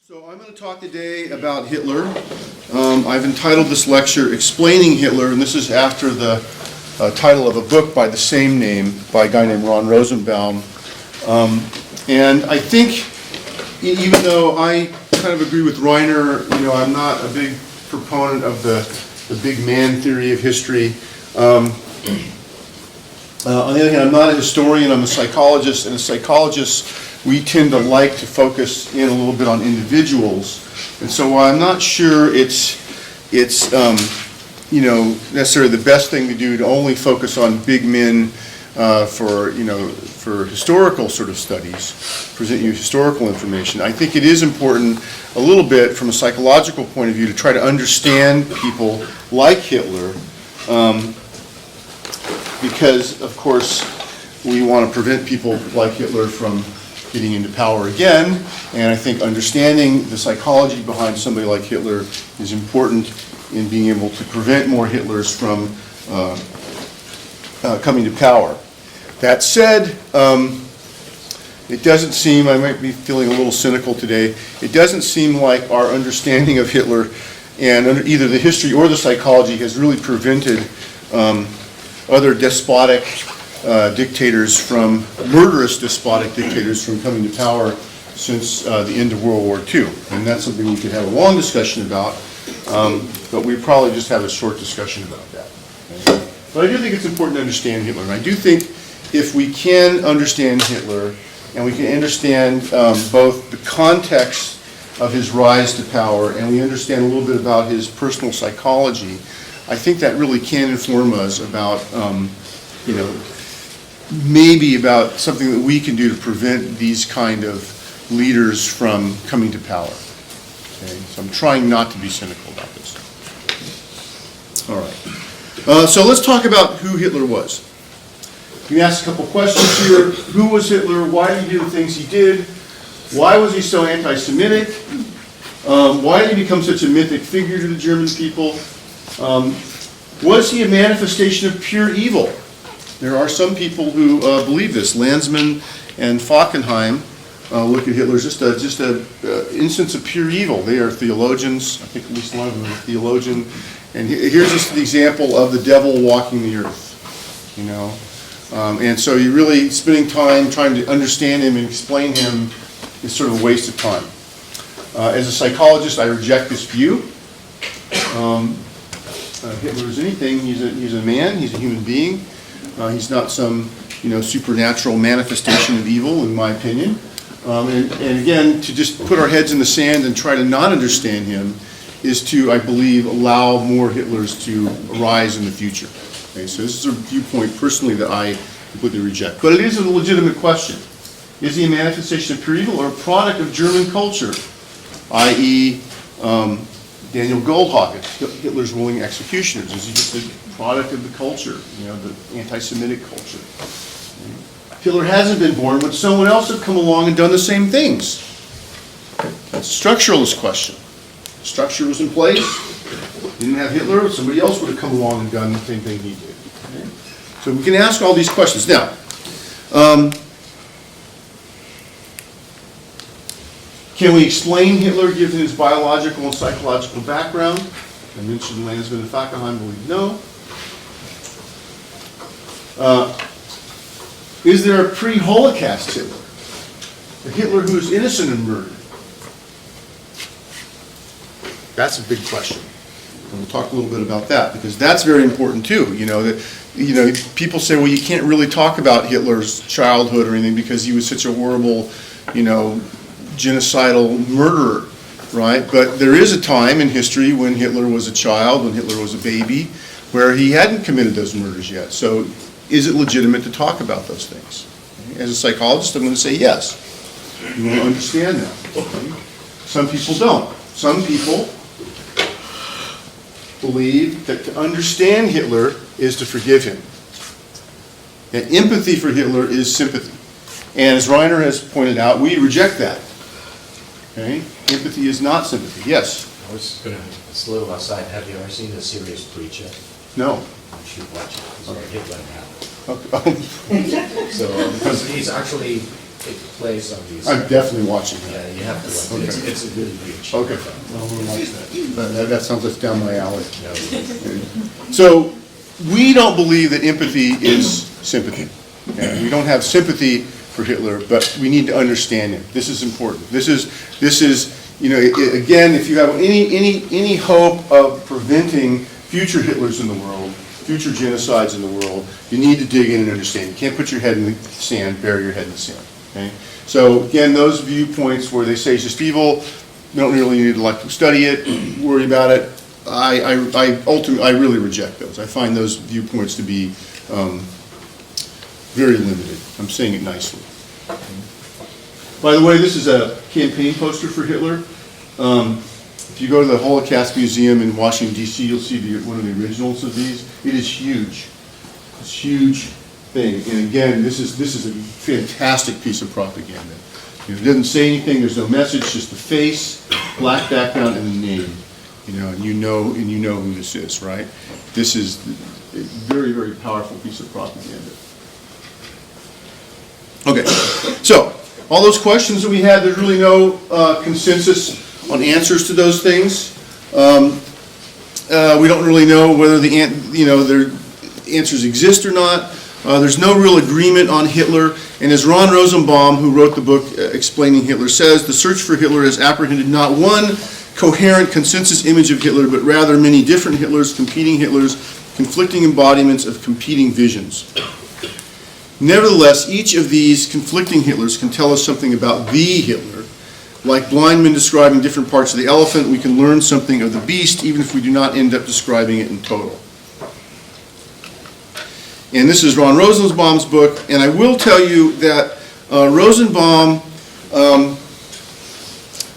So I'm going to talk today about Hitler. I've entitled this lecture Explaining Hitler, and this is after the title of a book by the same name by a guy named Ron Rosenbaum. And I think, even though I kind of agree with Reiner, I'm not a big proponent of the big man theory of history. On the other hand, I'm not a historian, I'm a psychologist, and as psychologists, we tend to like to focus in a little bit on individuals. And so while I'm not sure it's necessarily the best thing to do to only focus on big men for historical sort of studies, present you historical information, I think it is important a little bit from a psychological point of view to try to understand people like Hitler, because of course we want to prevent people like Hitler from getting into power again, and I think understanding the psychology behind somebody like Hitler is important in being able to prevent more Hitlers from coming to power. That said, it doesn't seem, I might be feeling a little cynical today, it doesn't seem like our understanding of Hitler and either the history or the psychology has really prevented other despotic murderous despotic dictators from coming to power since the end of World War II. And that's something we could have a long discussion about, but we probably just have a short discussion about that. Okay? But I do think it's important to understand Hitler. And I do think if we can understand Hitler, and we can understand both the context of his rise to power, and we understand a little bit about his personal psychology, I think that really can inform us about, maybe about something that we can do to prevent these kind of leaders from coming to power. Okay? So I'm trying not to be cynical about this. All right. So let's talk about who Hitler was. You can ask a couple questions here. Who was Hitler? Why did he do the things he did? Why was he so anti-Semitic? Why did he become such a mythic figure to the German people? Was he a manifestation of pure evil? There are some people who believe this. Landsman and Falkenhayn look at Hitler as just a instance of pure evil. They are theologians. I think at least one of them is a theologian. And here's just an example of the devil walking the earth. And so you really spending time trying to understand him and explain him is sort of a waste of time. As a psychologist, I reject this view. Hitler is anything. He's a man. He's a human being. He's not some, supernatural manifestation of evil, in my opinion. And again, to just put our heads in the sand and try to not understand him is to, I believe, allow more Hitlers to arise in the future. Okay, so this is a viewpoint personally that I completely reject. But it is a legitimate question. Is he a manifestation of pure evil or a product of German culture, i.e., Daniel Goldhagen, Hitler's willing executioners? Is he just a product of the culture, the anti-Semitic culture? Hitler hasn't been born, but someone else had come along and done the same things. That's a structuralist question. The structure was in place. Didn't have Hitler, somebody else would have come along and done the same thing he did. Okay? So we can ask all these questions. Now, can we explain Hitler given his biological and psychological background? I mentioned Landsman and Falkenhayn believe no. Is there a pre-Holocaust Hitler? A Hitler who is innocent and murdered? That's a big question. And we'll talk a little bit about that because that's very important too. People say, well, you can't really talk about Hitler's childhood or anything because he was such a horrible, genocidal murderer, right? But there is a time in history when Hitler was a child, when Hitler was a baby, where he hadn't committed those murders yet. So is it legitimate to talk about those things? As a psychologist, I'm going to say yes. You want to understand that. Okay? Some people don't. Some people believe that to understand Hitler is to forgive him. And empathy for Hitler is sympathy. And as Reiner has pointed out, we reject that. Okay? Empathy is not sympathy. Yes? I was going to, it's a little outside. Have you ever seen The Serious Preacher? No. You should watch it. It's like Hitler now. Okay. So, because he's actually take place on these. I'm definitely watching Yeah, that. you have to watch it. It's a really good show. Okay, well, we'll watch that. That sounds like down my alley. No, So, we don't believe that empathy is sympathy. Okay? We don't have sympathy for Hitler, but we need to understand him. This is important. This is, you know, again, if you have any hope of preventing future Hitlers in the world, future genocides in the world, you need to dig in and understand. You can't put your head in the sand, bury your head in the sand. Okay? So again, those viewpoints where they say it's just evil, you don't really need to like study it, worry about it. I ultimately really reject those. I find those viewpoints to be very limited. I'm saying it nicely. By the way, this is a campaign poster for Hitler. If you go to the Holocaust Museum in Washington, D.C., you'll see one of the originals of these. It is huge. It's a huge thing. And again, this is a fantastic piece of propaganda. You know, it doesn't say anything. There's no message. Just the face, black background, and the name. And you know who this is, right? This is a very, very powerful piece of propaganda. Okay, so all those questions that we had, there's really no consensus on answers to those things. We don't really know whether their answers exist or not. There's no real agreement on Hitler, and as Ron Rosenbaum, who wrote the book Explaining Hitler, says, the search for Hitler has apprehended not one coherent consensus image of Hitler, but rather many different Hitlers, competing Hitlers, conflicting embodiments of competing visions. Nevertheless, each of these conflicting Hitlers can tell us something about the Hitler. Like blind men describing different parts of the elephant, we can learn something of the beast, even if we do not end up describing it in total. And this is Ron Rosenbaum's book, and I will tell you that Rosenbaum,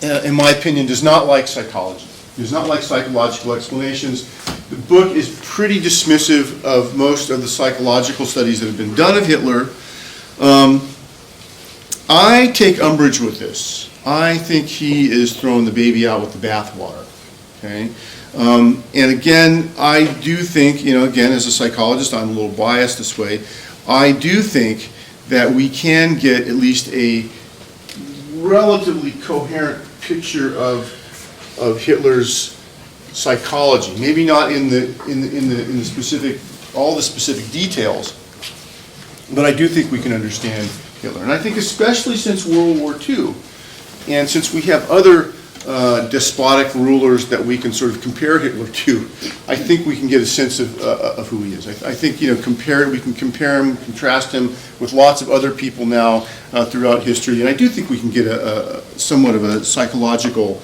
in my opinion, does not like psychology. He does not like psychological explanations. The book is pretty dismissive of most of the psychological studies that have been done of Hitler. I take umbrage with this. I think he is throwing the baby out with the bathwater. Okay? And again, I do think, again, as a psychologist, I'm a little biased this way. I do think that we can get at least a relatively coherent picture of Hitler's psychology. Maybe not in the specific, all the specific details, but I do think we can understand Hitler. And I think especially since World War II, and since we have other despotic rulers that we can sort of compare Hitler to, I think we can get a sense of who he is. I think we can compare him, contrast him with lots of other people now throughout history, and I do think we can get a somewhat of a psychological.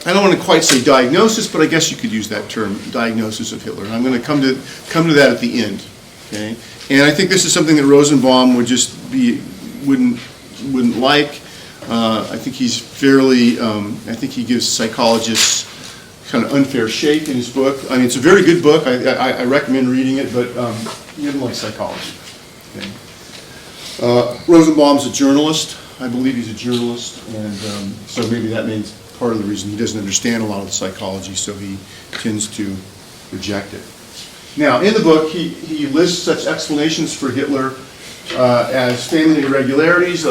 I don't want to quite say diagnosis, but I guess you could use that term, diagnosis of Hitler. And I'm going to come to that at the end. Okay, and I think this is something that Rosenbaum wouldn't like. I think he's fairly, I think he gives psychologists kind of unfair shake in his book. I mean, it's a very good book. I recommend reading it, but he doesn't like psychology. Okay. Rosenbaum's a journalist. I believe he's a journalist, and so maybe that means part of the reason he doesn't understand a lot of the psychology, so he tends to reject it. Now, in the book, he lists such explanations for Hitler as family irregularities,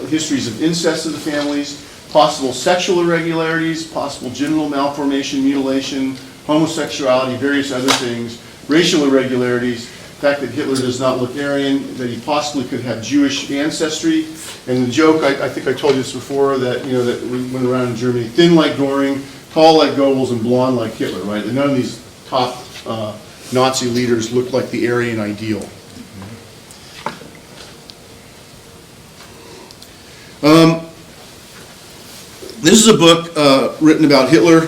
histories of incest of the families, possible sexual irregularities, possible genital malformation, mutilation, homosexuality, various other things, racial irregularities, the fact that Hitler does not look Aryan, that he possibly could have Jewish ancestry, and the joke, I think I told you this before, that that we went around in Germany, thin like Göring, tall like Goebbels, and blonde like Hitler, right? And none of these top Nazi leaders looked like the Aryan ideal. This is a book written about Hitler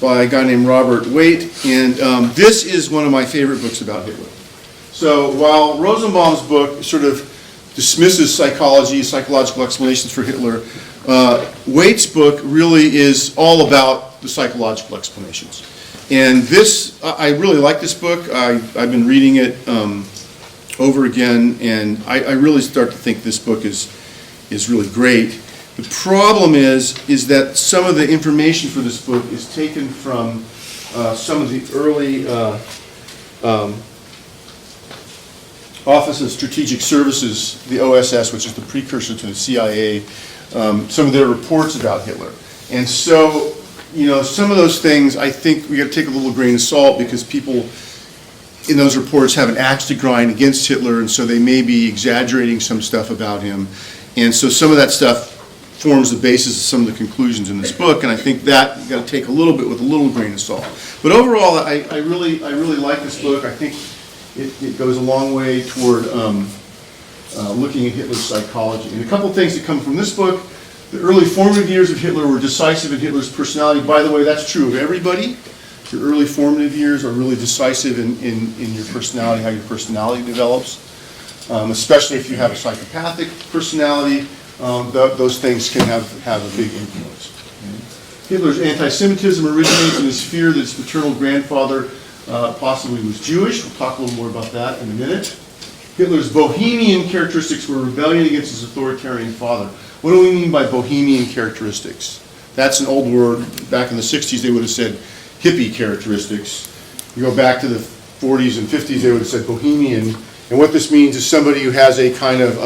by a guy named Robert Waite, and this is one of my favorite books about Hitler. So while Rosenbaum's book sort of dismisses psychology, psychological explanations for Hitler, Waite's book really is all about the psychological explanations. And this, I really like this book. I've been reading it over again, and I really start to think this book is really great. The problem is that some of the information for this book is taken from some of the early Office of Strategic Services, the OSS, which is the precursor to the CIA, some of their reports about Hitler. And so, some of those things, I think we got to take a little grain of salt, because people in those reports have an axe to grind against Hitler, and so they may be exaggerating some stuff about him. And so some of that stuff forms the basis of some of the conclusions in this book, and I think that you got to take a little bit with a little grain of salt. But overall, I really like this book. I think it goes a long way toward looking at Hitler's psychology. And a couple things that come from this book: the early formative years of Hitler were decisive in Hitler's personality. By the way, that's true of everybody. Your early formative years are really decisive in your personality, how your personality develops, especially if you have a psychopathic personality. Those things can have a big influence. Hitler's anti-Semitism originates in his fear that his paternal grandfather possibly was Jewish. We'll talk a little more about that in a minute. Hitler's bohemian characteristics were rebellion against his authoritarian father. What do we mean by bohemian characteristics? That's an old word. Back in the 60s, they would have said hippie characteristics. You go back to the 40s and 50s, they would have said bohemian. And what this means is somebody who has a kind of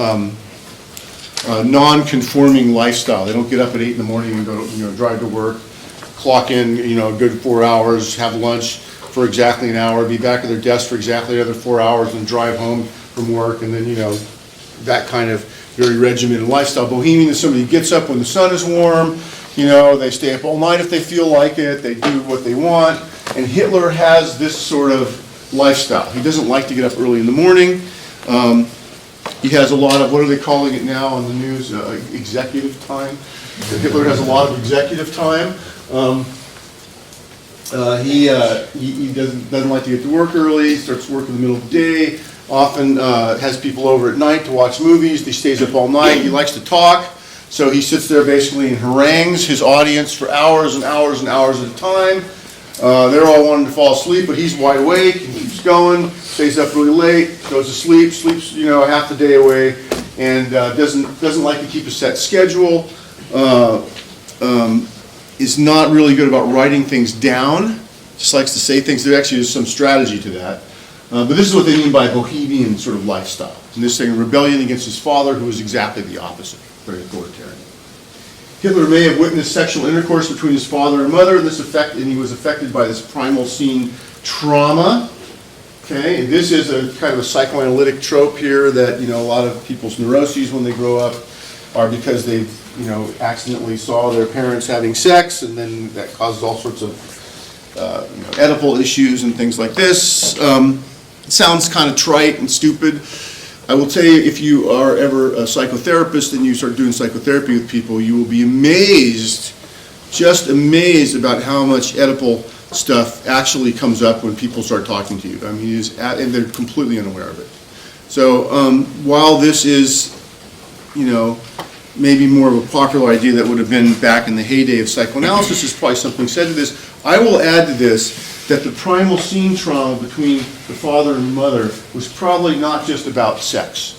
non-conforming lifestyle. They don't get up at 8 in the morning and go, drive to work, clock in, a good 4 hours, have lunch for exactly an hour, be back at their desk for exactly another 4 hours, and drive home from work, and then, that kind of very regimented lifestyle. Bohemian is somebody who gets up when the sun is warm, they stay up all night if they feel like it, they do what they want, and Hitler has this sort of lifestyle. He doesn't like to get up early in the morning. He has a lot of, what are they calling it now on the news, executive time? Hitler has a lot of executive time. He doesn't like to get to work early, starts work in the middle of the day, often has people over at night to watch movies. He stays up all night. He likes to talk, so he sits there basically and harangues his audience for hours and hours and hours at a time. They're all wanting to fall asleep, but he's wide awake and keeps going, stays up really late, goes to sleep, sleeps half the day away, and doesn't like to keep a set schedule. Is not really good about writing things down, just likes to say things. There actually is some strategy to that. But this is what they mean by bohemian sort of lifestyle. And this thing, rebellion against his father, who was exactly the opposite, very authoritarian. Hitler may have witnessed sexual intercourse between his father and mother, and he was affected by this primal scene trauma. Okay, and this is a kind of a psychoanalytic trope here that a lot of people's neuroses when they grow up are because they accidentally saw their parents having sex, and then that causes all sorts of Oedipal issues and things like this. It sounds kind of trite and stupid. I will tell you, if you are ever a psychotherapist and you start doing psychotherapy with people, you will be amazed, just amazed about how much Oedipal stuff actually comes up when people start talking to you. I mean, and they're completely unaware of it. So while this is, maybe more of a popular idea that would have been back in the heyday of psychoanalysis, is probably something said to this. I will add to this that the primal scene trauma between the father and the mother was probably not just about sex.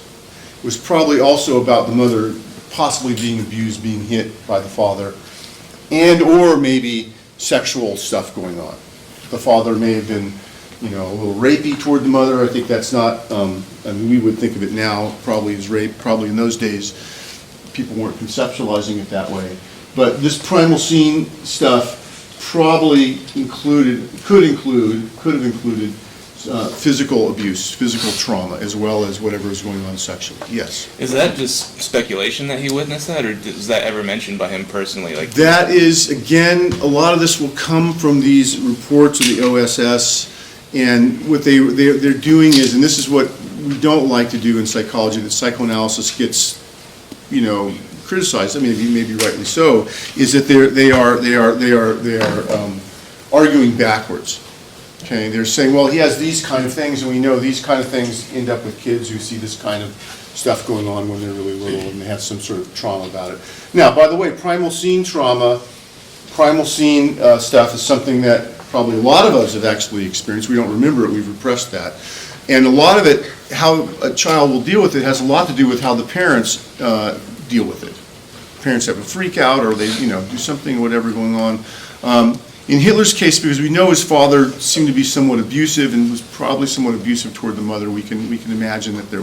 It was probably also about the mother possibly being abused, being hit by the father, and or maybe sexual stuff going on. The father may have been, a little rapey toward the mother. I think that's not, we would think of it now probably as rape. Probably in those days, people weren't conceptualizing it that way. But this primal scene stuff probably could have included physical abuse, physical trauma, as well as whatever is going on sexually. Yes? Is that just speculation that he witnessed that, or is that ever mentioned by him personally? That is, again, a lot of this will come from these reports of the OSS, and what they're doing is, and this is what we don't like to do in psychology, that psychoanalysis gets, criticized, maybe rightly so, is that they are arguing backwards. Okay, they're saying, well, he has these kind of things, and we know these kind of things end up with kids who see this kind of stuff going on when they're really little, and they have some sort of trauma about it. Now, by the way, primal scene trauma, primal scene stuff is something that probably a lot of us have actually experienced. We don't remember it, we've repressed that. And a lot of it, how a child will deal with it, has a lot to do with how the parents deal with it. parents have a freak out, or they, do something, whatever going on. In Hitler's case, because we know his father seemed to be somewhat abusive and was probably somewhat abusive toward the mother, we can imagine that there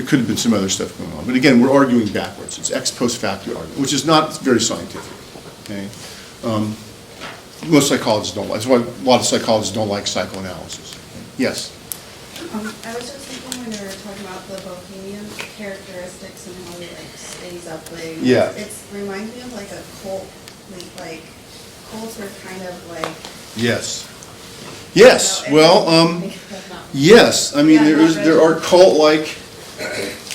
could have been some other stuff going on. But again, we're arguing backwards. It's ex post facto argument, which is not very scientific. Okay, most psychologists don't like. That's why a lot of psychologists don't like psychoanalysis. Yes. I was just thinking when you were talking about the bohemian characteristics and how he stays up late. Yeah. It reminds me of like a cult, like cults are kind of like. Yes. Yes. Yes. I mean, there are cult-like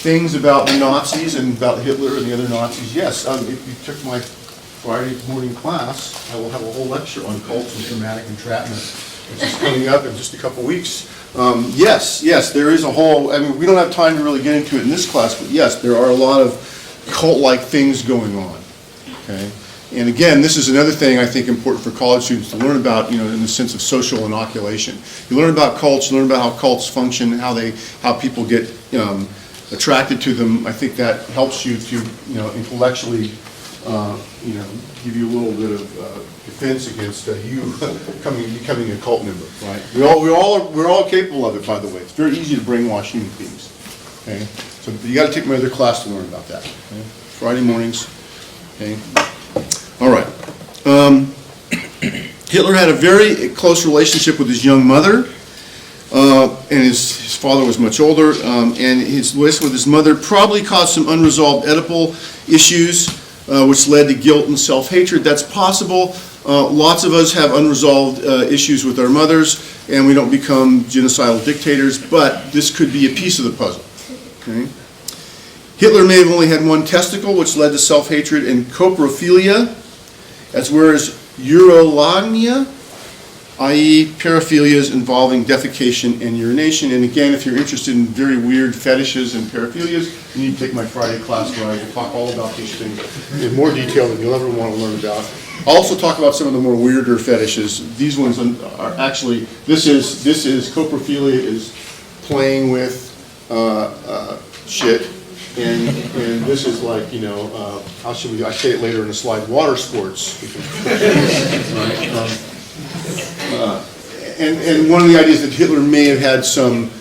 things about the Nazis and about Hitler and the other Nazis. Yes. If you took my Friday morning class, I will have a whole lecture on cults and traumatic entrapment, which is coming up in just a couple weeks. Yes, there is a whole, we don't have time to really get into it in this class, but yes, there are a lot of cult-like things going on, okay? And again, this is another thing I think important for college students to learn about, in the sense of social inoculation. You learn about cults, you learn about how cults function, how people get attracted to them. I think that helps you to, intellectually, give you a little bit of defense against you becoming a cult member, right? We're all capable of it, by the way. It's very easy to brainwash human beings. Okay, so you got to take my other class to learn about that. Okay? Friday mornings. Okay. All right. Hitler had a very close relationship with his young mother, and his father was much older, and his relationship with his mother probably caused some unresolved Oedipal issues, which led to guilt and self-hatred. That's possible. Lots of us have unresolved issues with our mothers, and we don't become genocidal dictators, but this could be a piece of the puzzle. Okay? Hitler may have only had one testicle, which led to self-hatred and coprophilia, as whereas urolagnia, i.e. paraphilias involving defecation and urination. And again, if you're interested in very weird fetishes and paraphilias, you need to take my Friday class where I will talk all about these things in more detail than you'll ever want to learn about. I'll also talk about some of the more weirder fetishes. These ones are actually, this is coprophilia is playing with shit. And this is like, how should I say it later in the slide, water sports. Right? And one of the ideas that Hitler may have had some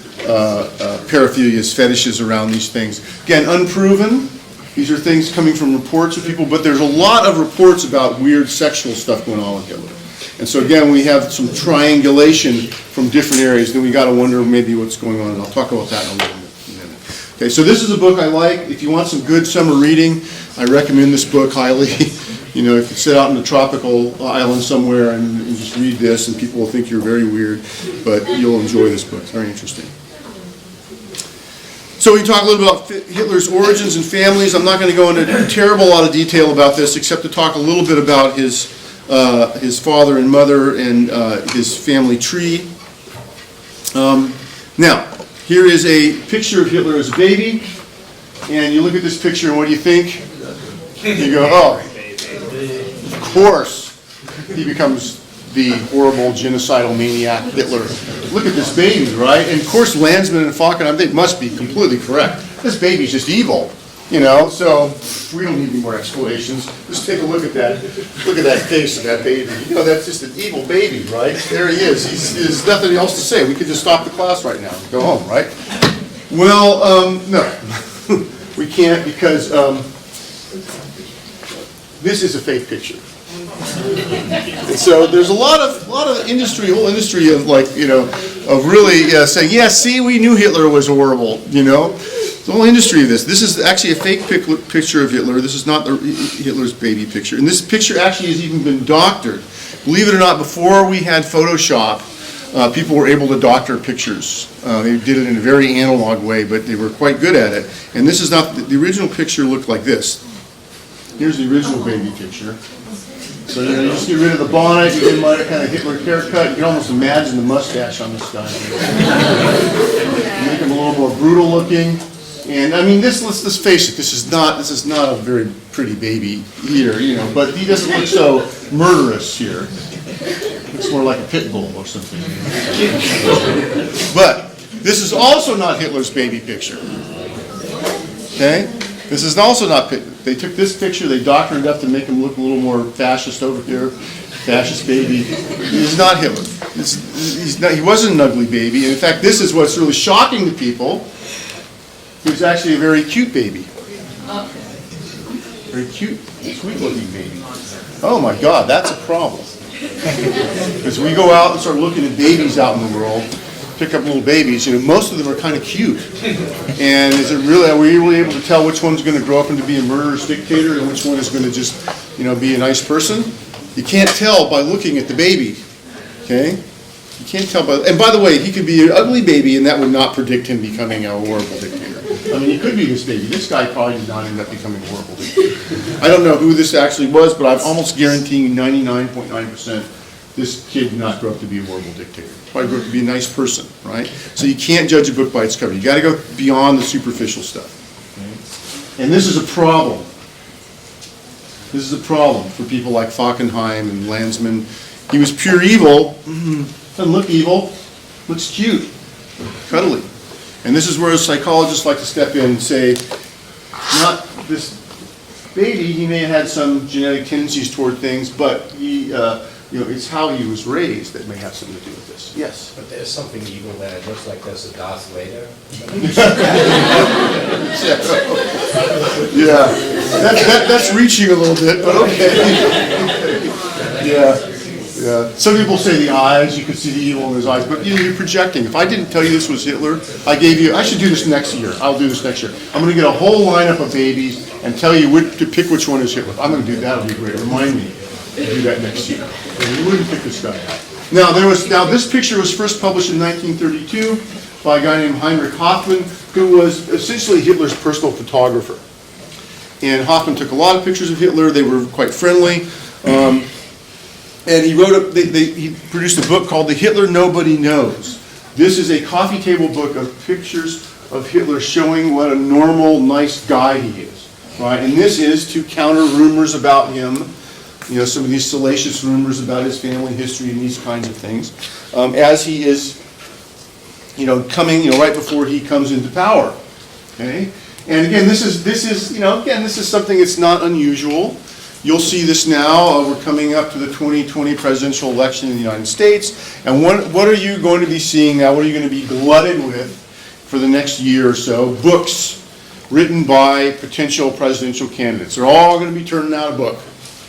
paraphilias, fetishes around these things. Again, unproven. These are things coming from reports of people, but there's a lot of reports about weird sexual stuff going on with Hitler. And so again, we have some triangulation from different areas, then we got to wonder maybe what's going on, and I'll talk about that in a little minute. Okay, so this is a book I like. If you want some good summer reading, I recommend this book highly. If you sit out in a tropical island somewhere and just read this, and people will think you're very weird, but you'll enjoy this book. It's very interesting. So we talk a little bit about Hitler's origins and families. I'm not going to go into a terrible lot of detail about this, except to talk a little bit about his father and mother and his family tree. Now, here is a picture of Hitler as a baby, and you look at this picture and what do you think? You go, oh, of course he becomes the horrible genocidal maniac Hitler. Look at this baby, right? And of course Landsman and Falkenheim, they must be completely correct. This baby's just evil, so we don't need any more explanations. Just take a look at that. Look at that face of that baby. That's just an evil baby, right? There he is. There's nothing else to say. We could just stop the class right now and go home, right? Well, no. We can't because this is a fake picture. And so there's a lot of industry, whole industry of of really saying, yeah, see, we knew Hitler was horrible, The whole industry of this. This is actually a fake picture of Hitler. This is not Hitler's baby picture. And this picture actually has even been doctored. Believe it or not, before we had Photoshop, people were able to doctor pictures. They did it in a very analog way, but they were quite good at it. And this is not, the original picture looked like this. Here's the original baby picture. So you just get rid of the bonnet, you get my kind of Hitler haircut, you can almost imagine the mustache on this guy. Make him a little more brutal looking. And I mean, let's face it, this is not a very pretty baby here, but he doesn't look so murderous here. Looks more like a pit bull or something. But this is also not Hitler's baby picture. Okay? This is also not They took this picture, they doctored it up to make him look a little more fascist over here. Fascist baby. He's not Hitler. He wasn't an ugly baby. And in fact, this is what's really shocking to people. He was actually a very cute baby. Very cute, sweet-looking baby. Oh my God, that's a problem. Because we go out and start looking at babies out in the world, pick up little babies, most of them are kind of cute. And is it really, are we really able to tell which one's going to grow up and to be a murderous dictator and which one is going to just, be a nice person? You can't tell by looking at the baby, okay? You can't tell by, and by the way, he could be an ugly baby and that would not predict him becoming a horrible dictator. I mean, he could be this baby. This guy probably did not end up becoming a horrible dictator. I don't know who this actually was, but I'm almost guaranteeing 99.9% this kid did not grow up to be a horrible dictator. Probably grew up to be a nice person, right? So you can't judge a book by its cover. You got to go beyond the superficial stuff. Okay? And this is a problem. This is a problem for people like Falkenhayn and Landsman. He was pure evil. Doesn't look evil. Looks cute. Cuddly. And this is where psychologists like to step in and say, not this baby, he may have had some genetic tendencies toward things, but he, it's how he was raised that may have something to do with this. Yes? But there's something evil that it looks like there's a Darth Vader. Yeah. That's reaching a little bit, but okay. Yeah. Yeah. Some people say the eyes, you can see the evil in his eyes, but you're projecting. If I didn't tell you this was Hitler, I should do this next year. I'll do this next year. I'm going to get a whole lineup of babies and tell you to pick which one is Hitler. I'm going to do that. It'll be great. Remind me to do that next year. You wouldn't pick this guy out. Now this picture was first published in 1932 by a guy named Heinrich Hoffmann, who was essentially Hitler's personal photographer. And Hoffmann took a lot of pictures of Hitler. They were quite friendly. And he he produced a book called The Hitler Nobody Knows. This is a coffee table book of pictures of Hitler showing what a normal, nice guy he is. Right? And this is to counter rumors about him, some of these salacious rumors about his family history and these kinds of things, as he is, coming, right before he comes into power. Okay? And again, this is something that's not unusual. You'll see this now. We're coming up to the 2020 presidential election in the United States. And what are you going to be seeing now? What are you going to be glutted with for the next year or so? Books written by potential presidential candidates. They're all going to be turning out a book.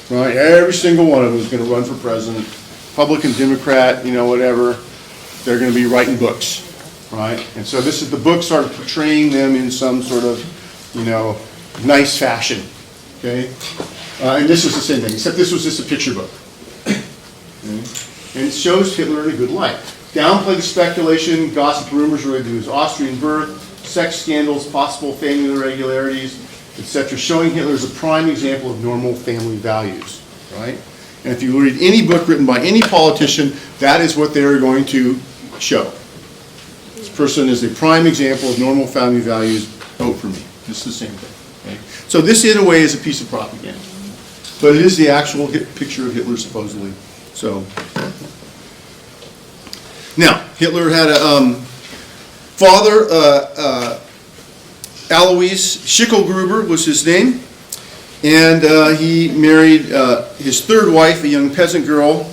Right? Every single one of them is going to run for president. Republican, Democrat, whatever. They're going to be writing books. Right? And so the books are portraying them in some sort of, nice fashion. Okay? And this was the same thing, except this was just a picture book. Okay? And it shows Hitler in a good light. Downplay the speculation, gossip, rumors related to his Austrian birth, sex scandals, possible family irregularities, etc., showing Hitler as a prime example of normal family values. Right? And if you read any book written by any politician, that is what they're going to show. This person is a prime example of normal family values. Vote for me. This is the same thing. Okay? So this, in a way, is a piece of propaganda. But it is the actual picture of Hitler, supposedly. So, now, Hitler had a father, Alois Schicklgruber was his name, and he married his third wife, a young peasant girl,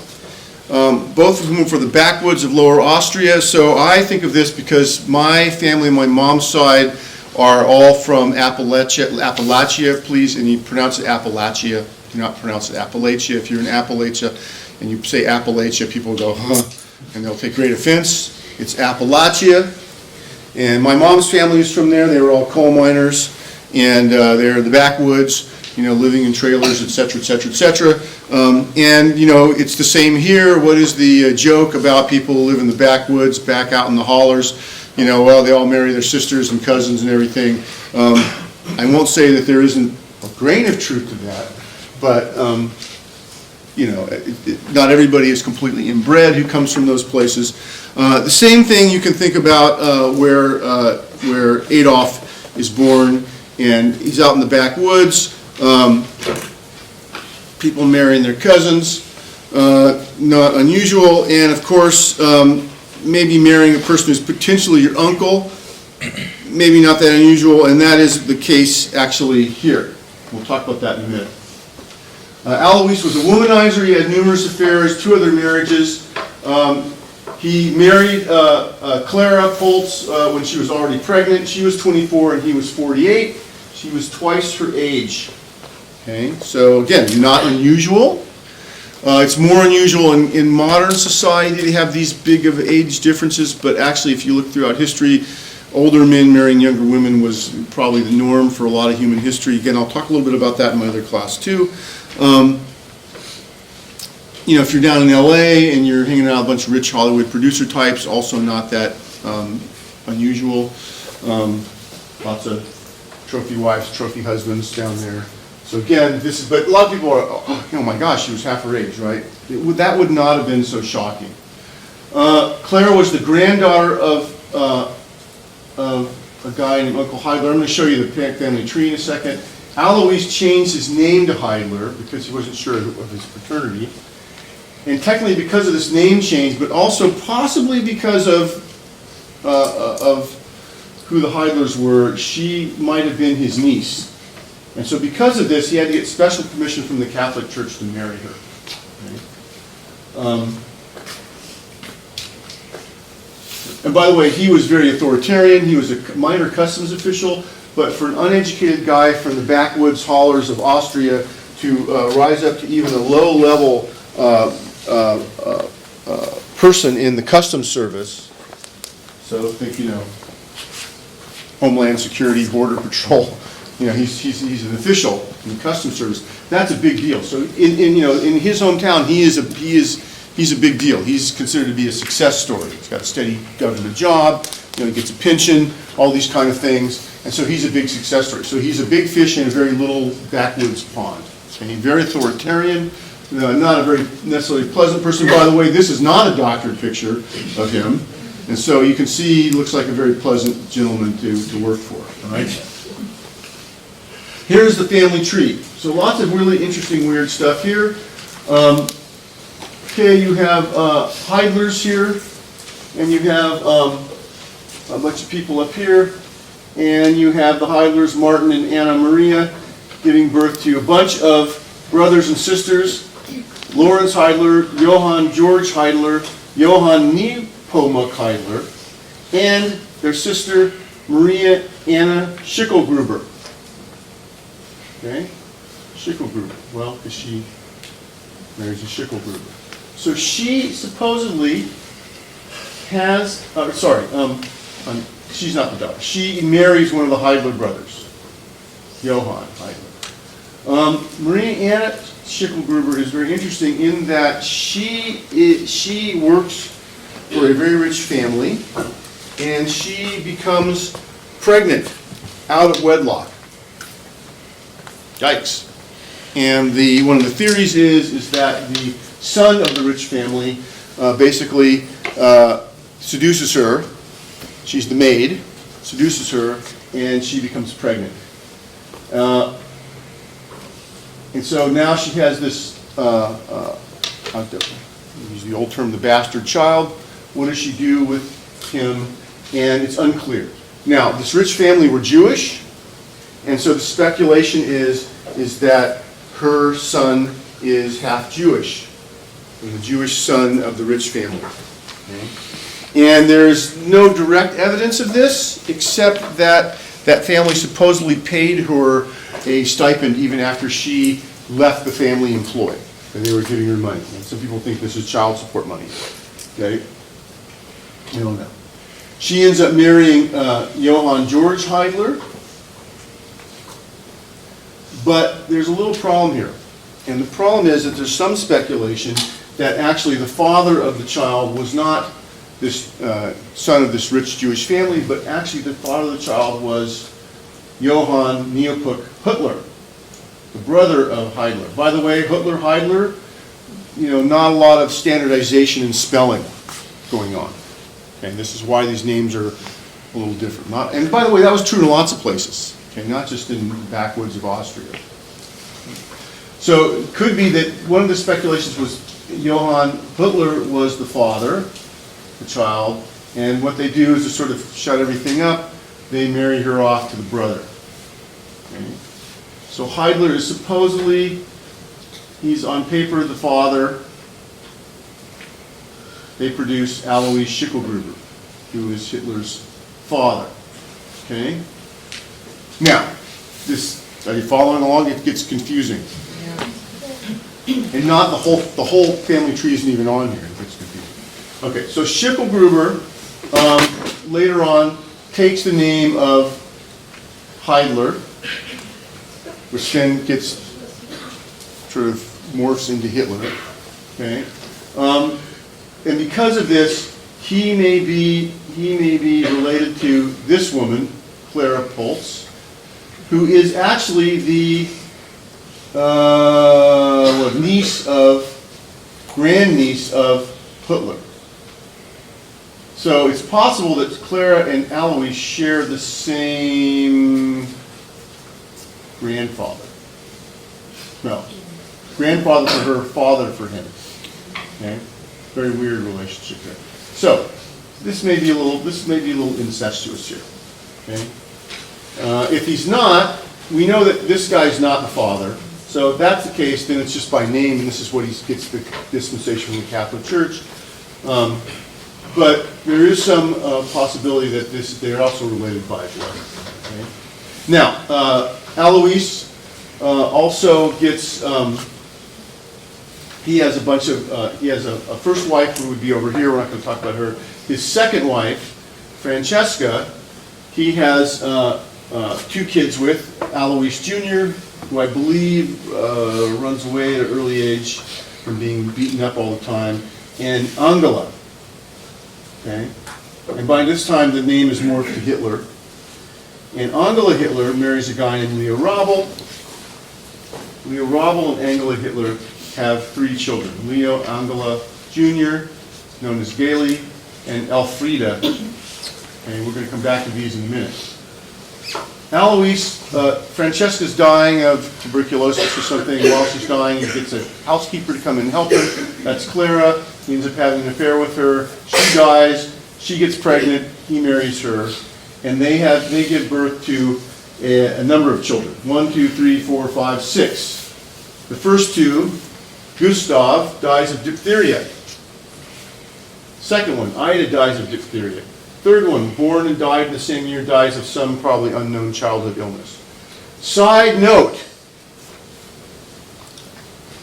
both of whom were from the backwoods of Lower Austria. So I think of this because my family on my mom's side are all from Appalachia, please, and you pronounce it Appalachia. Do not pronounce it Appalachia. If you're in Appalachia and you say Appalachia, people go, huh, and they'll take great offense. It's Appalachia. And my mom's family is from there. They were all coal miners, and they're in the backwoods, living in trailers, et cetera, et cetera, et cetera. And, it's the same here. What is the joke about people who live in the backwoods, back out in the hollers? Well, they all marry their sisters and cousins and everything. I won't say that there isn't a grain of truth to that, but, not everybody is completely inbred who comes from those places. The same thing you can think about where Adolf is born, and he's out in the backwoods. People marrying their cousins, not unusual, and of course, maybe marrying a person who's potentially your uncle, maybe not that unusual, and that is the case actually here. We'll talk about that in a minute. Alois was a womanizer. He had numerous affairs, 2 other marriages. He married Clara Poltz when she was already pregnant. She was 24 and he was 48. She was twice her age. Okay, so again, not unusual. It's more unusual in modern society to have these big of age differences, but actually if you look throughout history, older men marrying younger women was probably the norm for a lot of human history. Again, I'll talk a little bit about that in my other class too. You know, if you're down in LA and you're hanging out with a bunch of rich Hollywood producer types, also not that unusual. Lots of trophy wives, trophy husbands down there. So again, but a lot of people are, oh my gosh, she was half her age, right? That would not have been so shocking. Clara was the granddaughter of a guy named Uncle Heidler. I'm going to show you the family tree in a second. Alois changed his name to Heidler because he wasn't sure of his paternity. And technically because of this name change, but also possibly because of who the Heidlers were, she might have been his niece. And so because of this, he had to get special permission from the Catholic Church to marry her. Okay. And by the way, he was very authoritarian. He was a minor customs official, but for an uneducated guy from the backwoods hollers of Austria to rise up to even a low-level person in the customs service, so think, you know, Homeland Security, Border Patrol, you know, he's an official in the customs service. That's a big deal. So in his hometown, he's a big deal. He's considered to be a success story. He's got a steady government job, you know, he gets a pension, all these kind of things, and so he's a big success story. So he's a big fish in a very little backwoods pond. And he's very authoritarian, not a very necessarily pleasant person. By the way, this is not a doctored picture of him, and so you can see he looks like a very pleasant gentleman to work for. All right. Here's the family tree. So lots of really interesting, weird stuff here. Okay, you have Heidlers here, and you have a bunch of people up here, and you have the Heidlers, Martin and Anna Maria, giving birth to a bunch of brothers and sisters. Lorenz Heidler, Johann George Heidler, Johann Nepomuk Heidler, and their sister Maria Anna Schickelgruber. Okay, Schickelgruber. Well, because she marries a Schickelgruber. So she supposedly has, she's not the daughter. She marries one of the Heidler brothers, Johann Heidler. Maria Anna Schickelgruber is very interesting in that she works for a very rich family, and she becomes pregnant out of wedlock. Yikes. And one of the theories is that the son of the rich family basically seduces her. She's the maid, seduces her, and she becomes pregnant. And so now she has this, use the old term, the bastard child. What does she do with him? And it's unclear. Now, this rich family were Jewish, and so the speculation is that her son is half Jewish, the Jewish son of the rich family. Okay. And there's no direct evidence of this, except that that family supposedly paid her a stipend even after she left the family employ, and they were giving her money. And some people think this is child support money. Okay? I don't know. She ends up marrying Johann George Heidler, but there's a little problem here. And the problem is that there's some speculation that actually the father of the child was not this son of this rich Jewish family, but actually the father of the child was Johann Nepomuk Hitler, the brother of Heidler. By the way, Hitler, Heidler, not a lot of standardization in spelling going on. Okay, this is why these names are a little different. And by the way, that was true in lots of places, okay, not just in the backwoods of Austria. So it could be that one of the speculations was Johann Hitler was the father, the child, and what they do is to sort of shut everything up. They marry her off to the brother. Okay? So Heidler is supposedly, he's on paper the father. They produce Alois Schicklgruber, who is Hitler's father. Okay? Now, are you following along? It gets confusing. And not the whole family tree isn't even on here. It gets confusing. Okay, so Schicklgruber later on takes the name of Heidler, which then gets sort of morphs into Hitler. Okay, and because of this, he may be related to this woman, Clara Pultz, who is actually the grandniece of Hitler. So it's possible that Clara and Alois share the same grandfather. No, grandfather for her, father for him. Okay, very weird relationship there. So this may be a little incestuous here. Okay, if he's not, we know that this guy's not the father. So if that's the case, then it's just by name, and this is what he gets the dispensation from the Catholic Church. But there is some possibility that they're also related by blood. Okay? Now, Alois also gets, he has a first wife who would be over here. We're not going to talk about her. His second wife, Francesca, he has 2 kids with, Alois Jr., who I believe runs away at an early age from being beaten up all the time, and Angela. Okay? And by this time, the name is morphed to Hitler. And Angela Hitler marries a guy named Leo Rabel. Leo Rabel and Angela Hitler have 3 children. Leo, Angela Jr., known as Gailey, and Elfriede. And we're going to come back to these in a minute. Alois, Francesca's dying of tuberculosis or something. While she's dying, he gets a housekeeper to come and help her. That's Clara. He ends up having an affair with her. She dies. She gets pregnant. He marries her. And they give birth to a number of children. 1, 2, 3, 4, 5, 6. The first 2, Gustav dies of diphtheria. Second one, Ida dies of diphtheria. Third one, born and died in the same year, dies of some probably unknown childhood illness. Side note.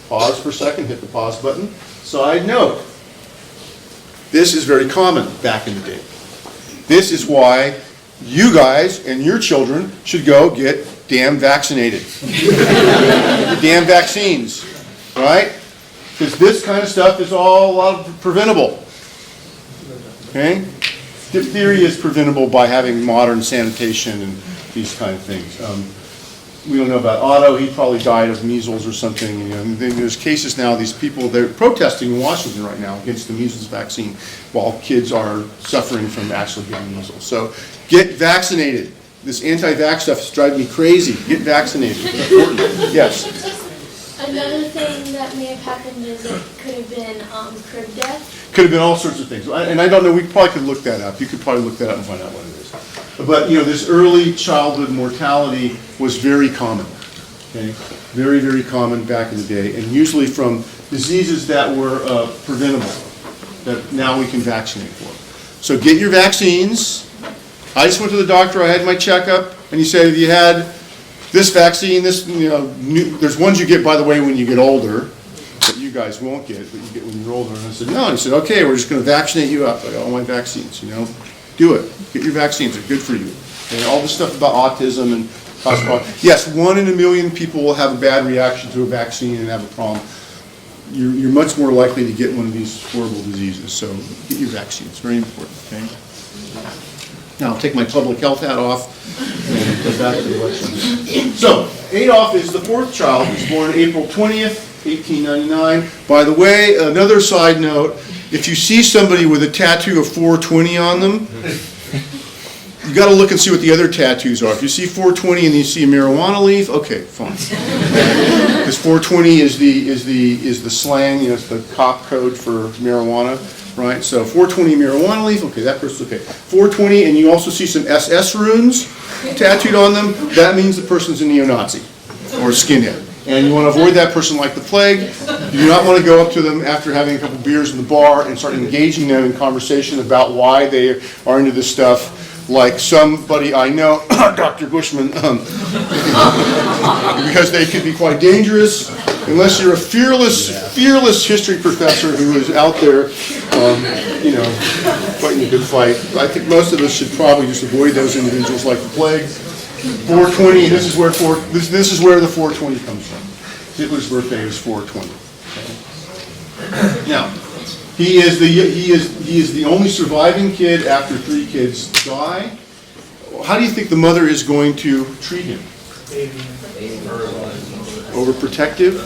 Pause for a second, hit the pause button. Side note. This is very common back in the day. This is why you guys and your children should go get damn vaccinated. The damn vaccines, right? Because this kind of stuff is all a lot preventable. Okay? Diphtheria is preventable by having modern sanitation and these kind of things. We don't know about Otto. He probably died of measles or something. You know, and then there's cases now, these people, they're protesting in Washington right now against the measles vaccine while kids are suffering from actually getting measles. So get vaccinated. This anti-vax stuff is driving me crazy. Get vaccinated. It's important. Yes? Another thing that may have happened is it could have been crib death. Could have been all sorts of things. And I don't know, we probably could look that up. You could probably look that up and find out what it is. But, you know, this early childhood mortality was very common. Okay? Very, very common back in the day. And usually from diseases that were preventable, that now we can vaccinate for. So get your vaccines. I just went to the doctor, I had my checkup, and he said, if you had this vaccine, this, you know, there's ones you get, by the way, when you get older, that you guys won't get, but you get when you're older. And I said, no. And he said, okay, we're just going to vaccinate you up. I got all my vaccines, you know. Do it. Get your vaccines. They're good for you. And all this stuff about autism and yes, 1 in a million people will have a bad reaction to a vaccine and have a problem. You're much more likely to get one of these horrible diseases. So get your vaccines. Very important. Okay. Now I'll take my public health hat off and go back to the lecture. So Adolf is the 4th child. He was born April 20th. 1899. By the way, another side note, if you see somebody with a tattoo of 420 on them, you got to look and see what the other tattoos are. If you see 420 and you see a marijuana leaf, okay, fine. Because 420 is the slang, you know, it's the cop code for marijuana, right? So 420 marijuana leaf, okay, that person's okay. 420, and you also see some SS runes tattooed on them, that means the person's a neo-Nazi. or a skinhead. And you want to avoid that person like the plague. You do not want to go up to them after having a couple beers in the bar and start engaging them in conversation about why they are into this stuff. Like somebody I know, Dr. Bushman, because they could be quite dangerous unless you're a fearless history professor who is out there, fighting a good fight. I think most of us should probably just avoid those individuals like the plague. 420, and this is where the 420 comes from. Hitler's birthday is 420. Okay. Now, he is the only surviving kid after 3 kids die. How do you think the mother is going to treat him? Overprotective.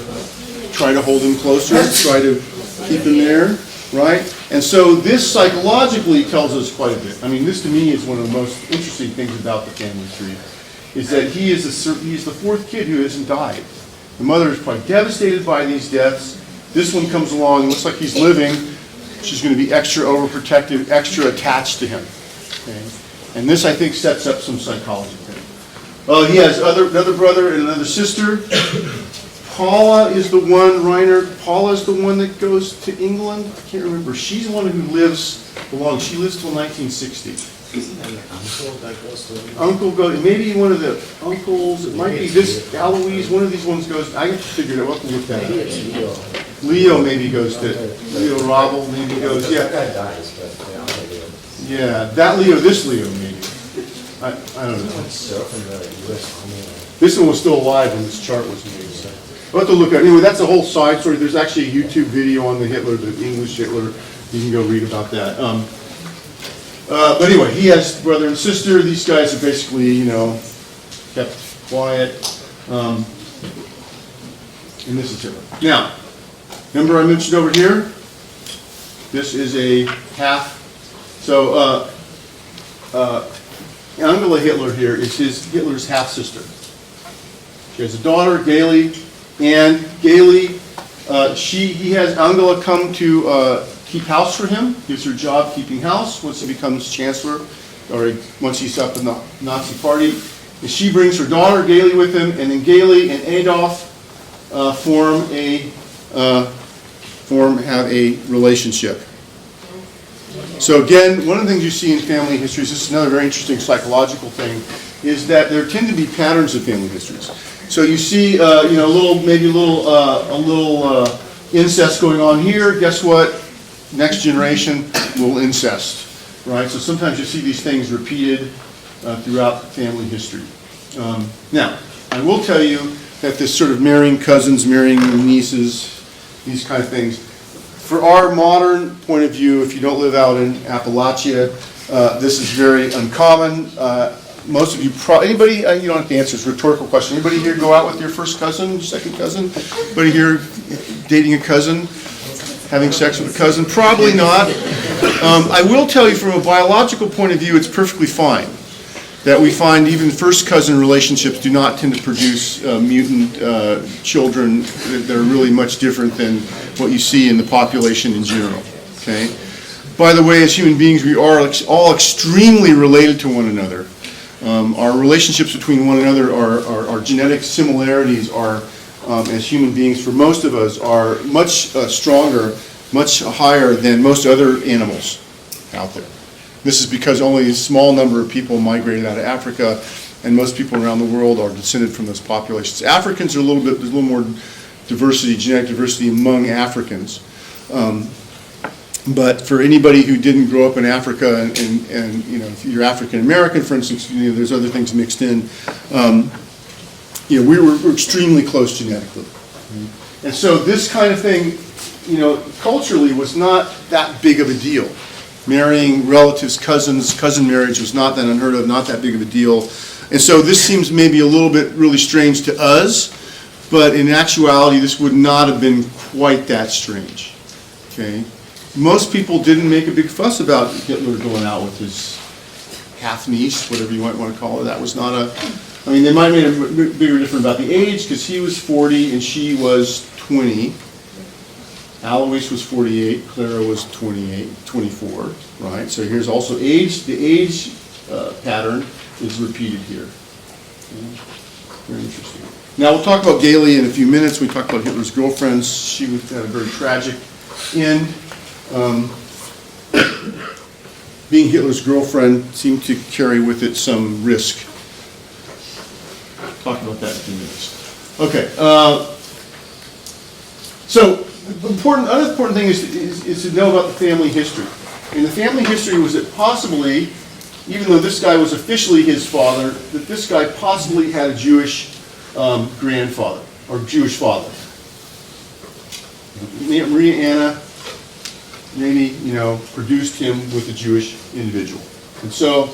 Try to hold him closer. Try to keep him there. Right? And so this psychologically tells us quite a bit. I mean, this to me is one of the most interesting things about the family tree, is that he is the 4th kid who hasn't died. The mother is quite devastated by these deaths. This one comes along and looks like he's living. She's going to be extra overprotective, extra attached to him. Okay? And this, I think, sets up some psychology for him. He has another brother and another sister. Paula is the one, Paula is the one that goes to England. I can't remember. She's the one who lives long. She lives till 1960. Isn't that your uncle that goes to England? Uncle goes, maybe one of the uncles, it might be this, Alois, one of these ones goes, I have to figure it out, we'll have to look that Maybe it's up. Leo. Leo maybe goes to, Leo Robel maybe goes, That yeah. guy dies, but maybe. Yeah, that Leo, this Leo maybe. I don't know. Surfing the U.S. Army. This one was still alive when this chart was made, so. We'll have to look at it. Anyway, that's a whole side story. There's actually a YouTube video on the Hitler, the English Hitler. You can go read about that. But anyway, he has brother and sister. These guys are basically, kept quiet. And this is Hitler. Now, remember I mentioned over here? This is a half. So, Angela Hitler here is Hitler's half-sister. She has a daughter, Gaily, and Gaily, he has Angela come to keep house for him, gives her a job keeping house once he becomes chancellor, or once he's up in the Nazi party. And she brings her daughter, Gaily, with him, and then Gaily and Adolf have a relationship. So again, one of the things you see in family histories, this is another very interesting psychological thing, is that there tend to be patterns of family histories. So you see, a little incest going on here. Guess what? Next generation will incest, right? So sometimes you see these things repeated throughout family history. Now, I will tell you that this sort of marrying cousins, marrying nieces, these kind of things, for our modern point of view, if you don't live out in Appalachia, this is very uncommon. Most of you, anybody, you don't have to answer, it's a rhetorical question. Anybody here go out with your first cousin, second cousin? Anybody here dating a cousin, having sex with a cousin? Probably not. I will tell you from a biological point of view, it's perfectly fine that we find even first cousin relationships do not tend to produce mutant children that are really much different than what you see in the population in general. Okay. By the way, as human beings, we are all extremely related to one another. Our relationships between one another, our genetic similarities are, as human beings, for most of us, are much stronger, much higher than most other animals out there. This is because only a small number of people migrated out of Africa, and most people around the world are descended from those populations. Africans are there's a little more diversity, genetic diversity among Africans. But for anybody who didn't grow up in Africa, and if you're African American, for instance, there's other things mixed in. We're extremely close genetically, and so this kind of thing, culturally was not that big of a deal. Marrying relatives, cousins, cousin marriage was not that unheard of, not that big of a deal, and so this seems maybe a little bit really strange to us, but in actuality, this would not have been quite that strange. Okay. Most people didn't make a big fuss about Hitler going out with his half-niece, whatever you might want to call it. That was not they might have made a bigger difference about the age, because he was 40 and she was 20. Alois was 48, Clara was 24, right? So here's also age. The age pattern is repeated here. Okay. Very interesting. Now, we'll talk about Gailey in a few minutes. We talked about Hitler's girlfriends. She had a very tragic end. Being Hitler's girlfriend seemed to carry with it some risk. Talk about that in a few minutes. Okay. So, another important thing is to know about the family history. And the family history was that possibly, even though this guy was officially his father, that this guy possibly had a Jewish grandfather, or Jewish father. Maria Anna maybe, produced him with a Jewish individual. And so,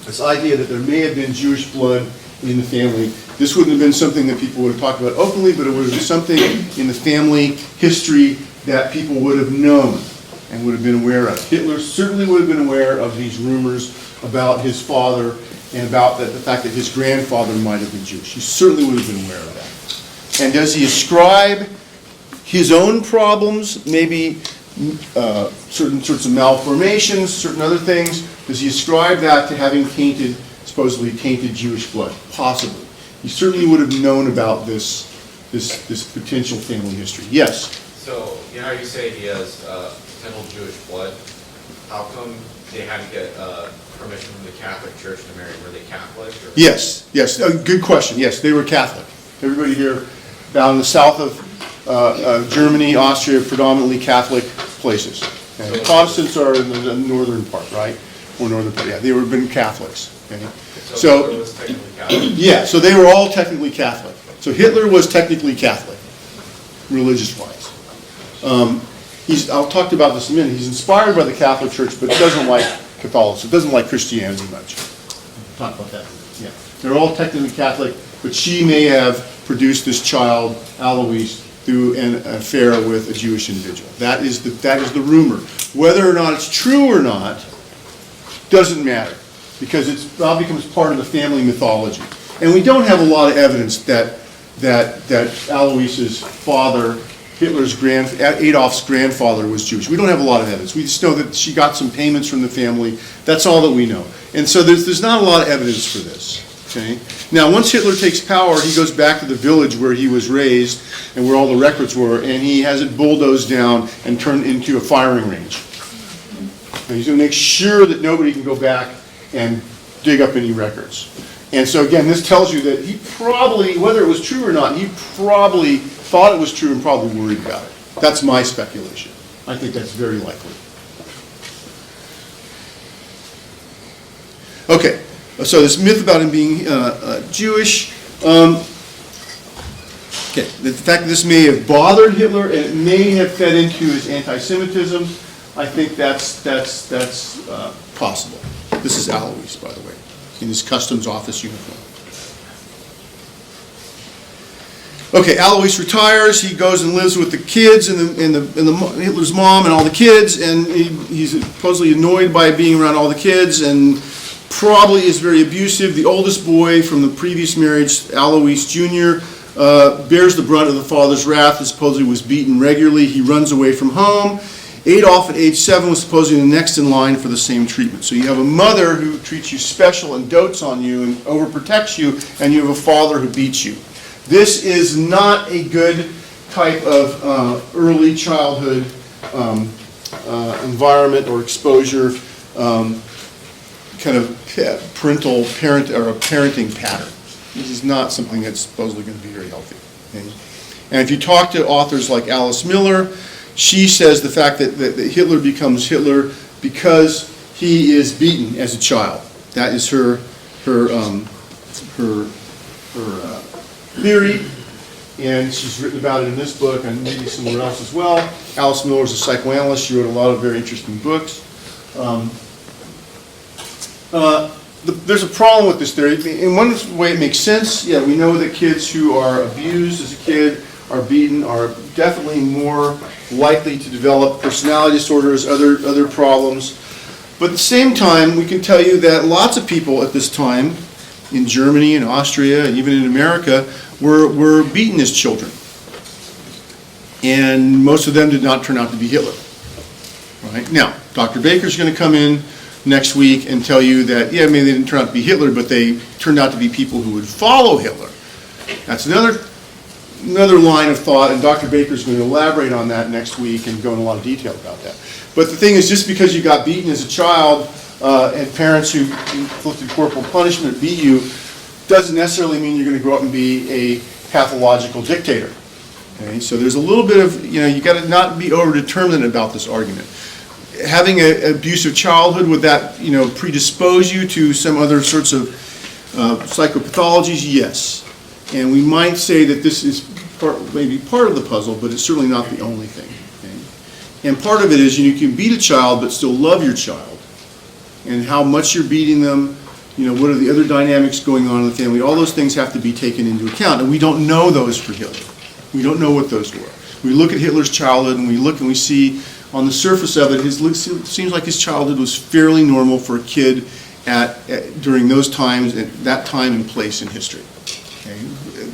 this idea that there may have been Jewish blood in the family, this wouldn't have been something that people would have talked about openly, but it would have been something in the family history that people would have known and would have been aware of. Hitler certainly would have been aware of these rumors about his father and about the fact that his grandfather might have been Jewish. He certainly would have been aware of that. And does he ascribe his own problems, maybe certain sorts of malformations, certain other things, does he ascribe that to having supposedly tainted Jewish blood? Possibly. He certainly would have known about this potential family history. Yes? So, how you say he has potential Jewish blood? How come they had to get permission from the Catholic Church to marry? Were they Catholic? Or? Yes. Good question. Yes, they were Catholic. Everybody here down in the south of Germany, Austria, predominantly Catholic places. And Protestants are in the northern part, right? Or northern part, yeah. They were been Catholics. Okay? So Hitler was technically Catholic? Yeah, so they were all technically Catholic. So Hitler was technically Catholic, religious-wise. I'll talk about this in a minute. He's inspired by the Catholic Church, but doesn't like Catholicism, doesn't like Christianity much. We'll talk about that. Yeah, they're all technically Catholic, but she may have produced this child, Alois, through an affair with a Jewish individual. That is the rumor. Whether or not it's true or not doesn't matter, because it now becomes part of the family mythology. And we don't have a lot of evidence that Alois's father, Adolf's grandfather, was Jewish. We don't have a lot of evidence. We just know that she got some payments from the family. That's all that we know. And so there's not a lot of evidence for this. Okay? Now, once Hitler takes power, he goes back to the village where he was raised and where all the records were, and he has it bulldozed down and turned into a firing range. And he's going to make sure that nobody can go back and dig up any records. And so again, this tells you that he probably, whether it was true or not, he probably thought it was true and probably worried about it. That's my speculation. I think that's very likely. Okay, so this myth about him being Jewish. Okay, the fact that this may have bothered Hitler and it may have fed into his anti-Semitism, I think that's possible. This is Alois, by the way, in his customs office uniform. Okay, Alois retires. He goes and lives with the kids and Hitler's mom and all the kids, and he's supposedly annoyed by being around all the kids, and probably is very abusive. The oldest boy from the previous marriage, Alois Jr., bears the brunt of the father's wrath and supposedly was beaten regularly. He runs away from home. Adolf at age 7 was supposedly the next in line for the same treatment. So you have a mother who treats you special and dotes on you and overprotects you, and you have a father who beats you. This is not a good type of early childhood environment or exposure, kind of parenting pattern. This is not something that's supposedly going to be very healthy. Okay? And if you talk to authors like Alice Miller, she says the fact that Hitler becomes Hitler because he is beaten as a child. That is her theory, and she's written about it in this book and maybe somewhere else as well. Alice Miller is a psychoanalyst. She wrote a lot of very interesting books. There's a problem with this theory. In one way it makes sense. Yeah, we know that kids who are abused as a kid, are beaten, are definitely more likely to develop personality disorders, other problems. But at the same time, we can tell you that lots of people at this time, in Germany and Austria and even in America, were beaten as children. And most of them did not turn out to be Hitler. Right? Now, Dr. Baker's going to come in next week and tell you that, yeah, maybe they didn't turn out to be Hitler, but they turned out to be people who would follow Hitler. That's another line of thought, and Dr. Baker's going to elaborate on that next week and go in a lot of detail about that. But the thing is, just because you got beaten as a child and parents who inflicted corporal punishment beat you, doesn't necessarily mean you're going to grow up and be a pathological dictator. Okay? So there's a little bit of, you got to not be overdetermined about this argument. Having an abusive childhood, would that, predispose you to some other sorts of psychopathologies? Yes. And we might say that this is maybe part of the puzzle, but it's certainly not the only thing. Okay? And part of it is you can beat a child but still love your child. And how much you're beating them, what are the other dynamics going on in the family, all those things have to be taken into account. And we don't know those for Hitler. We don't know what those were. We look at Hitler's childhood and we look and we see on the surface of it, it seems like his childhood was fairly normal for a kid during those times, at that time and place in history. Okay?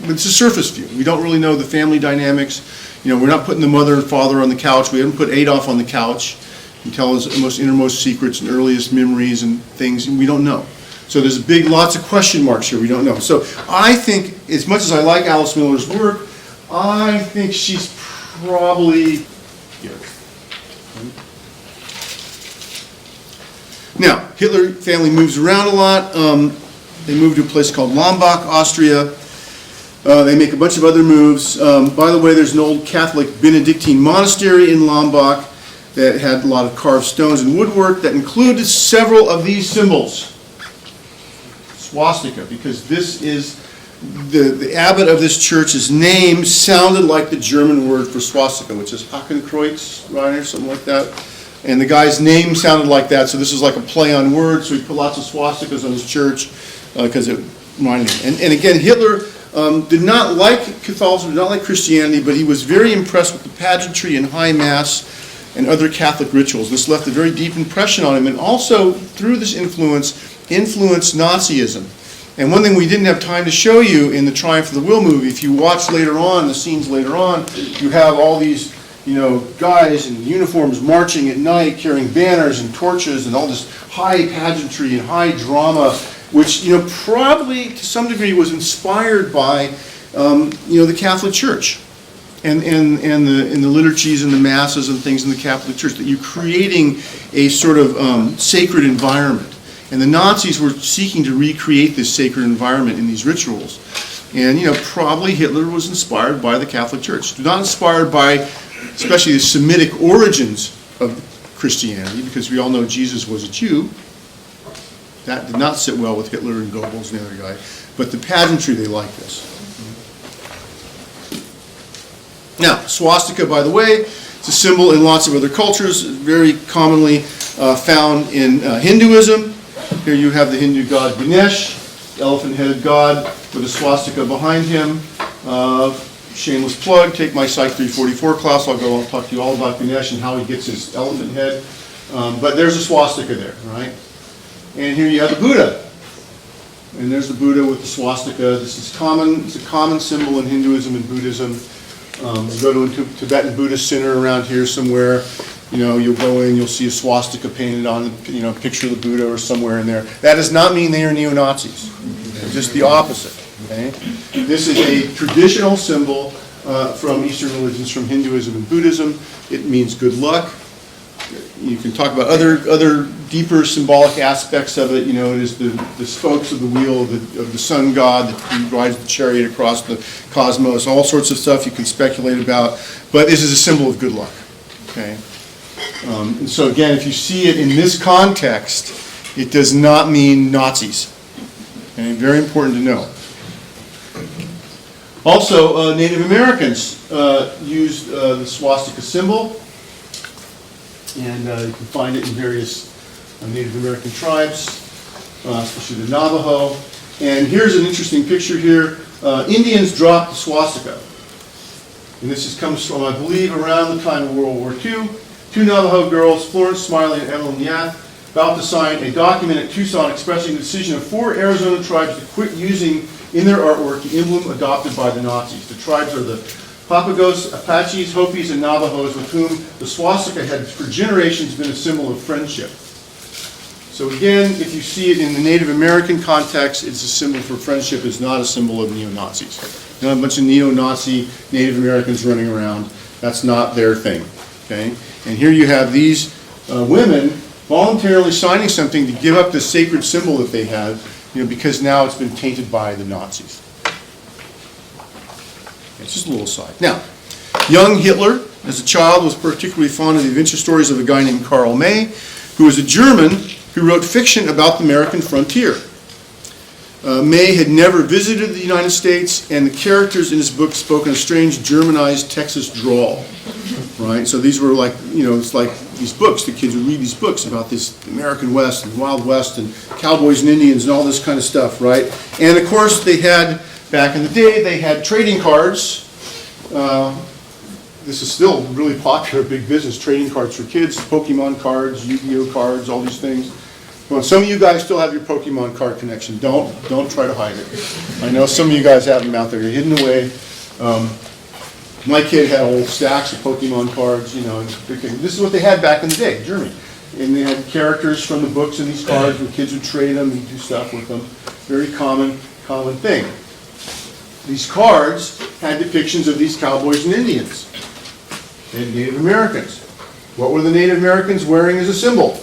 But it's a surface view. We don't really know the family dynamics. We're not putting the mother and father on the couch. We haven't put Adolf on the couch and tell his most innermost secrets and earliest memories and things, and we don't know. So there's lots of question marks here. We don't know. So I think, as much as I like Alice Miller's work, I think she's probably here. Now, Hitler family moves around a lot. They move to a place called Lambach, Austria. They make a bunch of other moves. By the way, there's an old Catholic Benedictine monastery in Lambach that had a lot of carved stones and woodwork that included several of these symbols. Swastika, because this is the abbot of this church's name sounded like the German word for swastika, which is Hakenkreuz, right, or something like that. And the guy's name sounded like that, so this is like a play on words. So he put lots of swastikas on his church because it reminded him. And again, Hitler did not like Catholicism, did not like Christianity, but he was very impressed with the pageantry and high mass and other Catholic rituals. This left a very deep impression on him, and also through this influenced Nazism. And one thing we didn't have time to show you in the Triumph of the Will movie, if you watch later on, the scenes later on, you have all these guys in uniforms marching at night, carrying banners and torches and all this high pageantry and high drama, which, probably to some degree was inspired by, the Catholic Church and the liturgies and the masses and things in the Catholic Church, that you're creating a sort of sacred environment. And the Nazis were seeking to recreate this sacred environment in these rituals. And, probably Hitler was inspired by the Catholic Church. Not inspired by, especially the Semitic origins of Christianity, because we all know Jesus was a Jew. That did not sit well with Hitler and Goebbels and the other guy. But the pageantry, they like this. Now, swastika, by the way, it's a symbol in lots of other cultures, very commonly found in Hinduism. Here you have the Hindu god Ganesh, the elephant-headed god with a swastika behind him. Shameless plug, take my Psych 344 class. I'll talk to you all about Ganesh and how he gets his elephant head. But there's a swastika there, right? And here you have the Buddha. And there's the Buddha with the swastika. This is common. It's a common symbol in Hinduism and Buddhism. You go to a Tibetan Buddhist center around here somewhere, you'll go in, you'll see a swastika painted on, a picture of the Buddha or somewhere in there. That does not mean they are neo-Nazis. Just the opposite. Okay? This is a traditional symbol from Eastern religions, from Hinduism and Buddhism. It means good luck. You can talk about other deeper symbolic aspects of it. It is the spokes of the wheel of the sun god that rides the chariot across the cosmos. All sorts of stuff you can speculate about. But this is a symbol of good luck. Okay. And so again, if you see it in this context, it does not mean Nazis. Okay. Very important to know. Also, Native Americans used the swastika symbol. And you can find it in various Native American tribes, especially the Navajo. And here's an interesting picture here. Indians dropped the swastika. And this comes from, I believe, around the time of World War II. Two Navajo girls, Florence Smiley and Evelyn Yath, about to sign a document at Tucson expressing the decision of 4 Arizona tribes to quit using in their artwork the emblem adopted by the Nazis. The tribes are the Papagos, Apaches, Hopis, and Navajos, with whom the swastika had for generations been a symbol of friendship. So again, if you see it in the Native American context, it's a symbol for friendship. It's not a symbol of neo-Nazis. Not a bunch of neo-Nazi Native Americans running around. That's not their thing, okay? And here you have these women voluntarily signing something to give up the sacred symbol that they had, because now it's been tainted by the Nazis. It's just a little aside. Now, young Hitler, as a child, was particularly fond of the adventure stories of a guy named Karl May, who was a German who wrote fiction about the American frontier. May had never visited the United States, and the characters in his book spoke in a strange Germanized Texas drawl, right? So these were like, it's like these books, the kids would read these books about this American West and Wild West and cowboys and Indians and all this kind of stuff, right? And of course they had, back in the day, they had trading cards. This is still really popular, big business, trading cards for kids, Pokemon cards, Yu-Gi-Oh cards, all these things. Well, some of you guys still have your Pokemon card connection. Don't try to hide it. I know some of you guys have them out there. You're hidden away. My kid had whole stacks of Pokemon cards, and this is what they had back in the day, Germany. And they had characters from the books in these cards where kids would trade them and do stuff with them. Very common thing. These cards had depictions of these cowboys and Indians and Native Americans. What were the Native Americans wearing as a symbol?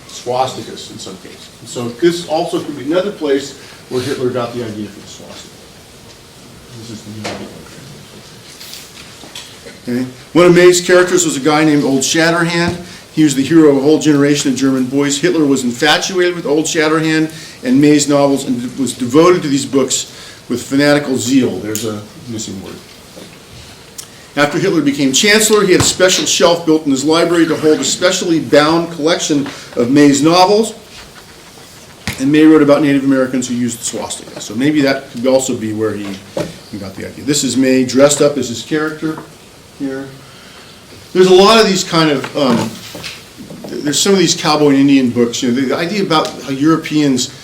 Swastikas in some cases. And so this also could be another place where Hitler got the idea for the swastika. This is the idea. Okay. One of May's characters was a guy named Old Shatterhand. He was the hero of a whole generation of German boys. Hitler was infatuated with Old Shatterhand and May's novels and was devoted to these books with fanatical zeal. There's a missing word. After Hitler became chancellor, he had a special shelf built in his library to hold a specially bound collection of May's novels. And May wrote about Native Americans who used the swastika. So maybe that could also be where he got the idea. This is May dressed up as his character here. There's a lot of these kind of, there's some of these cowboy and Indian books. The idea about how Europeans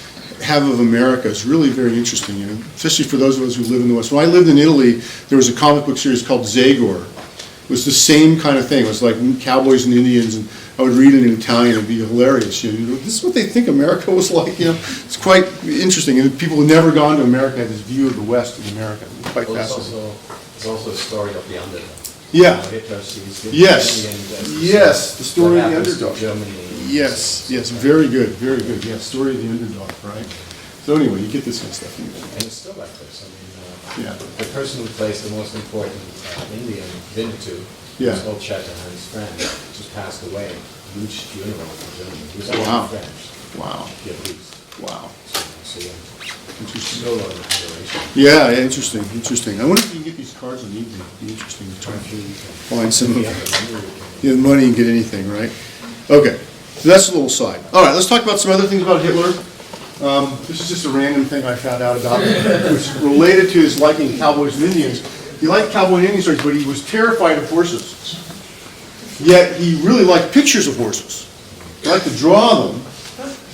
have of America is really very interesting, especially for those of us who live in the West. When I lived in Italy, there was a comic book series called Zagor. It was the same kind of thing. It was like cowboys and Indians, and I would read it in Italian. It would be hilarious. This is what they think America was like. It's quite interesting. And people who've never gone to America have this view of the West of America. It's quite fascinating. It's also a story of the underdog. Yeah. Hitler sees the Yes, the story of the underdog. Germany. Yes, very good. Yeah, story of the underdog, right? So anyway, you get this kind of stuff. And it's still like this. Yeah. The person who plays the most important Indian Vintu, Yeah. was old Shatterhand's friend, just passed away. Huge funeral in Germany. He was Wow. actually French. Wow. He at least. Wow. So yeah. Interesting. No longer generation. Yeah, interesting. I wonder if you can get these cards on eBay. It'd be interesting to try and find some of the money and get anything, right? Okay, so that's a little side. All right, let's talk about some other things about Hitler. This is just a random thing I found out about him. It was related to his liking cowboys and Indians. He liked cowboy and Indian stories, but he was terrified of horses. Yet he really liked pictures of horses. He liked to draw them,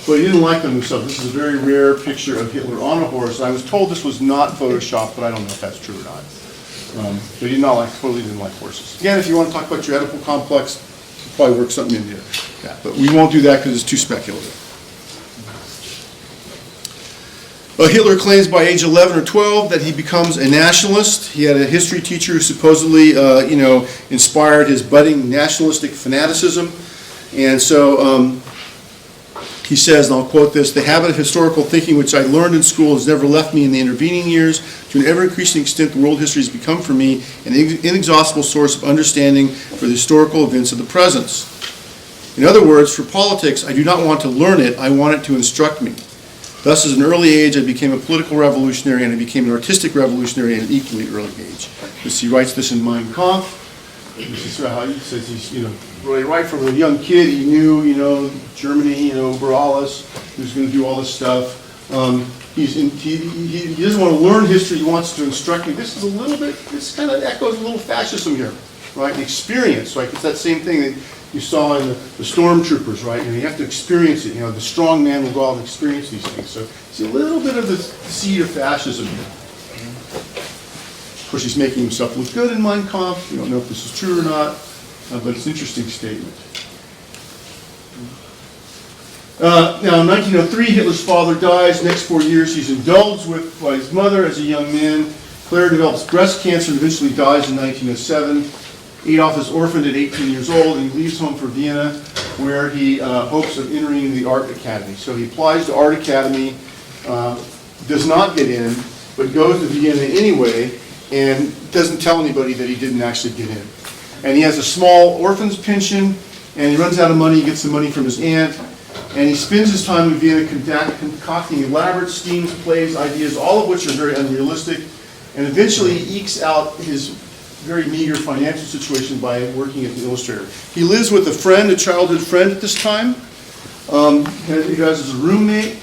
but he didn't like them himself. This is a very rare picture of Hitler on a horse. I was told this was not Photoshopped, but I don't know if that's true or not. But he totally didn't like horses. Again, if you want to talk about your Oedipal complex, probably work something into that. But we won't do that because it's too speculative. Hitler claims by age 11 or 12 that he becomes a nationalist. He had a history teacher who supposedly, inspired his budding nationalistic fanaticism. And so he says, and I'll quote this, "The habit of historical thinking which I learned in school has never left me in the intervening years. To an ever-increasing extent, the world history has become for me an inexhaustible source of understanding for the historical events of the present. In other words, for politics, I do not want to learn it, I want it to instruct me. Thus, at an early age, I became a political revolutionary, and I became an artistic revolutionary at an equally early age." He writes this in Mein Kampf. This is how he says he's, really right from a young kid, he knew, Germany, over Alois, he was going to do all this stuff. He doesn't want to learn history, he wants to instruct me. This is a little bit, this kind of echoes a little fascism here, right? The experience, right? It's that same thing that you saw in the stormtroopers, right? You have to experience it. The strong man will go out and experience these things. So it's a little bit of the seed of fascism here. Of course, he's making himself look good in Mein Kampf. You don't know if this is true or not, but it's an interesting statement. Now, in 1903, Hitler's father dies. Next 4 years, he's indulged with by his mother as a young man. Claire develops breast cancer and eventually dies in 1907. Adolf is orphaned at 18 years old and he leaves home for Vienna, where he hopes of entering the art academy. So he applies to art academy, does not get in, but goes to Vienna anyway, and doesn't tell anybody that he didn't actually get in. And he has a small orphan's pension, and he runs out of money. He gets the money from his aunt, and he spends his time in Vienna concocting elaborate schemes, plays, ideas, all of which are very unrealistic, and eventually he ekes out his very meager financial situation by working as an illustrator. He lives with a friend, a childhood friend at this time. He has as a roommate.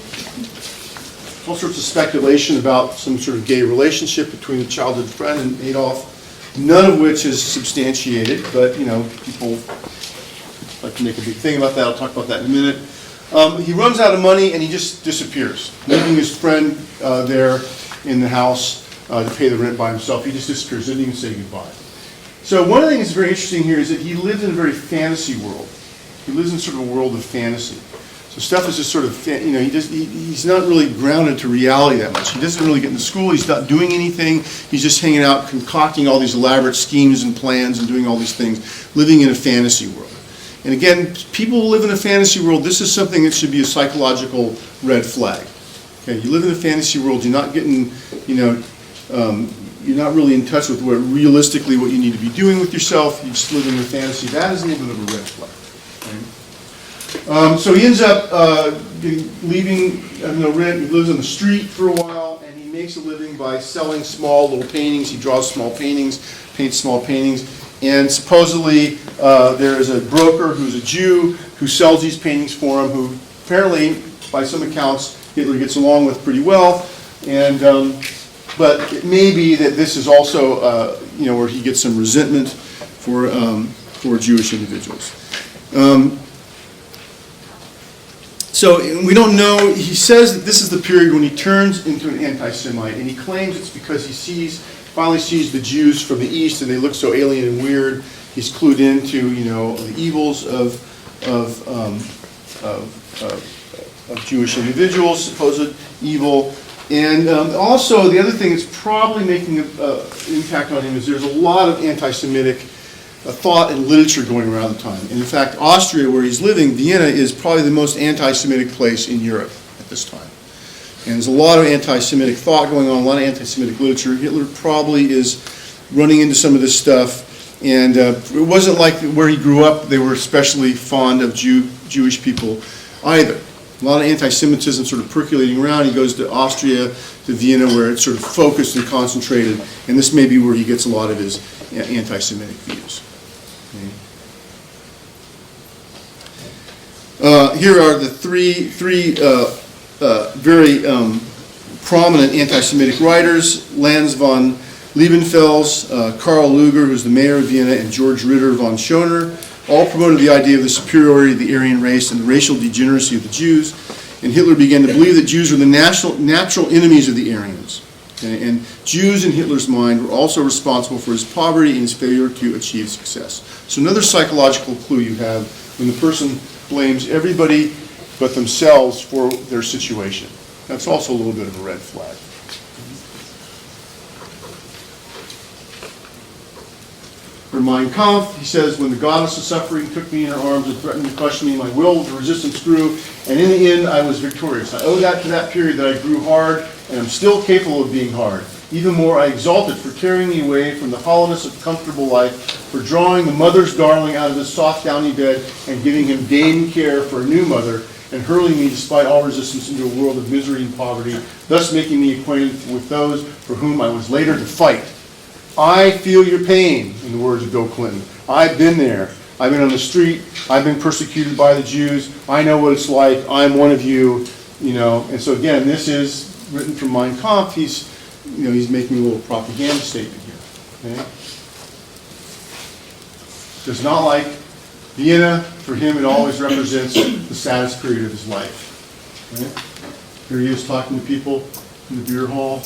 All sorts of speculation about some sort of gay relationship between the childhood friend and Adolf, none of which is substantiated, but you know, people like to make a big thing about that. I'll talk about that in a minute. He runs out of money and he just disappears, leaving his friend there in the house to pay the rent by himself. He just disappears, didn't even say goodbye. So one of the things that's very interesting here is that he lives in a very fantasy world. He lives in sort of a world of fantasy. So stuff is just sort of, you know, he's not really grounded to reality that much. He doesn't really get into school. He's not doing anything. He's just hanging out, concocting all these elaborate schemes and plans and doing all these things, living in a fantasy world. And again, people who live in a fantasy world, this is something that should be a psychological red flag. Okay, you live in a fantasy world, you're not getting, you know, you're not really in touch with what realistically what you need to be doing with yourself. You just live in a fantasy. That is a little bit of a red flag. Okay? So he ends up leaving no rent. He lives on the street for a while, and he makes a living by selling small little paintings. He draws small paintings, paints small paintings, and supposedly there is a broker who's a Jew who sells these paintings for him, who apparently, by some accounts, Hitler gets along with pretty well. And but it may be that this is also you know, where he gets some resentment for Jewish individuals. So we don't know. He says that this is the period when he turns into an anti-Semite, and he claims it's because he finally sees the Jews from the East, and they look so alien and weird. He's clued into, you know, the evils of Jewish individuals, supposed evil, and also the other thing that's probably making an impact on him is there's a lot of anti-Semitic thought and literature going around the time. And in fact, Austria, where he's living, Vienna, is probably the most anti-Semitic place in Europe at this time. And there's a lot of anti-Semitic thought going on, a lot of anti-Semitic literature. Hitler probably is running into some of this stuff. And it wasn't like where he grew up, they were especially fond of Jewish people either. A lot of anti-Semitism sort of percolating around. He goes to Austria, to Vienna, where it's sort of focused and concentrated. And this may be where he gets a lot of his anti-Semitic views. Here are the three very prominent anti-Semitic writers: Lanz von Liebenfels, Karl Lueger, who's the mayor of Vienna, and George Ritter von Schoner, all promoted the idea of the superiority of the Aryan race and the racial degeneracy of the Jews. And Hitler began to believe that Jews were the natural enemies of the Aryans. Okay? And Jews, in Hitler's mind, were also responsible for his poverty and his failure to achieve success. So another psychological clue you have when the person blames everybody but themselves for their situation. That's also a little bit of a red flag. For Mein Kampf, he says, when the goddess of suffering took me in her arms and threatened to crush me, my will with resistance grew, and in the end I was victorious. I owe that to that period that I grew hard, and I'm still capable of being hard. Even more, I exalted for carrying me away from the hollowness of comfortable life, for drawing the mother's darling out of his soft downy bed and giving him dame care for a new mother, and hurling me despite all resistance into a world of misery and poverty, thus making me acquainted with those for whom I was later to fight. I feel your pain, in the words of Bill Clinton. I've been there. I've been on the street. I've been persecuted by the Jews. I know what it's like. I'm one of you, you know. And so again, this is written from Mein Kampf. He's making a little propaganda statement here. Okay? Does not like Vienna. For him, it always represents the saddest period of his life. Okay? Here he is talking to people in the beer hall.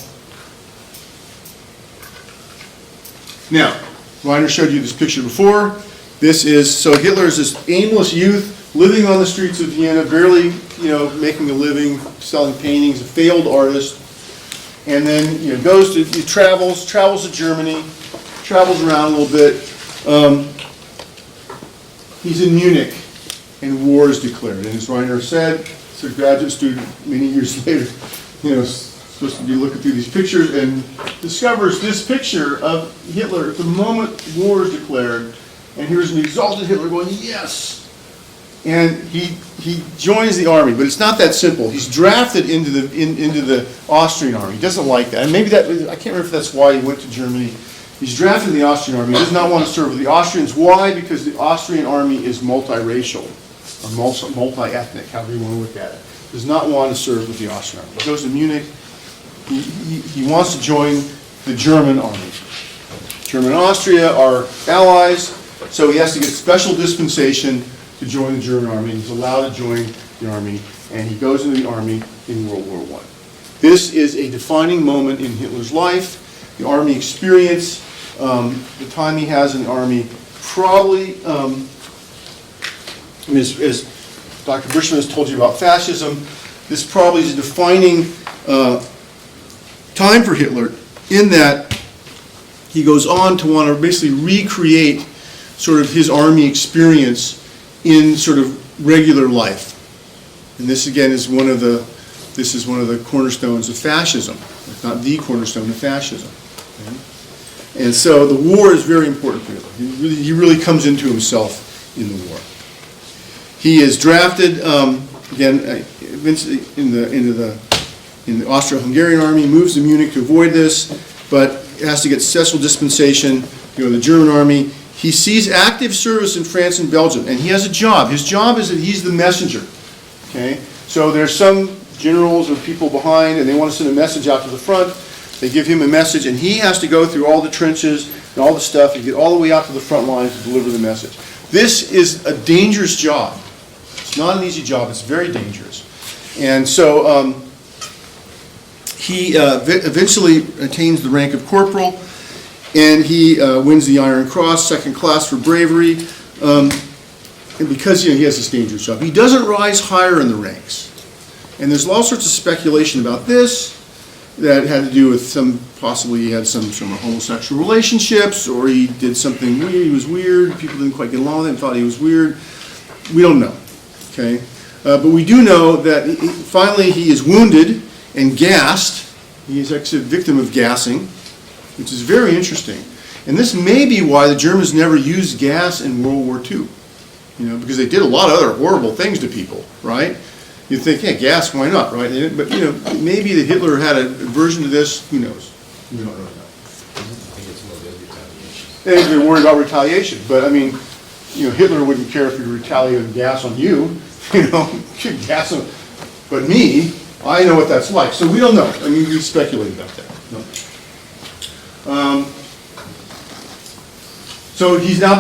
Now, Reiner showed you this picture before. So Hitler is this aimless youth living on the streets of Vienna, barely making a living, selling paintings, a failed artist, and then, he travels to Germany, travels around a little bit. He's in Munich, and war is declared. And as Reiner said, it's a graduate student many years later, supposed to be looking through these pictures and discovers this picture of Hitler at the moment war is declared. And here's an exalted Hitler going, yes! And he joins the army, but it's not that simple. He's drafted into the Austrian army. He doesn't like that. And maybe I can't remember if that's why he went to Germany. He's drafted in the Austrian army. He does not want to serve with the Austrians. Why? Because the Austrian army is multiracial, or multi-ethnic, however you want to look at it. Does not want to serve with the Austrian army. He goes to Munich. He wants to join the German army. German and Austria are allies, so he has to get special dispensation to join the German army. He's allowed to join the army, and he goes into the army in World War I. This is a defining moment in Hitler's life. The army experience, the time he has in the army, probably, as Dr. Bushman has told you about fascism, this probably is a defining time for Hitler, in that he goes on to want to basically recreate sort of his army experience in sort of regular life. And this again is one of the cornerstones of fascism, if not the cornerstone of fascism. Okay? And so the war is very important for Hitler. He really comes into himself in the war. He is drafted again in the Austro-Hungarian army, moves to Munich to avoid this, but has to get special dispensation to go to the German army. He sees active service in France and Belgium, and he has a job. His job is that he's the messenger. Okay? So there's some generals or people behind, and they want to send a message out to the front. They give him a message, and he has to go through all the trenches and all the stuff and get all the way out to the front lines to deliver the message. This is a dangerous job. It's not an easy job. It's very dangerous. And so he eventually attains the rank of corporal, and he wins the Iron Cross, second class for bravery. And because he has this dangerous job, he doesn't rise higher in the ranks. And there's all sorts of speculation about this that had to do with possibly he had some homosexual relationships, or he did something weird. He was weird. People didn't quite get along with him, thought he was weird. We don't know. Okay, but we do know that finally he is wounded and gassed. He is actually a victim of gassing, which is very interesting. And this may be why the Germans never used gas in World War II. Because they did a lot of other horrible things to people, right? You'd think, yeah, gas, why not, right? But, maybe that Hitler had a version to this. Who knows? We don't really know. I think it's more than retaliation. They're worried about retaliation. But, I mean, Hitler wouldn't care if he retaliated with gas on you. Gas on... But me, I know what that's like. So we don't know. I mean, we speculate about that. No. So he's now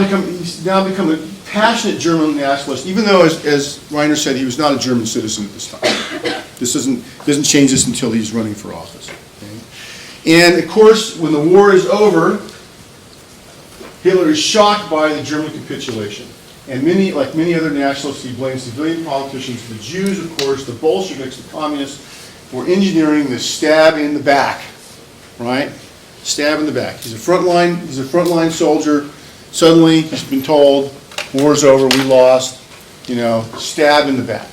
become a passionate German nationalist, even though, as Reiner said, he was not a German citizen at this time. This doesn't change this until he's running for office. Okay? And of course, when the war is over, Hitler is shocked by the German capitulation. And like many other nationalists, he blames civilian politicians, the Jews, of course, the Bolsheviks, the communists, for engineering the stab in the back. Right? Stab in the back. He's a frontline soldier. Suddenly, he's been told, war's over, we lost, stab in the back.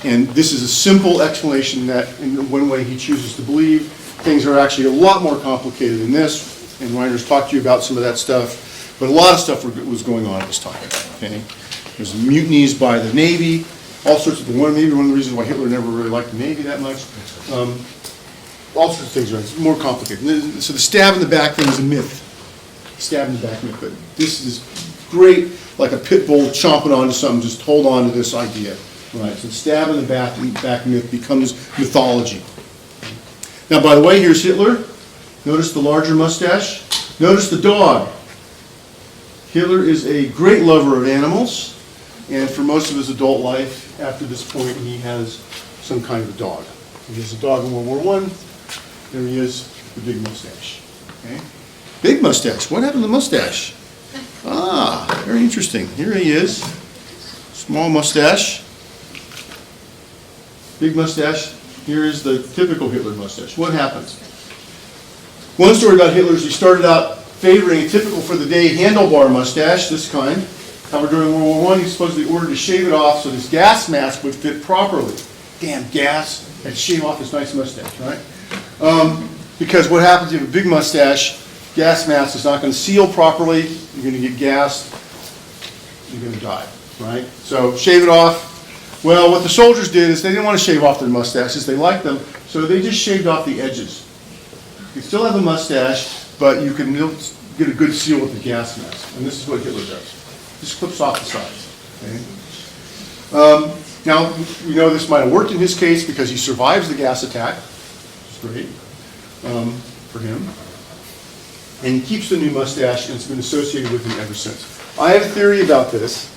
And this is a simple explanation that, in one way, he chooses to believe. Things are actually a lot more complicated than this, and Reiner's talked to you about some of that stuff, but a lot of stuff was going on at this time. Okay? There's mutinies by the Navy, all sorts of things. Maybe one of the reasons why Hitler never really liked the Navy that much. All sorts of things are more complicated. So the stab in the back thing is a myth. Stab in the back myth, but this is great, like a pit bull chomping onto something, just hold on to this idea. Right, so stab in the back myth becomes mythology. Now, by the way, here's Hitler. Notice the larger mustache. Notice the dog. Hitler is a great lover of animals, and for most of his adult life, after this point, he has some kind of a dog. He has a dog in World War I. There he is, the big mustache. Okay? Big mustache. What happened to the mustache? Ah, very interesting. Here he is. Small mustache. big mustache. Here is the typical Hitler mustache. What happens? One story about Hitler is he started out favoring a typical for the day handlebar mustache, this kind. However, during World War I, he supposedly ordered to shave it off so this gas mask would fit properly. Damn gas, had to shave off his nice mustache, right? Because what happens if you have a big mustache, gas mask is not going to seal properly, you're going to get gassed, you're going to die, right? So shave it off. Well, what the soldiers did is they didn't want to shave off their mustaches, they liked them, so they just shaved off the edges. You still have a mustache, but you can get a good seal with the gas mask. And this is what Hitler does. Just clips off the sides. Okay? Now, we know this might have worked in his case because he survives the gas attack. It's great for him. And he keeps the new mustache, and it's been associated with him ever since. I have a theory about this.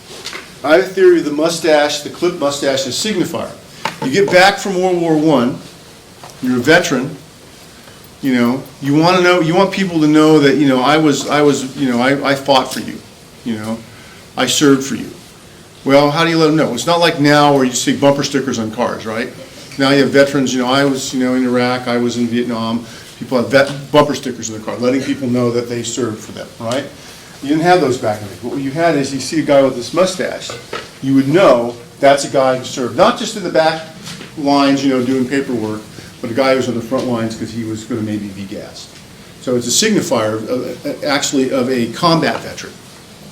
I have a theory of the mustache, the clip mustache, as a signifier. You get back from World War I, you're a veteran. You know, you want people to know that, I fought for you. I served for you. Well, how do you let them know? It's not like now where you see bumper stickers on cars, right? Now you have veterans, I was, in Iraq, I was in Vietnam. People have bumper stickers in their car, letting people know that they served for them, right? You didn't have those back in the day. What you had is you see a guy with this mustache, you would know that's a guy who served, not just in the back lines, doing paperwork, but a guy who was on the front lines because he was going to maybe be gassed. So it's a signifier, actually, of a combat veteran.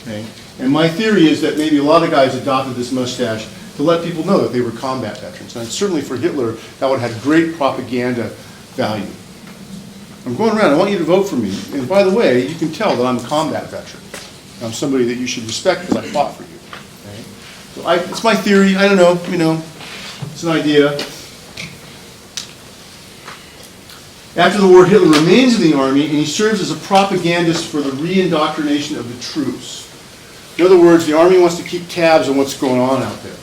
Okay? And my theory is that maybe a lot of guys adopted this mustache to let people know that they were combat veterans. And certainly for Hitler, that would have great propaganda value. I'm going around, I want you to vote for me. And by the way, you can tell that I'm a combat veteran. I'm somebody that you should respect because I fought for you. Okay? So it's my theory, I don't know, it's an idea. After the war, Hitler remains in the army, and he serves as a propagandist for the re-indoctrination of the troops. In other words, the army wants to keep tabs on what's going on out there.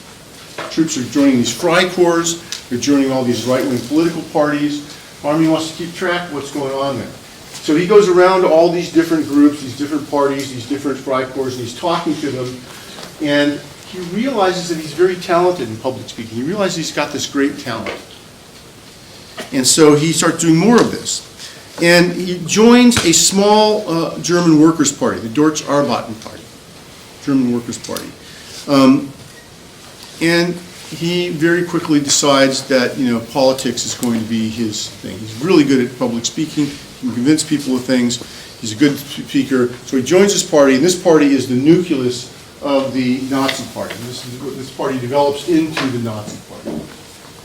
Troops are joining these Freikorps, they're joining all these right-wing political parties. The army wants to keep track of what's going on there. So he goes around to all these different groups, these different parties, these different Freikorps, and he's talking to them, and he realizes that he's very talented in public speaking. He realizes he's got this great talent. And so he starts doing more of this. And he joins a small German workers' party, the Deutsche Arbeiten Party, German Workers' Party. And he very quickly decides that, politics is going to be his thing. He's really good at public speaking. He can convince people of things. He's a good speaker. So he joins this party, and this party is the nucleus of the Nazi Party. This party develops into the Nazi Party.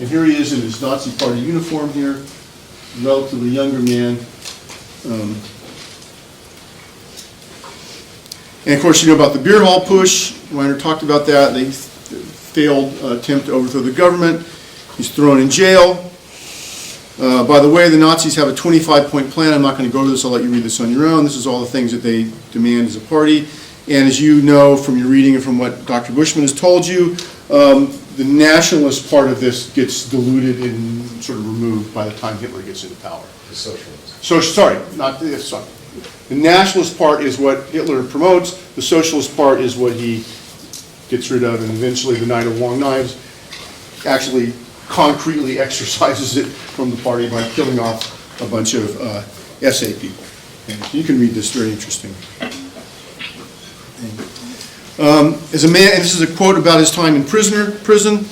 And here he is in his Nazi Party uniform here, a relatively younger man. And of course, you know about the beer hall push. Weiner talked about that. They failed attempt to overthrow the government. He's thrown in jail. By the way, the Nazis have a 25-point plan. I'm not going to go to this. I'll let you read this on your own. This is all the things that they demand as a party. And as you know from your reading and from what Dr. Bushman has told you, the nationalist part of this gets diluted and sort of removed by the time Hitler gets into power. The socialists. So, sorry. The nationalist part is what Hitler promotes. The socialist part is what he gets rid of, and eventually the Night of Long Knives actually concretely exorcises it from the party by killing off a bunch of SA people. And you can read this, very interesting. As a man, and this is a quote about his time in prison,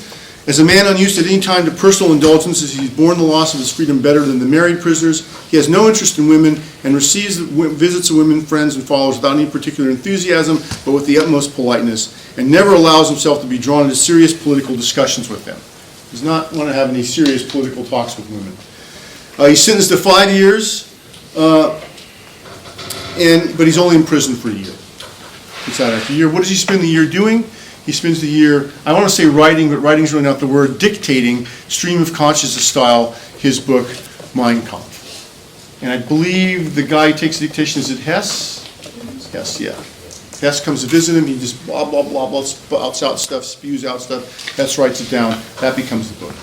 as a man unused at any time to personal indulgences, he's borne the loss of his freedom better than the married prisoners. He has no interest in women and receives visits of women, friends, and followers without any particular enthusiasm, but with the utmost politeness, and never allows himself to be drawn into serious political discussions with them. He does not want to have any serious political talks with women. He's sentenced to 5 years, but he's only in prison for a year. Gets out after a year. What does he spend the year doing? He spends the year, I want to say writing, but writing's really not the word, dictating, stream of consciousness style, his book, Mein Kampf. And I believe the guy who takes dictation, is it Hess? Hess, yeah. Hess comes to visit him, he just blah, blah, blah, blah, spouts out stuff, spews out stuff. Hess writes it down, that becomes the book.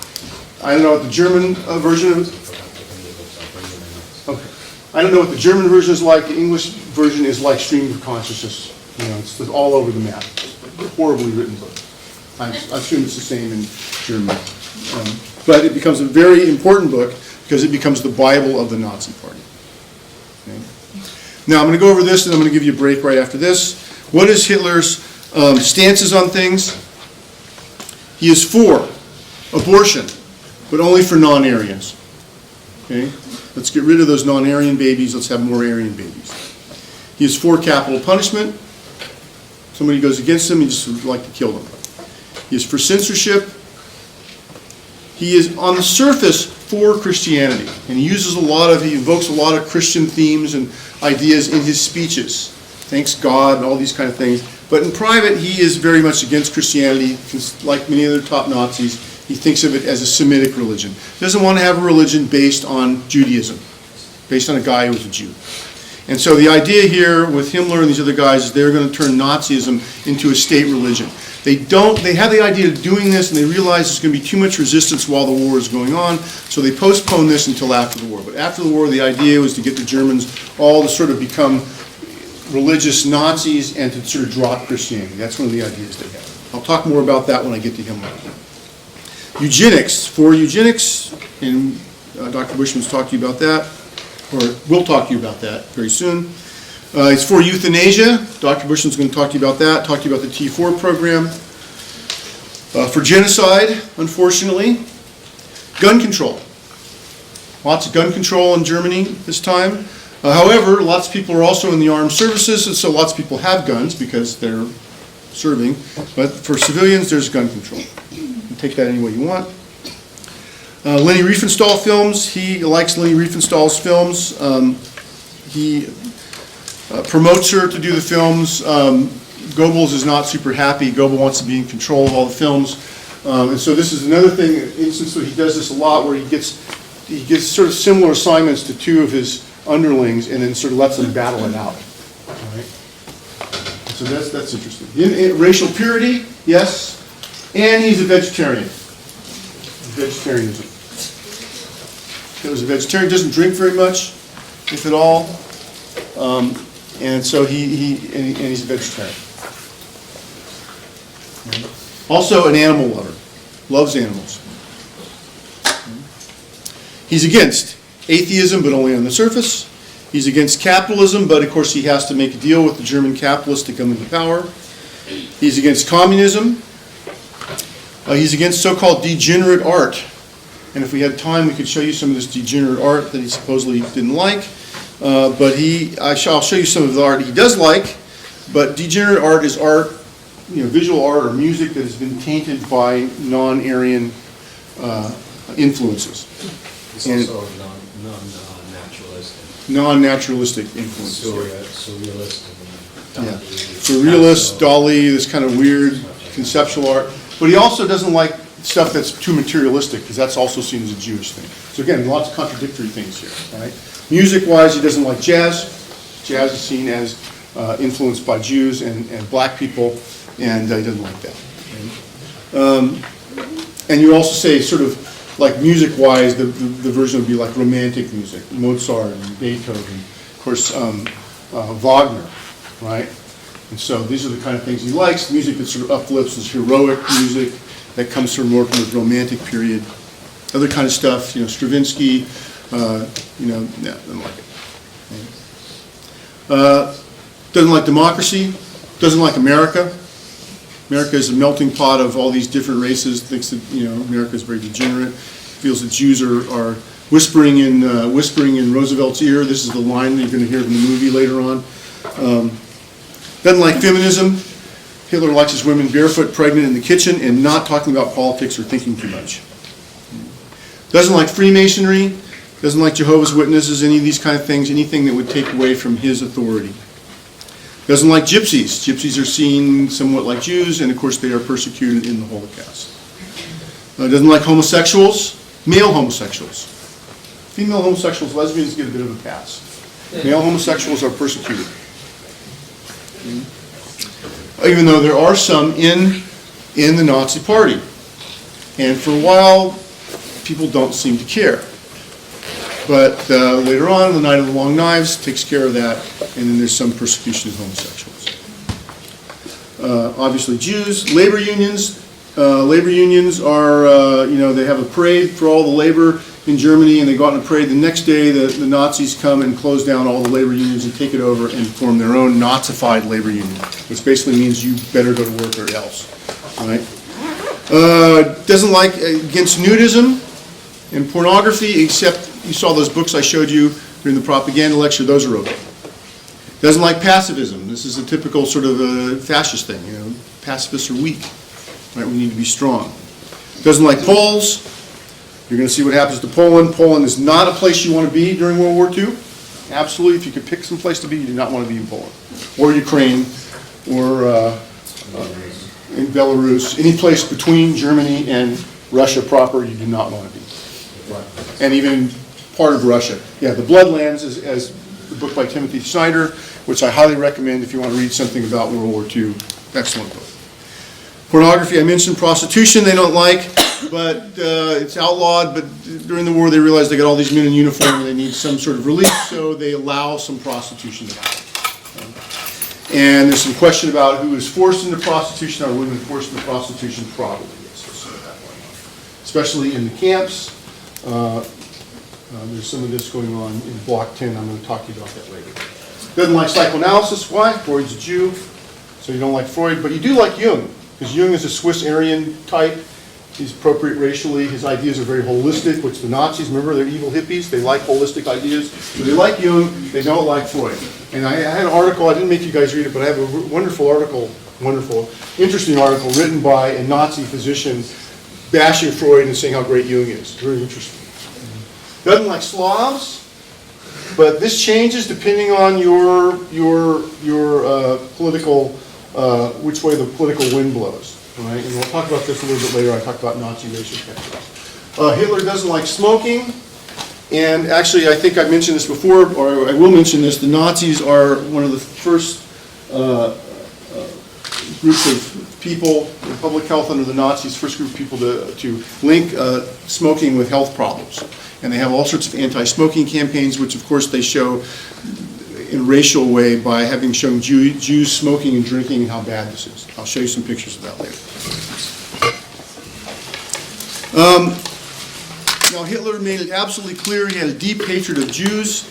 I don't know what the German version of it. Okay. I don't know what the German version is like, the English version is like stream of consciousness. It's all over the map. It's a horribly written book. I assume it's the same in German. But it becomes a very important book because it becomes the Bible of the Nazi Party. Okay? Now, I'm going to go over this, and I'm going to give you a break right after this. What is Hitler's stances on things? He is for abortion, but only for non-Aryans. Okay? Let's get rid of those non-Aryan babies. Let's have more Aryan babies. He is for capital punishment. Somebody goes against him, he just would like to kill them. He is for censorship. He is, on the surface, for Christianity. And he invokes a lot of Christian themes and ideas in his speeches. Thanks God and all these kind of things. But in private, he is very much against Christianity. Like many other top Nazis, he thinks of it as a Semitic religion. He doesn't want to have a religion based on Judaism, based on a guy who was a Jew. And so the idea here with Himmler and these other guys is they're going to turn Nazism into a state religion. They have the idea of doing this, and they realize there's going to be too much resistance while the war is going on, so they postpone this until after the war. But after the war, the idea was to get the Germans all to sort of become religious Nazis and to sort of drop Christianity. That's one of the ideas they have. I'll talk more about that when I get to Himmler. Eugenics. For eugenics, and Dr. Bushman's talked to you about that, or will talk to you about that very soon. It's for euthanasia. Dr. Bushman's going to talk to you about that, talk to you about the T4 program. For genocide, unfortunately. Gun control. Lots of gun control in Germany this time. However, lots of people are also in the armed services, and so lots of people have guns because they're serving. But for civilians, there's gun control. You can take that any way you want. Leni Riefenstahl films. He likes Leni Riefenstahl's films. He promotes her to do the films. Goebbels is not super happy. Goebbels wants to be in control of all the films. And so this is another thing, instance where he does this a lot, where he gets sort of similar assignments to two of his underlings and then sort of lets them battle it out. All right? So that's interesting. Racial purity, yes. And he's a vegetarian. Vegetarianism. He was a vegetarian, doesn't drink very much, if at all. And so he's a vegetarian. Also an animal lover. Loves animals. He's against atheism, but only on the surface. He's against capitalism, but of course he has to make a deal with the German capitalists to come into power. He's against communism. He's against so-called degenerate art. And if we had time, we could show you some of this degenerate art that he supposedly didn't like. But I'll show you some of the art he does like. But degenerate art is art, visual art or music that has been tainted by non-Aryan influences. It's also non-naturalistic. Non-naturalistic influences. Surrealistic. Yeah. Surrealist, Dali, this kind of weird conceptual art. But he also doesn't like stuff that's too materialistic, because that's also seen as a Jewish thing. So again, lots of contradictory things here. Right? Music-wise, he doesn't like jazz. Jazz is seen as influenced by Jews and black people, and he doesn't like that. And you also say sort of like music-wise, the version would be like romantic music, Mozart and Beethoven, of course, Wagner, right? And so these are the kind of things he likes. Music that sort of uplifts, this heroic music that comes from more from the romantic period. Other kind of stuff, Stravinsky, doesn't like it. Doesn't like democracy, doesn't like America. America is a melting pot of all these different races, thinks that, America is very degenerate, feels that Jews are whispering in Roosevelt's ear. This is the line that you're going to hear in the movie later on. Doesn't like feminism. Hitler likes his women barefoot, pregnant in the kitchen, and not talking about politics or thinking too much. Doesn't like Freemasonry, doesn't like Jehovah's Witnesses, any of these kind of things, anything that would take away from his authority. Doesn't like gypsies. Gypsies are seen somewhat like Jews, and of course they are persecuted in the Holocaust. Doesn't like homosexuals, male homosexuals. Female homosexuals, lesbians get a bit of a pass. Male homosexuals are persecuted. Even though there are some in the Nazi Party. And for a while, people don't seem to care. But later on, the Night of the Long Knives takes care of that, and then there's some persecution of homosexuals. Obviously Jews, labor unions, Labor unions are, they have a parade for all the labor in Germany, and they go out on a parade. The next day, the Nazis come and close down all the labor unions and take it over and form their own Nazified labor union, which basically means you better go to work or else. All right? Doesn't like against nudism and pornography, except you saw those books I showed you during the propaganda lecture. Those are okay. Doesn't like pacifism. This is a typical sort of fascist thing. Pacifists are weak. Right? We need to be strong. Doesn't like Poles. You're going to see what happens to Poland. Poland is not a place you want to be during World War II. Absolutely, if you could pick some place to be, you do not want to be in Poland. Or Ukraine, or in Belarus. Any place between Germany and Russia proper, you do not want to be. And even part of Russia. Yeah, The Bloodlands is as the book by Timothy Snyder, which I highly recommend if you want to read something about World War II. Excellent book. Pornography, I mentioned. Prostitution they don't like, but it's outlawed. But during the war they realized they got all these men in uniform and they need some sort of relief, so they allow some prostitution to happen. And there's some question about who is forced into prostitution. Are women forced into prostitution? Probably, yes. There's some of that going on. Especially in the camps. There's some of this going on in Block 10. I'm going to talk to you about that later. Doesn't like psychoanalysis. Why? Freud's a Jew, so you don't like Freud, but you do like Jung. Because Jung is a Swiss Aryan type. He's appropriate racially. His ideas are very holistic, which the Nazis, remember, they're evil hippies. They like holistic ideas. So they like Jung. They don't like Freud. And I had an article, I didn't make you guys read it, but I have a wonderful article, interesting article written by a Nazi physician bashing Freud and saying how great Jung is. Very interesting. Doesn't like Slavs, but this changes depending on your political, which way the political wind blows. Right? And we'll talk about this a little bit later. I talked about Nazi racial tendencies. Hitler doesn't like smoking. And actually, I think I mentioned this before, or I will mention this, the Nazis are one of the first groups of people in public health under the Nazis, first group of people to link smoking with health problems. And they have all sorts of anti-smoking campaigns, which of course they show in a racial way by having shown Jews smoking and drinking and how bad this is. I'll show you some pictures of that later. Now Hitler made it absolutely clear he had a deep hatred of Jews.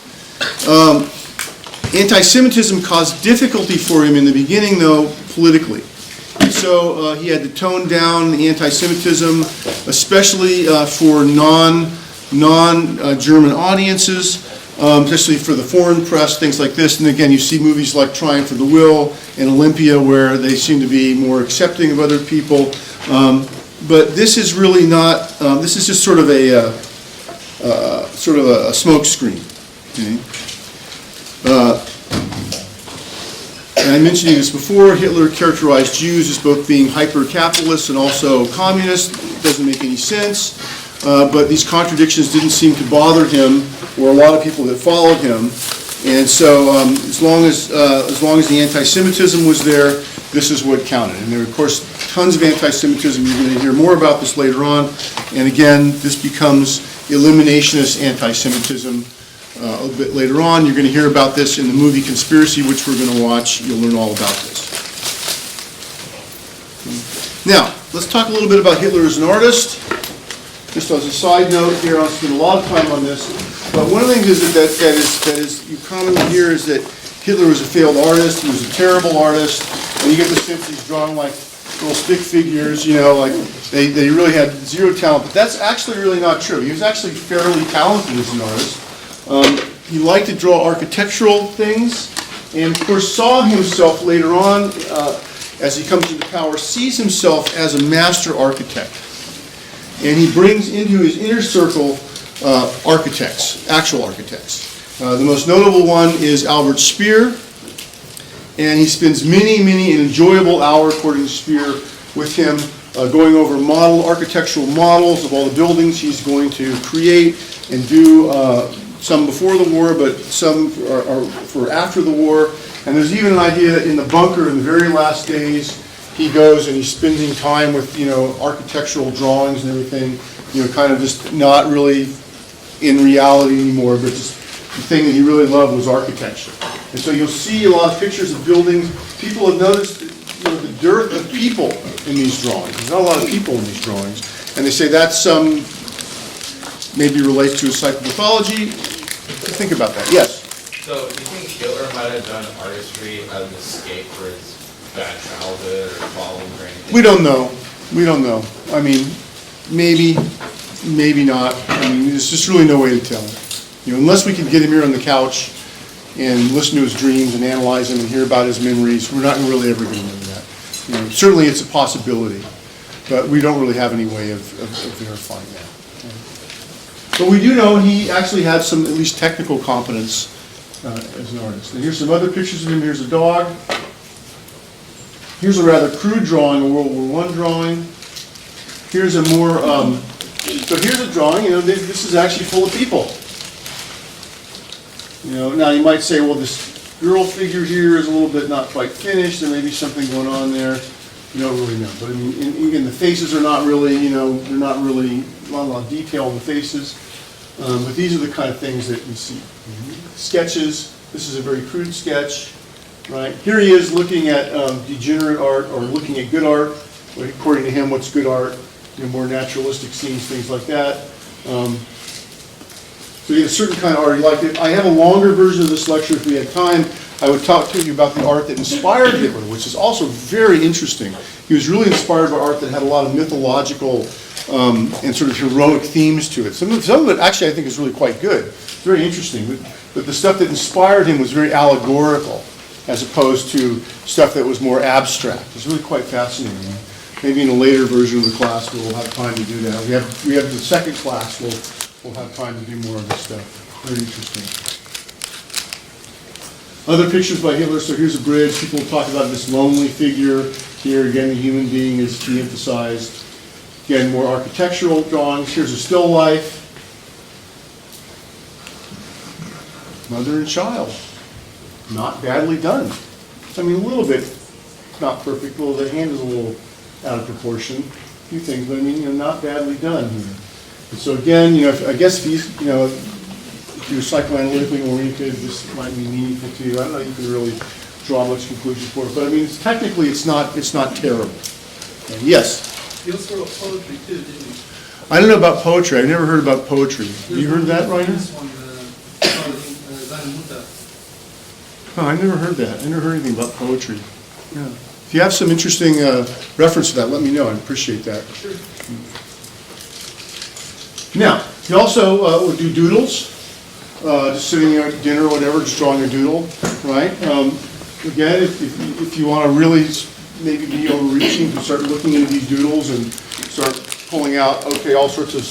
Anti-Semitism caused difficulty for him in the beginning, though, politically. So he had to tone down the anti-Semitism, especially for non-German audiences, especially for the foreign press, things like this. And again, you see movies like Triumph of the Will and Olympia where they seem to be more accepting of other people. But this is really not, this is just sort of a smoke screen. Okay? And I mentioned this before, Hitler characterized Jews as both being hyper-capitalists and also communists. It doesn't make any sense. But these contradictions didn't seem to bother him or a lot of people that followed him. And so as long as the anti-Semitism was there, this is what counted. And there are, of course, tons of anti-Semitism. You're going to hear more about this later on. And again, this becomes eliminationist anti-Semitism a little bit later on. You're going to hear about this in the movie Conspiracy, which we're going to watch. You'll learn all about this. Now, let's talk a little bit about Hitler as an artist. Just as a side note here, I'll spend a lot of time on this. But one of the things that is you commonly hear is that Hitler was a failed artist. He was a terrible artist. And you get the sense he's drawing like little stick figures, like they really had zero talent. But that's actually really not true. He was actually fairly talented as an artist. He liked to draw architectural things, and of course saw himself later on, as he comes into power, sees himself as a master architect. And he brings into his inner circle architects, actual architects. The most notable one is Albert Speer, and he spends many an enjoyable hour, according to Speer, with him going over architectural models of all the buildings he's going to create and do, some before the war, but some are for after the war. And there's even an idea that in the bunker in the very last days, he goes and he's spending time with, architectural drawings and everything, kind of just not really in reality anymore, but just the thing that he really loved was architecture. And so you'll see a lot of pictures of buildings. People have noticed, the dearth of people in these drawings. There's not a lot of people in these drawings. And they say that's maybe relates to his psychopathology. Think about that. Yes? So do you think Hitler might have done artistry as an escape for his bad childhood or following or anything? We don't know. We don't know. I mean, maybe, maybe not. I mean, there's just really no way to tell. You know, unless we can get him here on the couch and listen to his dreams and analyze them and hear about his memories, we're not really ever going to know that. You know, certainly it's a possibility, but we don't really have any way of verifying that. But we do know he actually had some at least technical competence as an artist. And here's some other pictures of him. Here's a dog. Here's a rather crude drawing, a World War I drawing. Here's a more, so here's a drawing, you know, this is actually full of people. You know, now you might say, well, this girl figure here is a little bit not quite finished, there may be something going on there. You don't really know. But I mean, again, the faces are not really, you know, they're not really, not a lot of detail in the faces. But these are the kind of things that you see. Sketches, this is a very crude sketch, right? Here he is looking at degenerate art, or looking at good art. According to him, what's good art? You know, more naturalistic scenes, things like that. So he had a certain kind of art he liked. I have a longer version of this lecture if we had time. I would talk to you about the art that inspired Hitler, which is also very interesting. He was really inspired by art that had a lot of mythological and sort of heroic themes to it. Some of it actually I think is really quite good. It's very interesting. But the stuff that inspired him was very allegorical as opposed to stuff that was more abstract. It's really quite fascinating. Maybe in a later version of the class we'll have time to do that. We have the second class, we'll have time to do more of this stuff. Very interesting. Other pictures by Hitler. So here's a bridge. People talk about this lonely figure. Here again, the human being is de-emphasized. Again, more architectural drawings. Here's a still life. Mother and child. Not badly done. I mean, a little bit not perfect. Well, the hand is a little out of proportion. A few things, but I mean, you know, not badly done here. And so again, you know, I guess if he's, you know, if you're psychoanalytically oriented, this might be meaningful to you. I don't know if you can really draw much conclusions for it, but I mean, technically, it's not terrible. And yes. He also wrote poetry too, didn't he? I don't know about poetry. I've never heard about poetry. Have you heard that, Reiner? This one, Zanemuta. Oh, I never heard that. I never heard anything about poetry. Yeah. If you have some interesting reference to that, let me know. I'd appreciate that. Sure. Now, you also would do doodles. Just sitting there at dinner or whatever, just drawing a doodle, right? Again, if you want to really maybe be overreaching, you can start looking into these doodles and start pulling out, okay, all sorts of,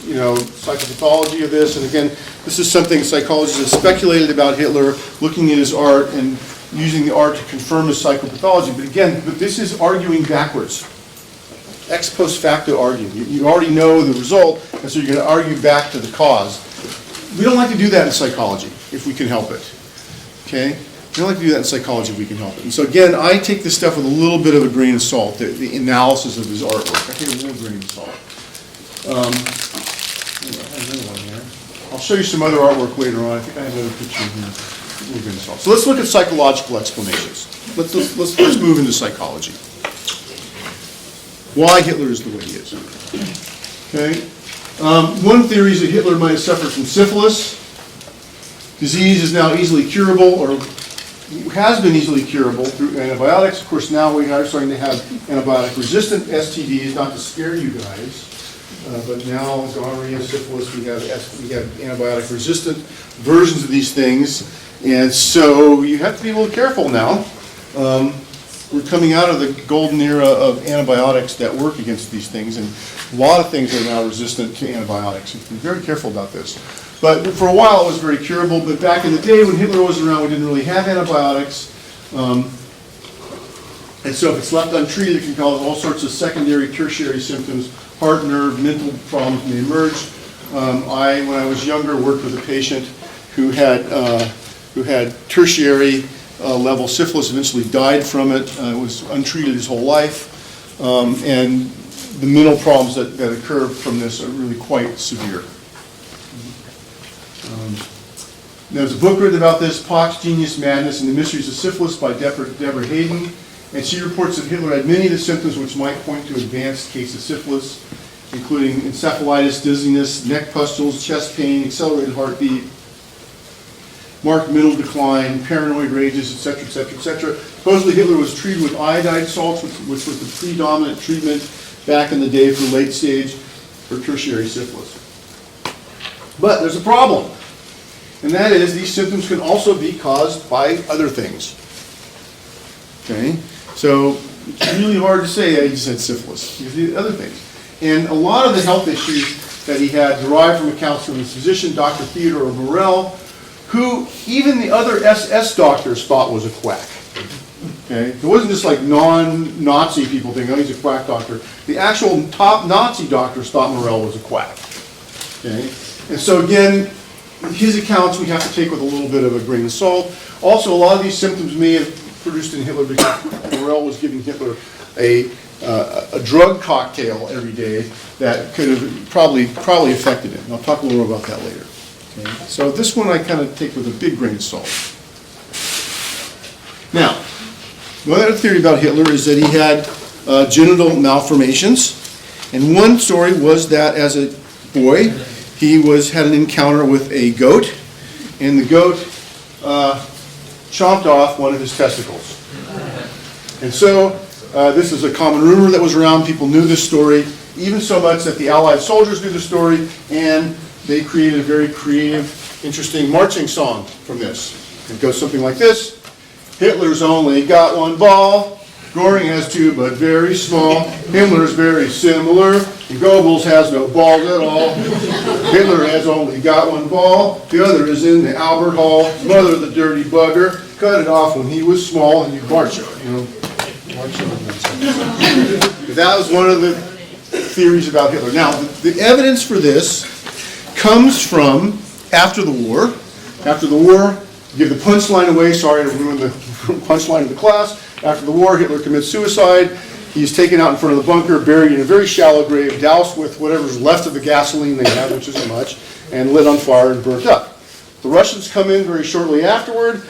you know, psychopathology of this. And again, this is something psychologists have speculated about Hitler, looking at his art and using the art to confirm his psychopathology. But again, this is arguing backwards. Ex post facto arguing. You already know the result, and so you're going to argue back to the cause. We don't like to do that in psychology, if we can help it. Okay? We don't like to do that in psychology if we can help it. And so again, I take this stuff with a little bit of a grain of salt, the analysis of his artwork. I take a little grain of salt. I have another one here. I'll show you some other artwork later on. I think I have another picture here. A little grain of salt. So let's look at psychological explanations. Let's move into psychology. Why Hitler is the way he is. Okay? One theory is that Hitler might have suffered from syphilis. Disease is now easily curable, or has been easily curable through antibiotics. Of course, now we are starting to have antibiotic-resistant STDs, not to scare you guys, but now gonorrhea, syphilis, we have antibiotic-resistant versions of these things, and so you have to be a little careful now. We're coming out of the golden era of antibiotics that work against these things, and a lot of things are now resistant to antibiotics. So be very careful about this. But for a while it was very curable, but back in the day when Hitler was around, we didn't really have antibiotics. And so if it's left untreated, it can cause all sorts of secondary, tertiary symptoms. Heart, nerve, mental problems may emerge. When I was younger, worked with a patient who had tertiary level syphilis, eventually died from it. Was untreated his whole life. And the mental problems that occur from this are really quite severe. There's a book written about this, Pox, Genius, Madness, and the Mysteries of Syphilis by Deborah Hayden. and she reports that Hitler had many of the symptoms which might point to advanced case of syphilis, including encephalitis, dizziness, neck pustules, chest pain, accelerated heartbeat, marked mental decline, paranoid rages, etc., etc., etc. Supposedly Hitler was treated with iodide salts, which was the predominant treatment back in the day for late stage or tertiary syphilis. But there's a problem, and that is these symptoms can also be caused by other things. Okay, so it's really hard to say I just had syphilis. Because the other things. And a lot of the health issues that he had derived from accounts from his physician, Dr. Theodore Morel, who even the other SS doctors thought was a quack. Okay? It wasn't just like non-Nazi people thinking, oh, he's a quack doctor. The actual top Nazi doctors thought Morel was a quack. Okay? And so again, his accounts we have to take with a little bit of a grain of salt. Also, a lot of these symptoms may have produced in Hitler because Morel was giving Hitler a drug cocktail every day that could have probably affected him. And I'll talk a little more about that later. Okay? So this one I kind of take with a big grain of salt. Now, one other theory about Hitler is that he had genital malformations, and one story was that as a boy he had an encounter with a goat, and the goat chomped off one of his testicles. And so this is a common rumor that was around. People knew this story, even so much that the Allied soldiers knew the story, and they created a very creative, interesting marching song from this. It goes something like this. Hitler's only got one ball, Göring has two but very small, Himmler's very similar, and Goebbels has no balls at all. Hitler has only got one ball, the other is in the Albert Hall, mother the dirty bugger, cut it off when he was small and you march it, you know. That was one of the theories about Hitler. Now, the evidence for this comes from after the war. After the war, give the punchline away, sorry to ruin the punchline of the class. After the war, Hitler commits suicide. He's taken out in front of the bunker, buried in a very shallow grave, doused with whatever's left of the gasoline they had, which isn't much, and lit on fire and burnt up. The Russians come in very shortly afterward.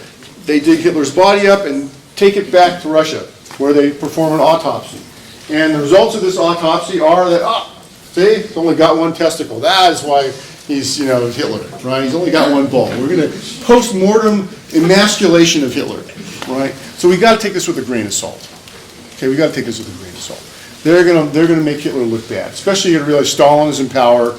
They dig Hitler's body up and take it back to Russia, where they perform an autopsy. And the results of this autopsy are that, see, he's only got one testicle. That is why he's, Hitler, right? He's only got one ball. We're going to post-mortem emasculation of Hitler, right? So we got to take this with a grain of salt. Okay, we got to take this with a grain of salt. They're going to make Hitler look bad. Especially you're going to realize Stalin is in power.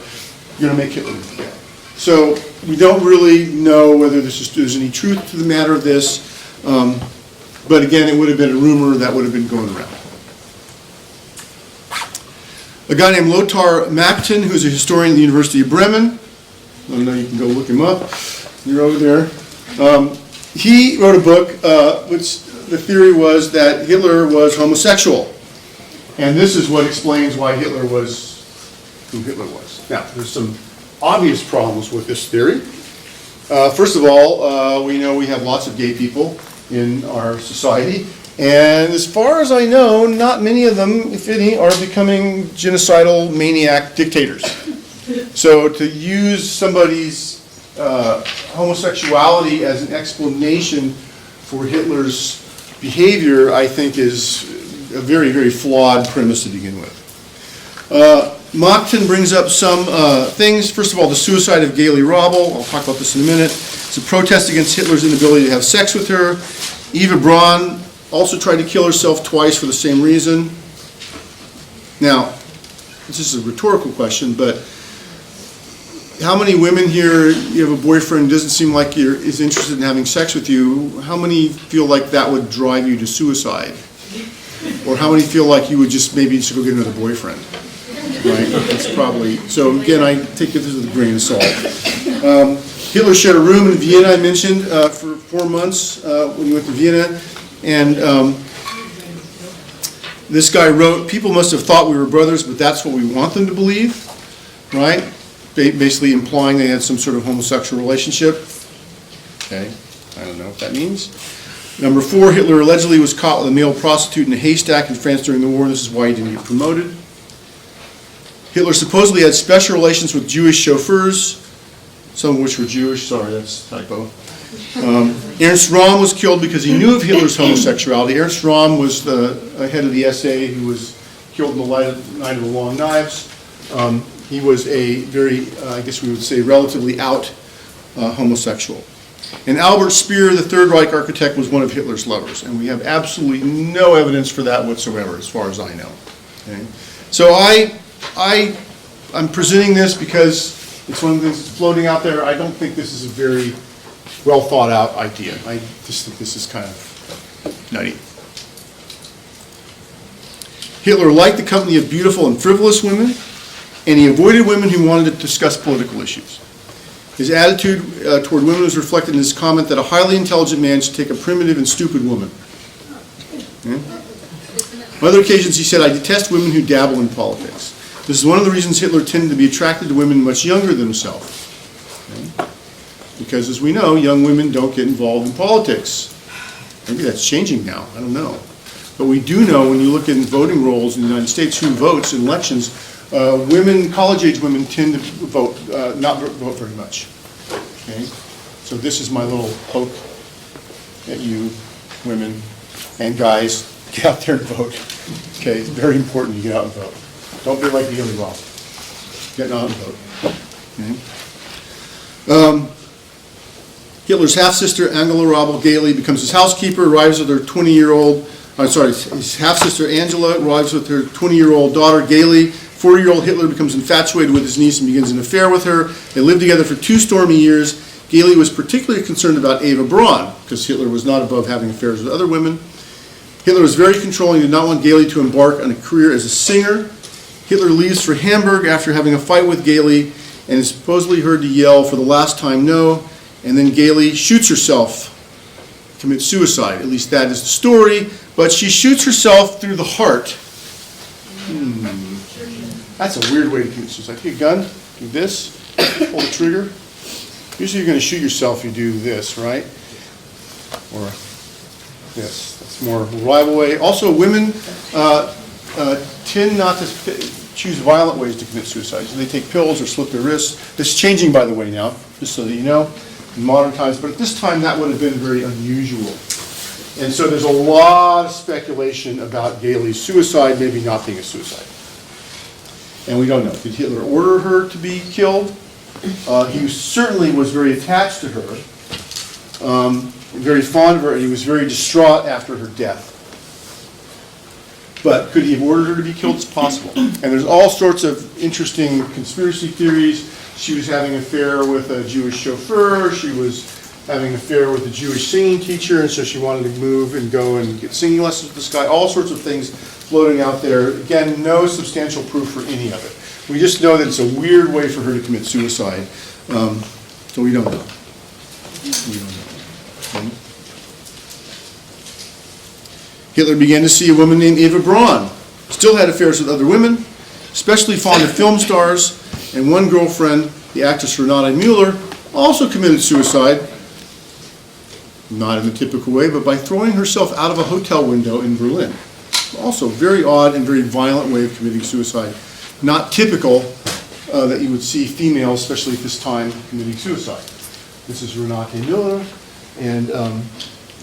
You're going to make Hitler look bad. So we don't really know whether there's any truth to the matter of this. But again, it would have been a rumor that would have been going around. A guy named Lothar Macton, who's a historian at the University of Bremen. I don't know, you can go look him up. You're over there. He wrote a book which the theory was that Hitler was homosexual. And this is what explains why Hitler was who Hitler was. Now, there's some obvious problems with this theory. First of all, we know we have lots of gay people in our society, and as far as I know, not many of them, if any, are becoming genocidal maniac dictators. So to use somebody's homosexuality as an explanation for Hitler's behavior, I think is a very, very flawed premise to begin with. Macton brings up some things. First of all, the suicide of Gayle Robel. I'll talk about this in a minute. It's a protest against Hitler's inability to have sex with her. Eva Braun also tried to kill herself twice for the same reason. Now, this is a rhetorical question, but how many women here, you have a boyfriend who doesn't seem like is interested in having sex with you, how many feel like that would drive you to suicide? Or how many feel like you would just maybe go get another boyfriend? Right? That's probably, so again, I take this with a grain of salt. Hitler shared a room in Vienna, I mentioned, for 4 months when he went to Vienna. And this guy wrote, people must have thought we were brothers, but that's what we want them to believe, right? Basically implying they had some sort of homosexual relationship. Okay, I don't know what that means. Number 4, Hitler allegedly was caught with a male prostitute in a haystack in France during the war. This is why he didn't get promoted. Hitler supposedly had special relations with Jewish chauffeurs, some of which were Jewish, sorry, that's a typo. Ernst Röhm was killed because he knew of Hitler's homosexuality. Ernst Röhm was the head of the SA who was killed in the Night of the Long Knives. He was a very, I guess we would say, relatively out homosexual. And Albert Speer, the Third Reich architect, was one of Hitler's lovers, and we have absolutely no evidence for that whatsoever, as far as I know. Okay? So I'm presenting this because it's one of the things that's floating out there. I don't think this is a very well thought out idea. I just think this is kind of nutty. Hitler liked the company of beautiful and frivolous women, and he avoided women who wanted to discuss political issues. His attitude toward women was reflected in his comment that a highly intelligent man should take a primitive and stupid woman. Okay? On other occasions he said, "I detest women who dabble in politics." This is one of the reasons Hitler tended to be attracted to women much younger than himself. Okay? Because, as we know, young women don't get involved in politics. Maybe that's changing now, I don't know. But we do know, when you look in voting rolls in the United States, who votes in elections, women, college-age women tend to vote, not vote very much. Okay? So this is my little poke at you, women and guys. Get out there and vote. Okay, it's very important you get out and vote. Don't be like the other Rob. Get out and vote. Okay? Hitler's half-sister, Angela Robel Gailey, becomes his housekeeper, arrives with her 20-year-old, his half-sister Angela arrives with her 20-year-old daughter Gailey. 40-year-old Hitler becomes infatuated with his niece and begins an affair with her. They lived together for 2 stormy years. Gailey was particularly concerned about Eva Braun, because Hitler was not above having affairs with other women. Hitler was very controlling, did not want Gailey to embark on a career as a singer. Hitler leaves for Hamburg after having a fight with Gailey and is supposedly heard to yell for the last time no, and then Gailey shoots herself, commits suicide. At least that is the story, but she shoots herself through the heart. That's a weird way to commit suicide. Take a gun, do this, pull the trigger. Usually you're going to shoot yourself, you do this, right? Or this. That's more a reliable way. Also, women tend not to choose violent ways to commit suicide. So they take pills or slit their wrists. This is changing, by the way, now, just so that you know, in modern times. But at this time, that would have been very unusual. And so there's a lot of speculation about Gailey's suicide maybe not being a suicide. And we don't know. Did Hitler order her to be killed? He certainly was very attached to her, very fond of her, and he was very distraught after her death. But could he have ordered her to be killed? It's possible. And there's all sorts of interesting conspiracy theories. She was having an affair with a Jewish chauffeur. She was having an affair with a Jewish singing teacher, and so she wanted to move and go and get singing lessons with this guy. All sorts of things floating out there. Again, no substantial proof for any of it. We just know that it's a weird way for her to commit suicide. So we don't know. We don't know. Okay. Hitler began to see a woman named Eva Braun. Still had affairs with other women, especially fond of film stars, and one girlfriend, the actress Renate Müller, also committed suicide, not in the typical way, but by throwing herself out of a hotel window in Berlin. Also, very odd and very violent way of committing suicide. Not typical that you would see females, especially at this time, committing suicide. This is Renate Müller, and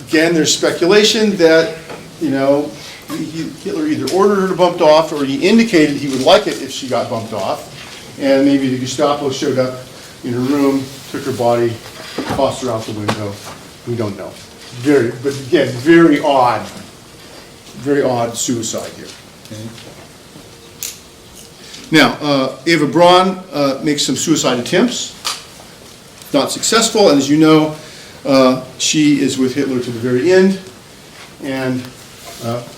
again, there's speculation that, you know, Hitler either ordered her to bump off or he indicated he would like it if she got bumped off, and maybe the Gestapo showed up in her room, took her body, tossed her out the window. We don't know. But again, very odd suicide here. Okay. Now, Eva Braun makes some suicide attempts, not successful, and as you know, she is with Hitler to the very end, and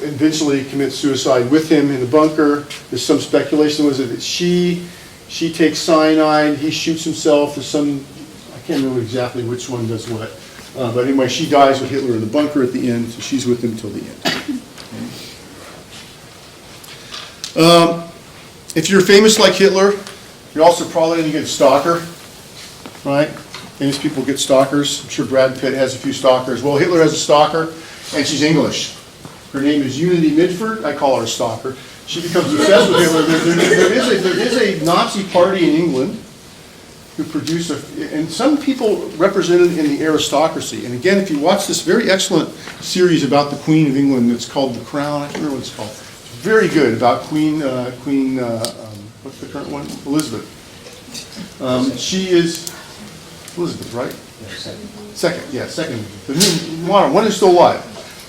eventually commits suicide with him in the bunker. There's some speculation that she takes cyanide, he shoots himself. There's some, I can't remember exactly which one does what, but anyway, she dies with Hitler in the bunker at the end, so she's with him until the end. Okay. If you're famous like Hitler, you're also probably going to get a stalker, right? Famous people get stalkers. I'm sure Brad Pitt has a few stalkers. Well, Hitler has a stalker, and she's English. Her name is Unity Midford. I call her a stalker. She becomes obsessed with Hitler. There is a Nazi party in England, who produce, and some people represented in the aristocracy. And again, if you watch this very excellent series about the Queen of England, it's called The Crown, I can't remember what it's called. It's very good, about what's the current one? Elizabeth. She is, Elizabeth, right? Second. The new modern one is still alive.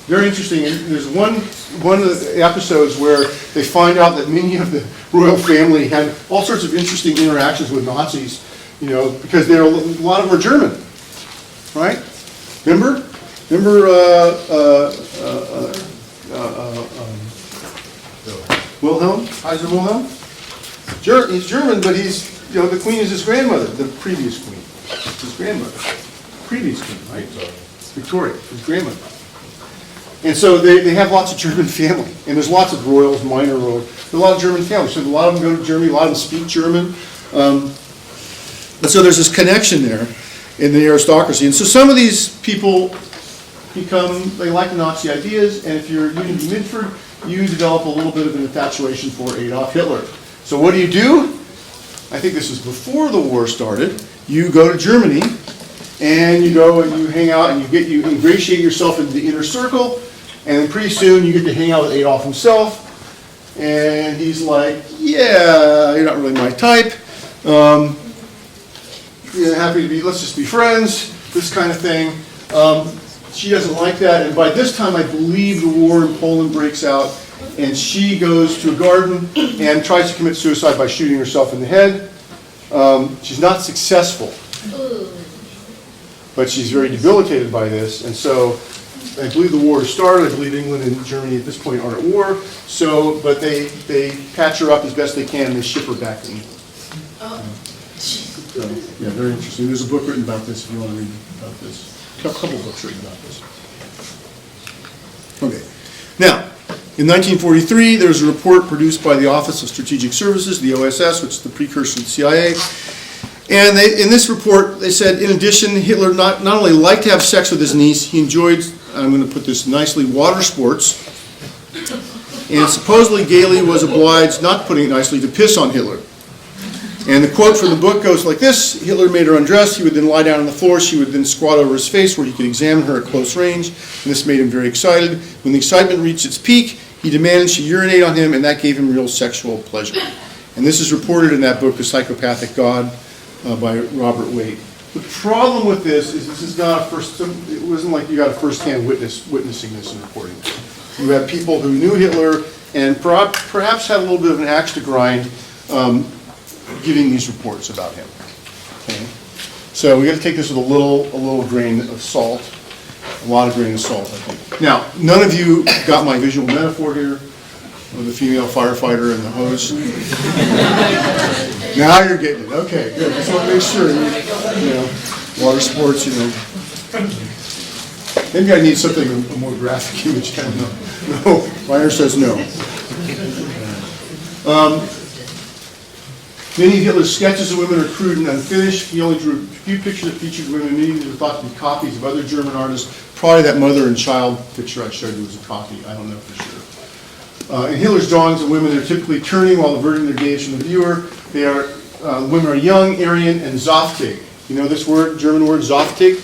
Very interesting. And there's one of the episodes where they find out that many of the royal family had all sorts of interesting interactions with Nazis, because a lot of them are German, right? Remember, Wilhelm, Kaiser Wilhelm. He's German, but the queen is his grandmother, the previous queen, his grandmother, previous queen, right? Victoria, his grandmother. And so they have lots of German family, and there's lots of royals, minor royals. There's a lot of German families. So a lot of them go to Germany, a lot of them speak German. But so there's this connection there in the aristocracy. And so some of these people they like Nazi ideas, and if you're Union Midford, you develop a little bit of an infatuation for Adolf Hitler. So what do? I think this is before the war started. You go to Germany, and you go and you hang out, and you ingratiate yourself into the inner circle, and then pretty soon you get to hang out with Adolf himself, and he's like, yeah, you're not really my type. Happy to be, let's just be friends, this kind of thing. She doesn't like that, and by this time I believe the war in Poland breaks out, and she goes to a garden and tries to commit suicide by shooting herself in the head. She's not successful, but she's very debilitated by this, and so I believe the war has started. I believe England and Germany at this point are at war, but they patch her up as best they can, and they ship her back to England. So, yeah, very interesting. There's a book written about this if you want to read about this. A couple books written about this. Okay. Now, in 1943, there was a report produced by the Office of Strategic Services, the OSS, which is the precursor to the CIA. And in this report, they said, in addition, Hitler not only liked to have sex with his niece, he enjoyed, I'm going to put this nicely, water sports. And supposedly Gailey was obliged, not putting it nicely, to piss on Hitler. And the quote from the book goes like this: Hitler made her undress, he would then lie down on the floor, she would then squat over his face where he could examine her at close range, and this made him very excited. When the excitement reached its peak, he demanded she urinate on him, and that gave him real sexual pleasure. And this is reported in that book, The Psychopathic God, by Robert Waite. The problem with this is not it wasn't like you got a first-hand witnessing this and reporting it. You had people who knew Hitler and perhaps had a little bit of an axe to grind, giving these reports about him. Okay? So we got to take this with a little grain of salt, a lot of grain of salt, I think. Now, none of you got my visual metaphor here of the female firefighter and the hose. Now you're getting it. Okay, good. Just want to make sure. Water sports. Maybe I need something a more graphic image. I don't know. No, Reiner says no. Many of Hitler's sketches of women are crude and unfinished. He only drew a few pictures that featured women. Many of these are thought to be copies of other German artists. Probably that mother and child picture I showed you was a copy. I don't know for sure. In Hitler's drawings of women, they're typically turning while averting their gaze from the viewer. Women are young, Aryan, and zoftig. You know this word, German word, zoftig?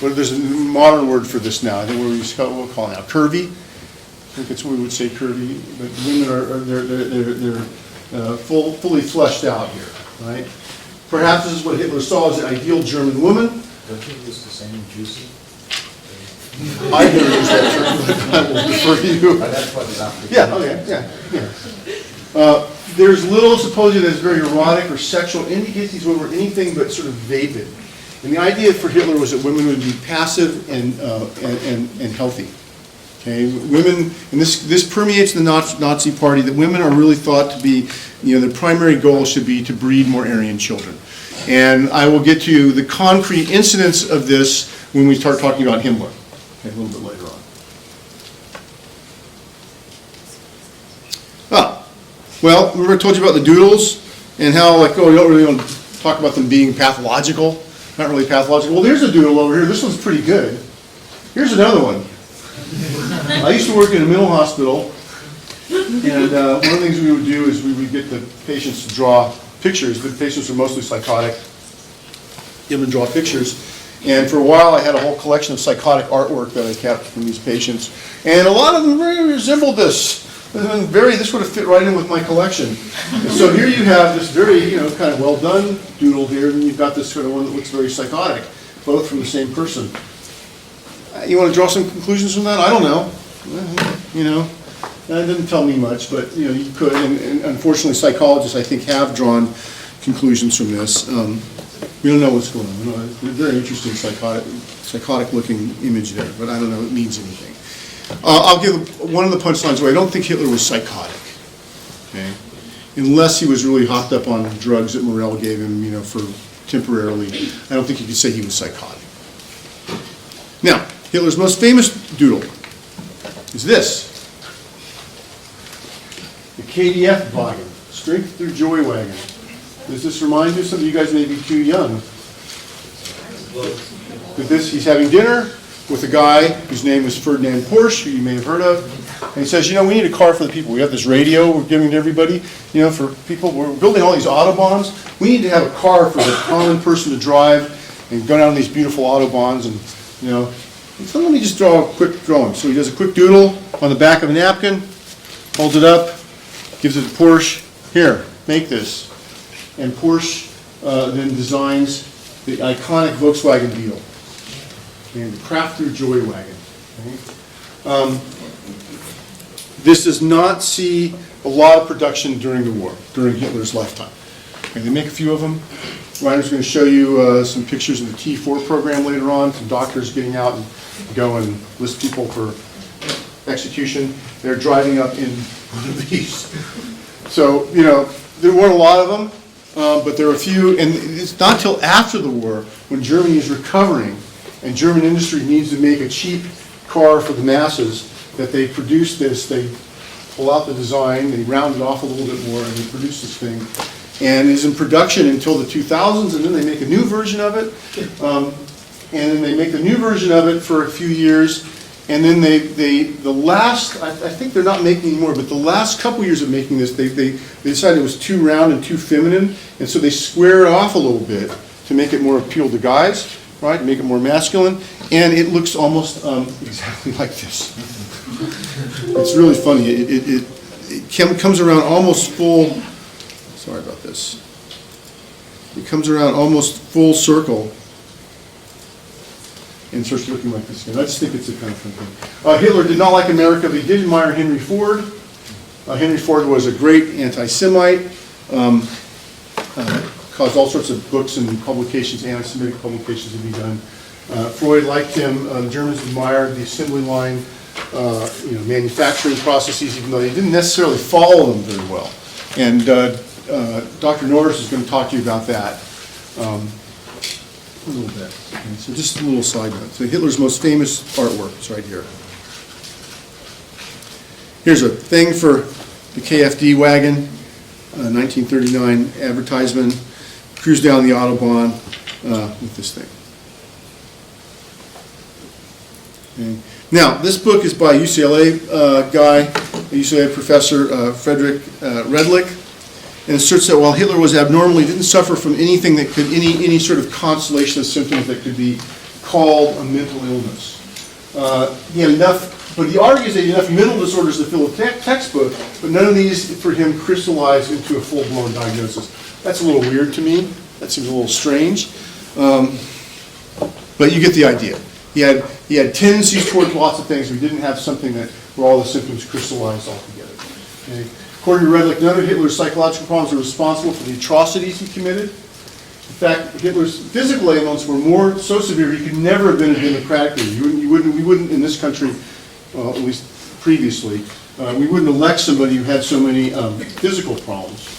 There's a modern word for this now. I think we'll call it now curvy. I think that's what we would say, curvy. But women they're fully fleshed out here, right? Perhaps this is what Hitler saw as the ideal German woman. Don't you use the same juicy? I never use that term, but I will defer to you. That's what it's after. Yeah, okay, yeah. There's little supposedly that's very erotic or sexual, indicates these women were anything but sort of vapid. And the idea for Hitler was that women would be passive and healthy. Okay, women, and this permeates the Nazi Party, that women are really thought to be, their primary goal should be to breed more Aryan children. And I will get to the concrete incidents of this when we start talking about Himmler, okay, a little bit later on. Well, remember I told you about the doodles and how, we don't really want to talk about them being pathological, not really pathological. Well, there's a doodle over here. This one's pretty good. Here's another one. I used to work in a mental hospital, and one of the things we would do is we would get the patients to draw pictures. The patients were mostly psychotic, get him to draw pictures. And for a while, I had a whole collection of psychotic artwork that I kept from these patients. And a lot of them very resembled this. This would have fit right in with my collection. And so here you have this very, kind of well done doodle here, and you've got this sort of one that looks very psychotic, both from the same person. You want to draw some conclusions from that? I don't know. That didn't tell me much, but you could. And unfortunately, psychologists, I think, have drawn conclusions from this. We don't know what's going on. It's a very interesting psychotic-looking image there, but I don't know if it means anything. I'll give one of the punchlines away. I don't think Hitler was psychotic, okay? Unless he was really hopped up on drugs that Morel gave him, for temporarily. I don't think you could say he was psychotic. Now, Hitler's most famous doodle is this. The KDF wagon, Strength Through Joy wagon. Does this remind you? Some of you guys may be too young. He's having dinner with a guy whose name was Ferdinand Porsche, who you may have heard of. And he says, we need a car for the people. We have this radio we're giving to everybody, for people. We're building all these Autobahns. We need to have a car for the common person to drive and go down these beautiful Autobahns. And, so let me just draw a quick drawing. So he does a quick doodle on the back of a napkin, holds it up, gives it to Porsche. Here, make this. And Porsche then designs the iconic Volkswagen Beetle and the Craft Through Joy wagon. Okay? This does not see a lot of production during the war, during Hitler's lifetime. Okay, they make a few of them. Reiner's going to show you some pictures of the T4 program later on, some doctors getting out and go and list people for execution. They're driving up in one of these. So, there weren't a lot of them. But there are a few, and it's not till after the war, when Germany is recovering, and German industry needs to make a cheap car for the masses, that they produce this. They pull out the design, they round it off a little bit more, and they produce this thing. And is in production until the 2000s, and then they make a new version of it. And then they make a new version of it for a few years. And then I think they're not making anymore, but the last couple years of making this, they decided it was too round and too feminine, and so they square it off a little bit to make it more appeal to guys, right? Make it more masculine, and it looks almost exactly like this. It's really funny. It comes around almost full. Sorry about this. It comes around almost full circle. And starts looking like this again. I just think it's a kind of fun thing. Hitler did not like America, but he did admire Henry Ford. Henry Ford was a great anti-Semite, caused all sorts of books and publications, anti-Semitic publications to be done. Freud liked him. The Germans admired the assembly line, manufacturing processes, even though they didn't necessarily follow them very well. And Dr. Norris is going to talk to you about that. A little bit. Okay, so just a little side note. So Hitler's most famous artwork is right here. Here's a thing for the KFD wagon, 1939 advertisement. Cruise down the Autobahn with this thing. Okay. Now, this book is by a UCLA guy, a UCLA professor, Frederick Redlich. And asserts that while Hitler was abnormal, he didn't suffer from anything that could, any sort of constellation of symptoms that could be called a mental illness. He had enough, but he argues that he had enough mental disorders to fill a textbook, but none of these for him crystallized into a full-blown diagnosis. That's a little weird to me. That seems a little strange. But you get the idea. He had tendencies towards lots of things, but he didn't have something where all the symptoms crystallized altogether. Okay? According to Redlich, none of Hitler's psychological problems are responsible for the atrocities he committed. In fact, Hitler's physical ailments were so severe he could never have been a democratic leader. We wouldn't in this country, at least previously, we wouldn't elect somebody who had so many physical problems.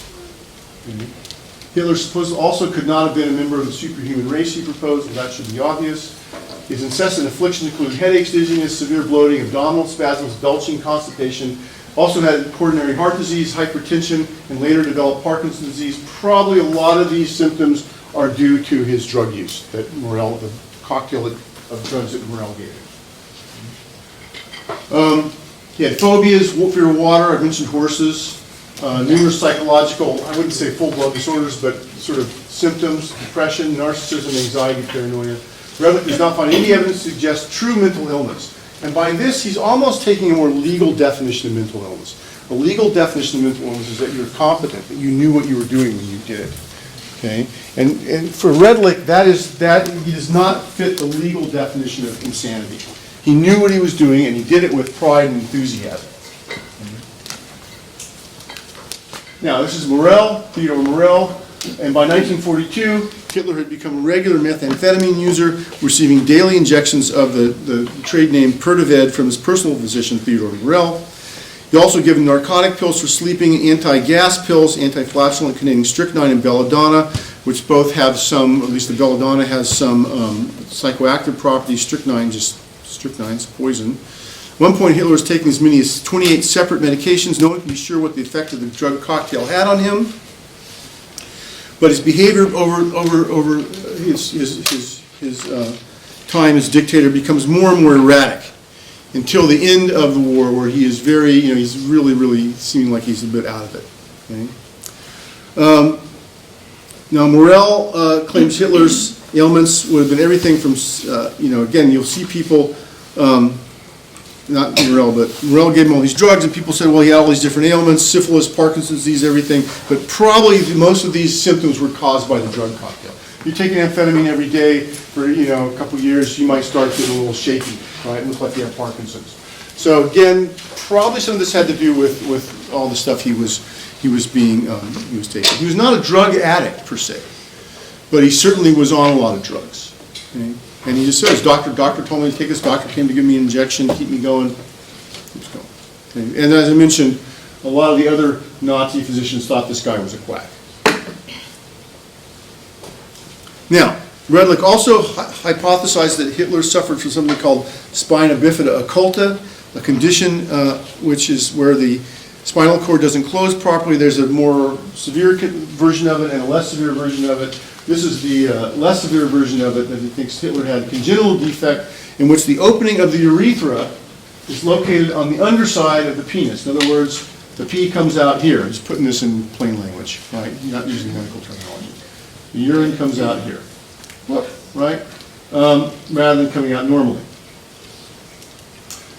Okay. Hitler also could not have been a member of the superhuman race he proposed, and that should be obvious. His incessant afflictions included headaches, dizziness, severe bloating, abdominal spasms, belching, constipation. Also had coronary heart disease, hypertension, and later developed Parkinson's disease. Probably a lot of these symptoms are due to his drug use, the cocktail of drugs that Morel gave him. He had phobias, fear of water, I mentioned horses, numerous psychological, I wouldn't say full-blown disorders, but sort of symptoms, depression, narcissism, anxiety, paranoia. Redlich does not find any evidence to suggest true mental illness. And by this, he's almost taking a more legal definition of mental illness. A legal definition of mental illness is that you're competent, that you knew what you were doing when you did it. Okay? And for Redlich, he does not fit the legal definition of insanity. He knew what he was doing, and he did it with pride and enthusiasm. Now, this is Morel, Theodore Morel, and by 1942, Hitler had become a regular methamphetamine user, receiving daily injections of the trade name Pertived from his personal physician, Theodore Morel. He also given narcotic pills for sleeping, anti-gas pills, anti-flatulent containing strychnine and belladonna, which both have some, at least the belladonna has some psychoactive properties. Strychnine's poison. At one point, Hitler was taking as many as 28 separate medications. No one can be sure what the effect of the drug cocktail had on him. But his behavior over his time as dictator becomes more and more erratic until the end of the war, where he is very, he's really seeming like he's a bit out of it. Okay? Now, Morel claims Hitler's ailments would have been everything from, again, you'll see people, not Morel, but Morel gave him all these drugs, and people said, well, he had all these different ailments, syphilis, Parkinson's disease, everything, but probably most of these symptoms were caused by the drug cocktail. You're taking amphetamine every day for, a couple years, you might start getting a little shaky, right? Look like you have Parkinson's. So again, probably some of this had to do with all the stuff he was taking. He was not a drug addict per se, but he certainly was on a lot of drugs. Okay? And he just says, doctor told me to take this, doctor came to give me an injection, keep me going, keeps going. Okay? And as I mentioned, a lot of the other Nazi physicians thought this guy was a quack. Now, Redlich also hypothesized that Hitler suffered from something called spina bifida occulta, a condition which is where the spinal cord doesn't close properly. There's a more severe version of it and a less severe version of it. This is the less severe version of it, that he thinks Hitler had a congenital defect in which the opening of the urethra is located on the underside of the penis. In other words, the pee comes out here. I'm just putting this in plain language, right? You're not using medical terminology. The urine comes out here, right? Rather than coming out normally.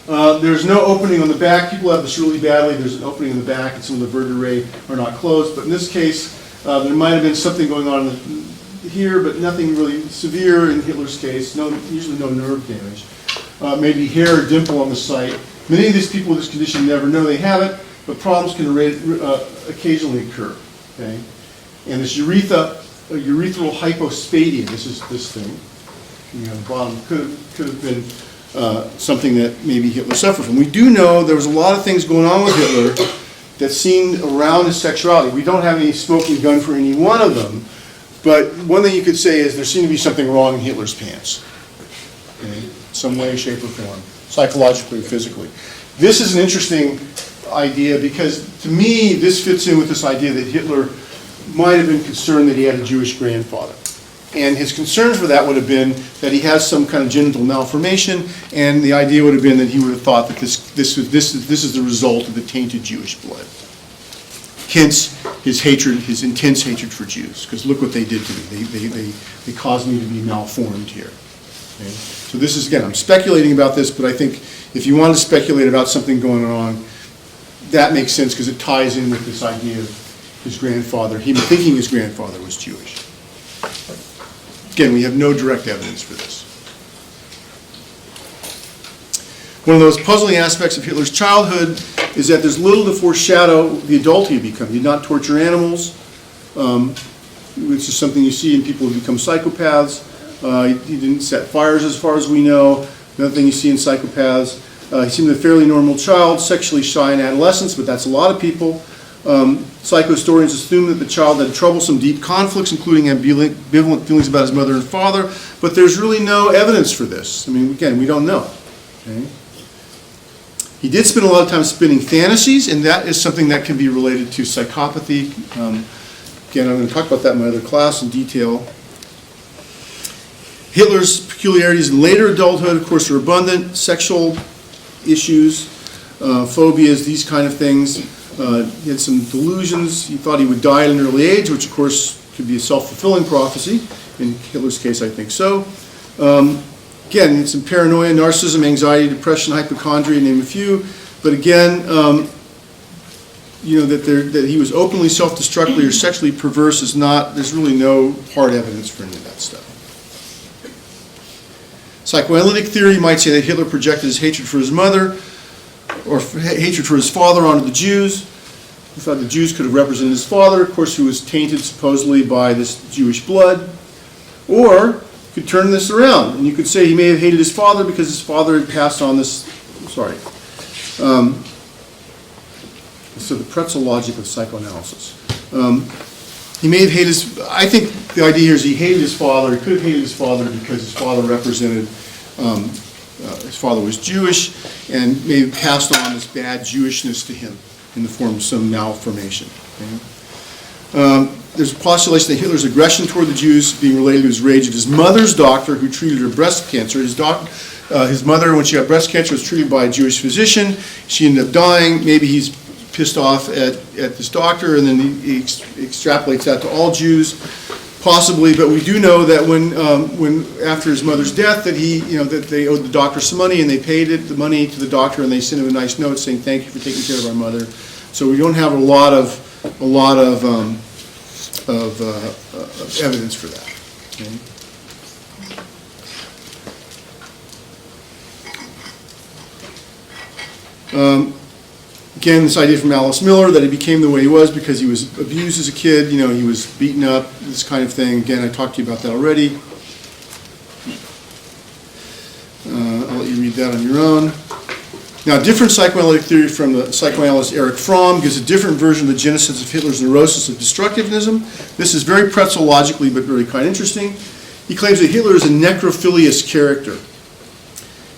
There's no opening on the back. People have this really badly. There's an opening in the back, and some of the vertebrae are not closed. But in this case, there might have been something going on here, but nothing really severe in Hitler's case. Usually no nerve damage. Maybe hair or dimple on the site. Many of these people with this condition never know they have it, but problems can occasionally occur. Okay, and this urethral hypospadia. This is this thing. On the bottom could have been something that maybe Hitler suffered from. We do know there was a lot of things going on with Hitler that seemed around his sexuality. We don't have any smoking gun for any one of them, but one thing you could say is there seemed to be something wrong in Hitler's pants. Okay? Some way, shape, or form, psychologically or physically. This is an interesting idea because, to me, this fits in with this idea that Hitler might have been concerned that he had a Jewish grandfather. And his concern for that would have been that he has some kind of genital malformation, and the idea would have been that he would have thought that this is the result of the tainted Jewish blood. Hence, his hatred, his intense hatred for Jews, because look what they did to me. They caused me to be malformed here. Okay? So this is, again, I'm speculating about this, but I think if you want to speculate about something going on, that makes sense because it ties in with this idea of his grandfather, him thinking his grandfather was Jewish. Again, we have no direct evidence for this. One of those puzzling aspects of Hitler's childhood is that there's little to foreshadow the adult he become. He did not torture animals, which is something you see in people who become psychopaths. He didn't set fires as far as we know. Another thing you see in psychopaths. He seemed a fairly normal child, sexually shy in adolescence, but that's a lot of people. Psychohistorians assume that the child had troublesome deep conflicts, including ambivalent feelings about his mother and father, but there's really no evidence for this. I mean, again, we don't know. Okay? He did spend a lot of time spinning fantasies, and that is something that can be related to psychopathy. Again, I'm going to talk about that in my other class in detail. Hitler's peculiarities in later adulthood, of course, are abundant. Sexual issues, phobias, these kind of things. He had some delusions. He thought he would die at an early age, which of course could be a self-fulfilling prophecy. In Hitler's case, I think so. Again, it's in paranoia, narcissism, anxiety, depression, hypochondria, name a few. But again, that he was openly self-destructive or sexually perverse is not, there's really no hard evidence for any of that stuff. Psychoanalytic theory might say that Hitler projected his hatred for his mother or hatred for his father onto the Jews. He thought the Jews could have represented his father, of course, who was tainted supposedly by this Jewish blood. Or you could turn this around, and you could say he may have hated his father because his father had passed on this, so the pretzel logic of psychoanalysis. He may have hated I think the idea here is he hated his father. He could have hated his father because his father represented, his father was Jewish, and may have passed on this bad Jewishness to him in the form of some malformation. Okay? There's a postulation that Hitler's aggression toward the Jews being related to his rage at his mother's doctor who treated her breast cancer. His mother, when she got breast cancer, was treated by a Jewish physician. She ended up dying. Maybe he's pissed off at this doctor, and then he extrapolates that to all Jews, possibly. But we do know that when after his mother's death, that that they owed the doctor some money, and they paid the money to the doctor, and they sent him a nice note saying thank you for taking care of our mother. So we don't have a lot of evidence for that. Okay? Again, this idea from Alice Miller that he became the way he was because he was abused as a kid, he was beaten up, this kind of thing. Again, I talked to you about that already. I'll let you read that on your own. Now, different psychoanalytic theory from the psychoanalyst Erich Fromm gives a different version of the genesis of Hitler's neurosis of destructivism. This is very pretzel-logically, but really quite interesting. He claims that Hitler is a necrophilious character.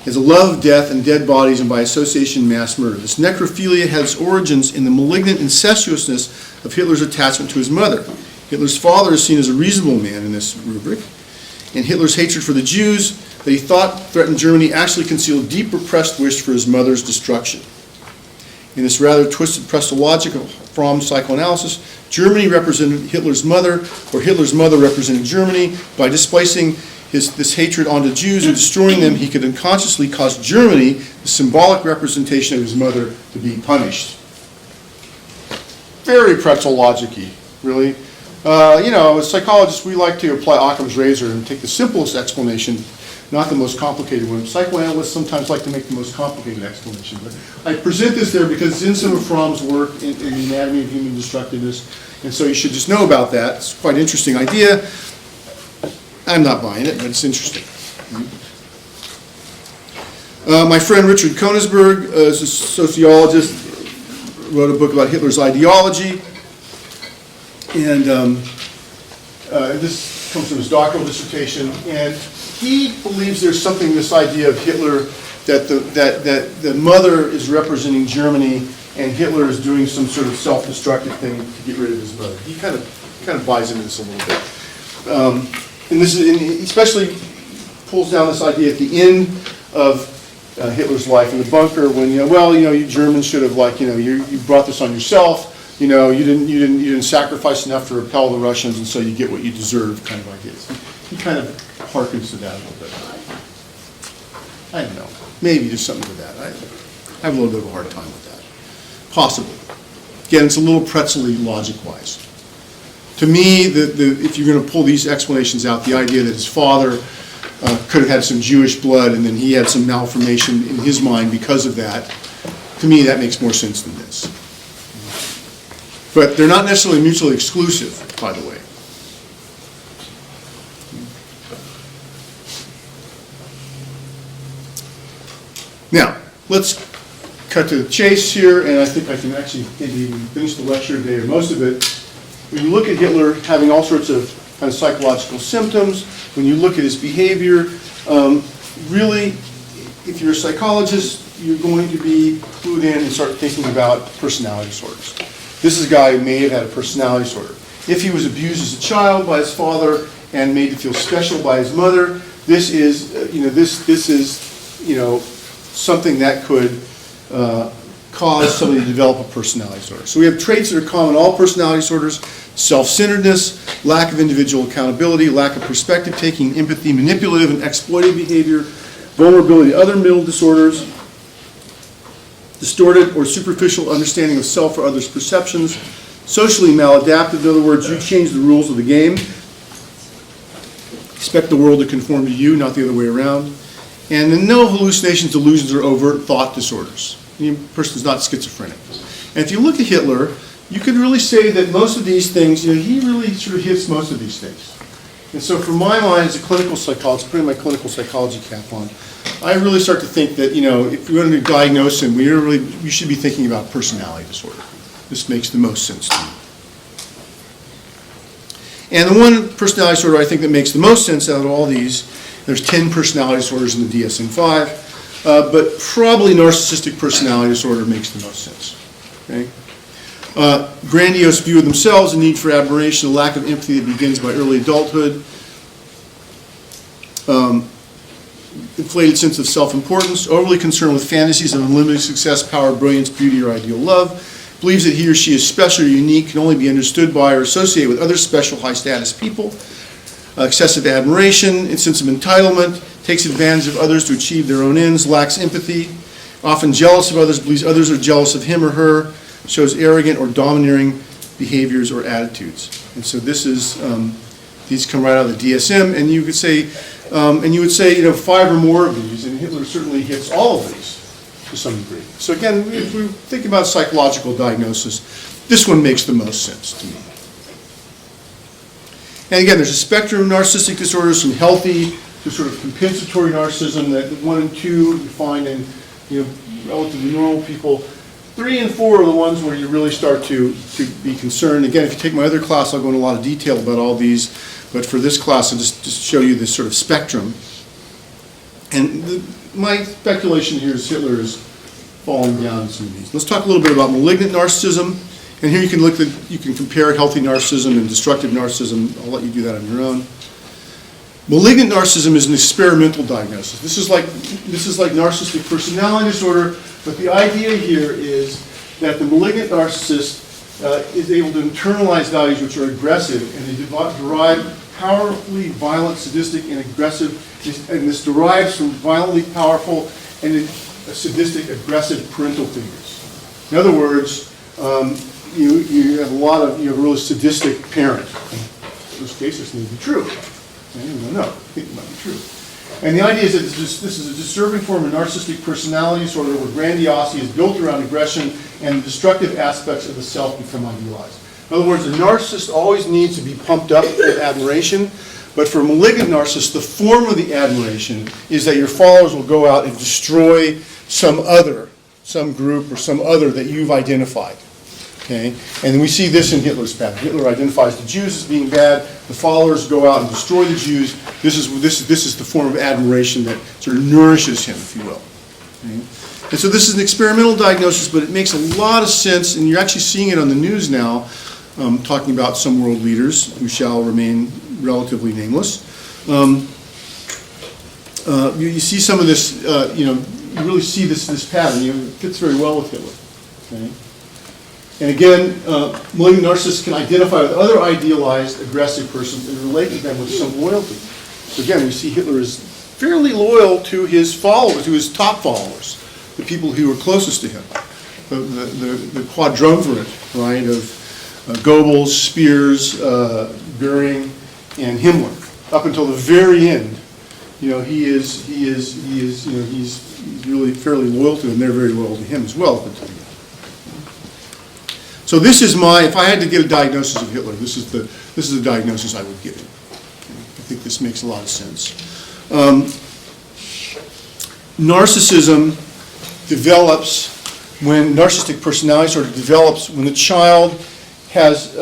He has a love of death and dead bodies, and by association, mass murder. This necrophilia has origins in the malignant incestuousness of Hitler's attachment to his mother. Hitler's father is seen as a reasonable man in this rubric, and Hitler's hatred for the Jews that he thought threatened Germany actually concealed deep repressed wish for his mother's destruction. In this rather twisted pretzel logic of Fromm's psychoanalysis, Germany represented Hitler's mother, or Hitler's mother represented Germany. By displacing this hatred onto Jews and destroying them, he could unconsciously cause Germany, the symbolic representation of his mother, to be punished. Very pretzel logic-y, really. As psychologists, we like to apply Occam's razor and take the simplest explanation, not the most complicated one. Psychoanalysts sometimes like to make the most complicated explanation. But I present this there because it's in some of Fromm's work in the Anatomy of Human Destructiveness, and so you should just know about that. It's quite an interesting idea. I'm not buying it, but it's interesting. My friend Richard Koenigsberg is a sociologist, wrote a book about Hitler's ideology, and this comes from his doctoral dissertation, and he believes there's something in this idea of Hitler that the mother is representing Germany, and Hitler is doing some sort of self-destructive thing to get rid of his mother. He kind of buys into this a little bit. And this is, and he especially pulls down this idea at the end of Hitler's life in the bunker when you Germans should have you brought this on yourself. You didn't sacrifice enough to repel the Russians, and so you get what you deserve, kind of ideas. He kind of harkens to that a little bit. I don't know. Maybe there's something to that. I have a little bit of a hard time with that. Possibly. Again, it's a little pretzel-y logic-wise. To me, if you're going to pull these explanations out, the idea that his father could have had some Jewish blood and then he had some malformation in his mind because of that, to me that makes more sense than this. But they're not necessarily mutually exclusive, by the way. Now, let's cut to the chase here, and I think I can actually maybe even finish the lecture today, or most of it. When you look at Hitler having all sorts of kind of psychological symptoms, when you look at his behavior, really, if you're a psychologist, you're going to be clued in and start thinking about personality disorders. This is a guy who may have had a personality disorder. If he was abused as a child by his father and made to feel special by his mother, this is something that could cause somebody to develop a personality disorder. So we have traits that are common in all personality disorders: self-centeredness, lack of individual accountability, lack of perspective taking, empathy, manipulative and exploitative behavior, vulnerability to other mental disorders, distorted or superficial understanding of self or others' perceptions, socially maladaptive. In other words, you change the rules of the game, expect the world to conform to you, not the other way around. And then no hallucinations, delusions, or overt thought disorders. The person is not schizophrenic. And if you look at Hitler, you could really say that most of these things, he really sort of hits most of these things. And so from my mind as a clinical psychologist, putting my clinical psychology cap on, I really start to think that, if we're going to diagnose him, we should be thinking about personality disorder. This makes the most sense to me. And the one personality disorder I think that makes the most sense out of all these, there's 10 personality disorders in the DSM-5, but probably narcissistic personality disorder makes the most sense. Okay? Grandiose view of themselves, a need for admiration, a lack of empathy that begins by early adulthood, inflated sense of self-importance, overly concerned with fantasies of unlimited success, power, brilliance, beauty, or ideal love, believes that he or she is special or unique, can only be understood by or associated with other special high-status people, excessive admiration, a sense of entitlement, takes advantage of others to achieve their own ends, lacks empathy, often jealous of others, believes others are jealous of him or her, shows arrogant or domineering behaviors or attitudes. And so this is, these come right out of the DSM, and you could say, 5 or more of these, and Hitler certainly hits all of these to some degree. So again, if we think about psychological diagnosis, this one makes the most sense to me. And again, there's a spectrum of narcissistic disorders from healthy to sort of compensatory narcissism that 1 and 2 you find in relatively normal people. 3 and 4 are the ones where you really start to be concerned. Again, if you take my other class, I'll go into a lot of detail about all these, but for this class, I'll just show you this sort of spectrum. And my speculation here is Hitler is falling down in some of these. Let's talk a little bit about malignant narcissism. And here you can compare healthy narcissism and destructive narcissism. I'll let you do that on your own. Malignant narcissism is an experimental diagnosis. This is like narcissistic personality disorder, but the idea here is that the malignant narcissist is able to internalize values which are aggressive, and they derive powerfully violent, sadistic, and aggressive, and this derives from violently powerful and sadistic, aggressive parental figures. In other words, you have a really sadistic parent. In most cases, this may be true. We don't know. I think it might be true. And the idea is that this is a disturbing form of narcissistic personality disorder where grandiosity is built around aggression and the destructive aspects of the self become idealized. In other words, a narcissist always needs to be pumped up with admiration, but for a malignant narcissist, the form of the admiration is that your followers will go out and destroy some group or some other that you've identified. Okay? And we see this in Hitler's pattern. Hitler identifies the Jews as being bad. The followers go out and destroy the Jews. This is the form of admiration that sort of nourishes him, if you will. Okay? And so this is an experimental diagnosis, but it makes a lot of sense, and you're actually seeing it on the news now, talking about some world leaders who shall remain relatively nameless. You see some of this, you really see this pattern. It fits very well with Hitler. Okay? And again, malignant narcissists can identify with other idealized, aggressive persons and relate to them with some loyalty. So again, we see Hitler is fairly loyal to his followers, to his top followers, the people who are closest to him. The quadrumvirate, right, of Goebbels, Spears, Goering, and Himmler. Up until the very end, he's really fairly loyal to them. They're very loyal to him as well up until the end. So this is if I had to give a diagnosis of Hitler, this is the diagnosis I would give him. I think this makes a lot of sense. Narcissism develops when narcissistic personality disorder develops when the child has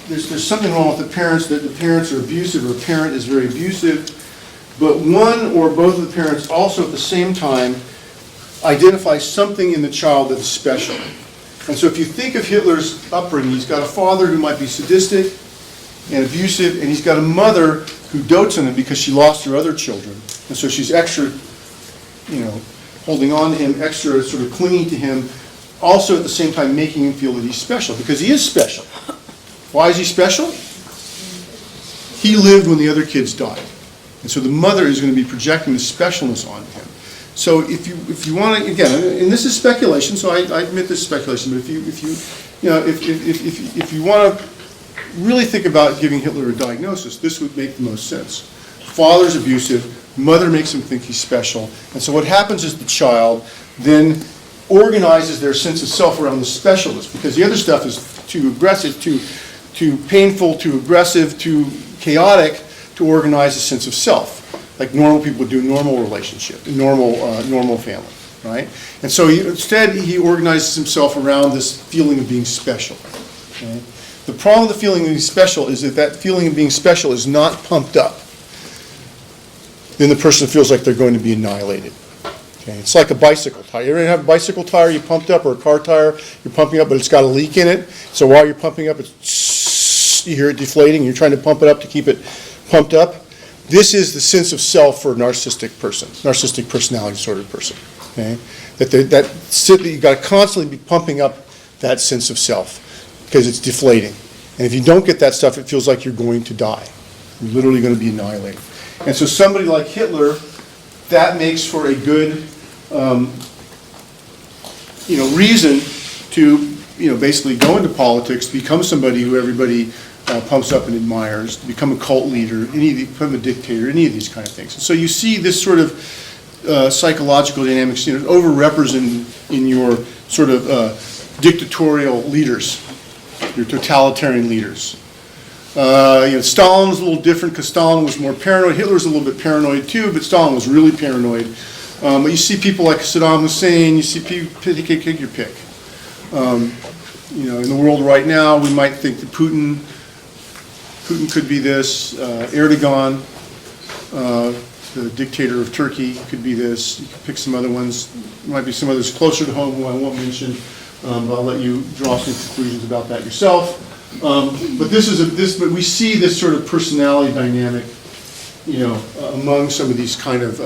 there's something wrong with the parents, that the parents are abusive or a parent is very abusive, but one or both of the parents also at the same time identify something in the child that is special. And so if you think of Hitler's upbringing, he's got a father who might be sadistic and abusive, and he's got a mother who dotes on him because she lost her other children. And so she's extra, holding on to him, extra sort of clinging to him. also at the same time making him feel that he's special, because he is special. Why is he special? He lived when the other kids died. And so the mother is going to be projecting the specialness onto him. So if you want to, again, and this is speculation, so I admit this is speculation, but if you want to really think about giving Hitler a diagnosis, this would make the most sense. Father's abusive, mother makes him think he's special, and so what happens is the child then organizes their sense of self around the specialness, because the other stuff is too aggressive, too painful, too aggressive, too chaotic to organize a sense of self, like normal people would do, normal relationship, normal family, right? And so instead he organizes himself around this feeling of being special. Okay? The problem with the feeling of being special is that that feeling of being special is not pumped up. Then the person feels like they're going to be annihilated. Okay? It's like a bicycle tire. You ever have a bicycle tire you pumped up, or a car tire you're pumping up, but it's got a leak in it? So while you're pumping up, you hear it deflating, you're trying to pump it up to keep it pumped up. This is the sense of self for a narcissistic person, narcissistic personality disorder person. Okay? That you've got to constantly be pumping up that sense of self, because it's deflating. And if you don't get that stuff, it feels like you're going to die. You're literally going to be annihilated. And so somebody like Hitler, that makes for a good reason to basically go into politics, become somebody who everybody pumps up and admires, become a cult leader, become a dictator, any of these kind of things. And so you see this sort of psychological dynamics over-represented in your sort of dictatorial leaders, your totalitarian leaders. Stalin was a little different because Stalin was more paranoid. Hitler was a little bit paranoid too, but Stalin was really paranoid. But you see people like Saddam Hussein, you see people, pick your pick. In the world right now, we might think that Putin could be this, Erdogan, the dictator of Turkey, could be this. You can pick some other ones. There might be some others closer to home who I won't mention, but I'll let you draw some conclusions about that yourself. But but we see this sort of personality dynamic, among some of these kind of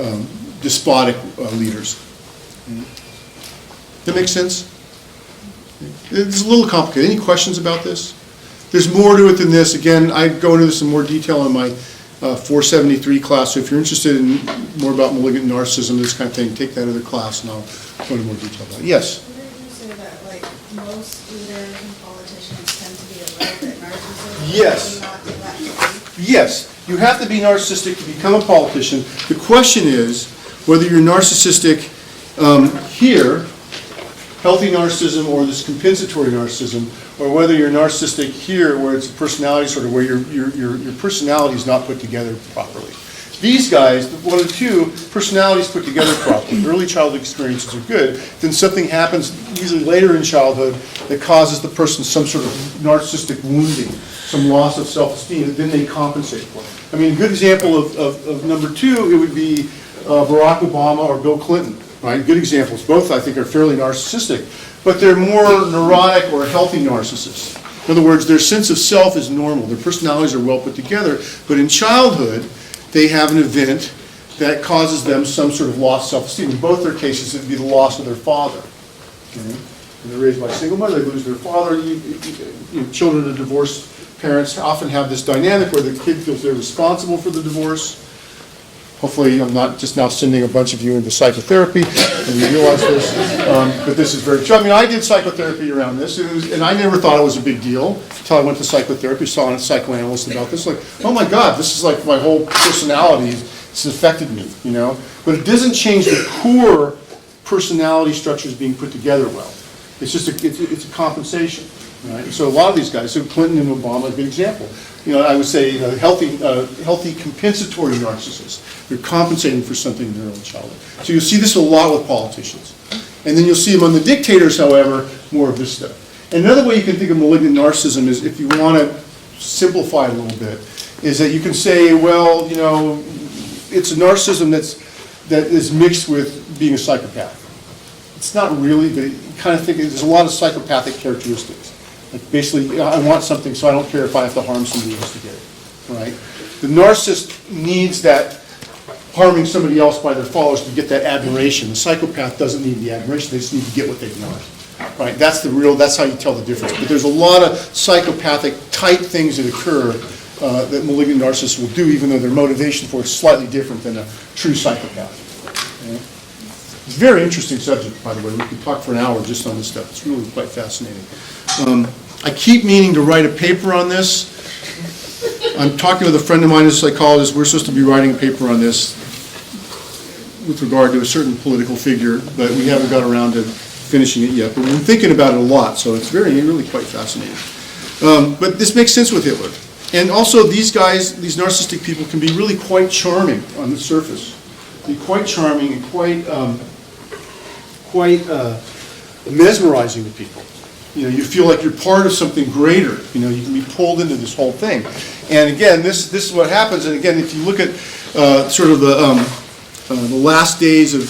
despotic leaders. That makes sense? It's a little complicated. Any questions about this? There's more to it than this. Again, I go into this in more detail in my 473 class, so if you're interested in more about malignant narcissism, this kind of thing, take that other class and I'll go into more detail about it. Yes? Wouldn't you say that, most leaders and politicians tend to be a little bit narcissistic? Yes. Not that way? Yes. You have to be narcissistic to become a politician. The question is whether you're narcissistic here, healthy narcissism, or this compensatory narcissism, or whether you're narcissistic here, where it's a personality disorder, where your personality is not put together properly. These guys, one of the two, personalities put together properly. Early childhood experiences are good. Then something happens, usually later in childhood, that causes the person some sort of narcissistic wounding, some loss of self-esteem, that then they compensate for. I mean, a good example of number two, it would be Barack Obama or Bill Clinton. Right? Good examples. Both, I think, are fairly narcissistic, but they're more neurotic or healthy narcissists. In other words, their sense of self is normal. Their personalities are well put together, but in childhood, they have an event that causes them some sort of lost self-esteem. In both their cases, it would be the loss of their father. Okay? And they're raised by a single mother, they lose their father. Children of divorced parents often have this dynamic where the kid feels they're responsible for the divorce. Hopefully, I'm not just now sending a bunch of you into psychotherapy, and you realize this, but this is very true. I mean, I did psychotherapy around this, and I never thought it was a big deal until I went to psychotherapy, saw a psychoanalyst about this, like, oh my God, this is like my whole personality, it's affected me, But it doesn't change the core personality structures being put together well. It's just it's a compensation, right? So a lot of these guys, so Clinton and Obama, a good example. I would say healthy compensatory narcissists. They're compensating for something in their own childhood. So you'll see this a lot with politicians. And then you'll see among the dictators, however, more of this stuff. And another way you can think of malignant narcissism is, if you want to simplify it a little bit, is that you can say, well, it's a narcissism that is mixed with being a psychopath. It's not really, but you kind of think there's a lot of psychopathic characteristics. Like basically, I want something, so I don't care if I have to harm somebody else to get it, right? The narcissist needs that harming somebody else by their followers to get that admiration. The psychopath doesn't need the admiration, they just need to get what they want. right? That's how you tell the difference. But there's a lot of psychopathic type things that occur that malignant narcissists will do, even though their motivation for it is slightly different than a true psychopath. Okay? It's a very interesting subject, by the way. We could talk for an hour just on this stuff. It's really quite fascinating. I keep meaning to write a paper on this. I'm talking with a friend of mine who's a psychologist. We're supposed to be writing a paper on this with regard to a certain political figure, but we haven't got around to finishing it yet. But we've been thinking about it a lot, so it's really quite fascinating. But this makes sense with Hitler. And also these guys, these narcissistic people, can be really quite charming on the surface. Be quite charming and quite mesmerizing to people. You feel like you're part of something greater. You can be pulled into this whole thing. And again, this is what happens. And again, if you look at sort of the last days of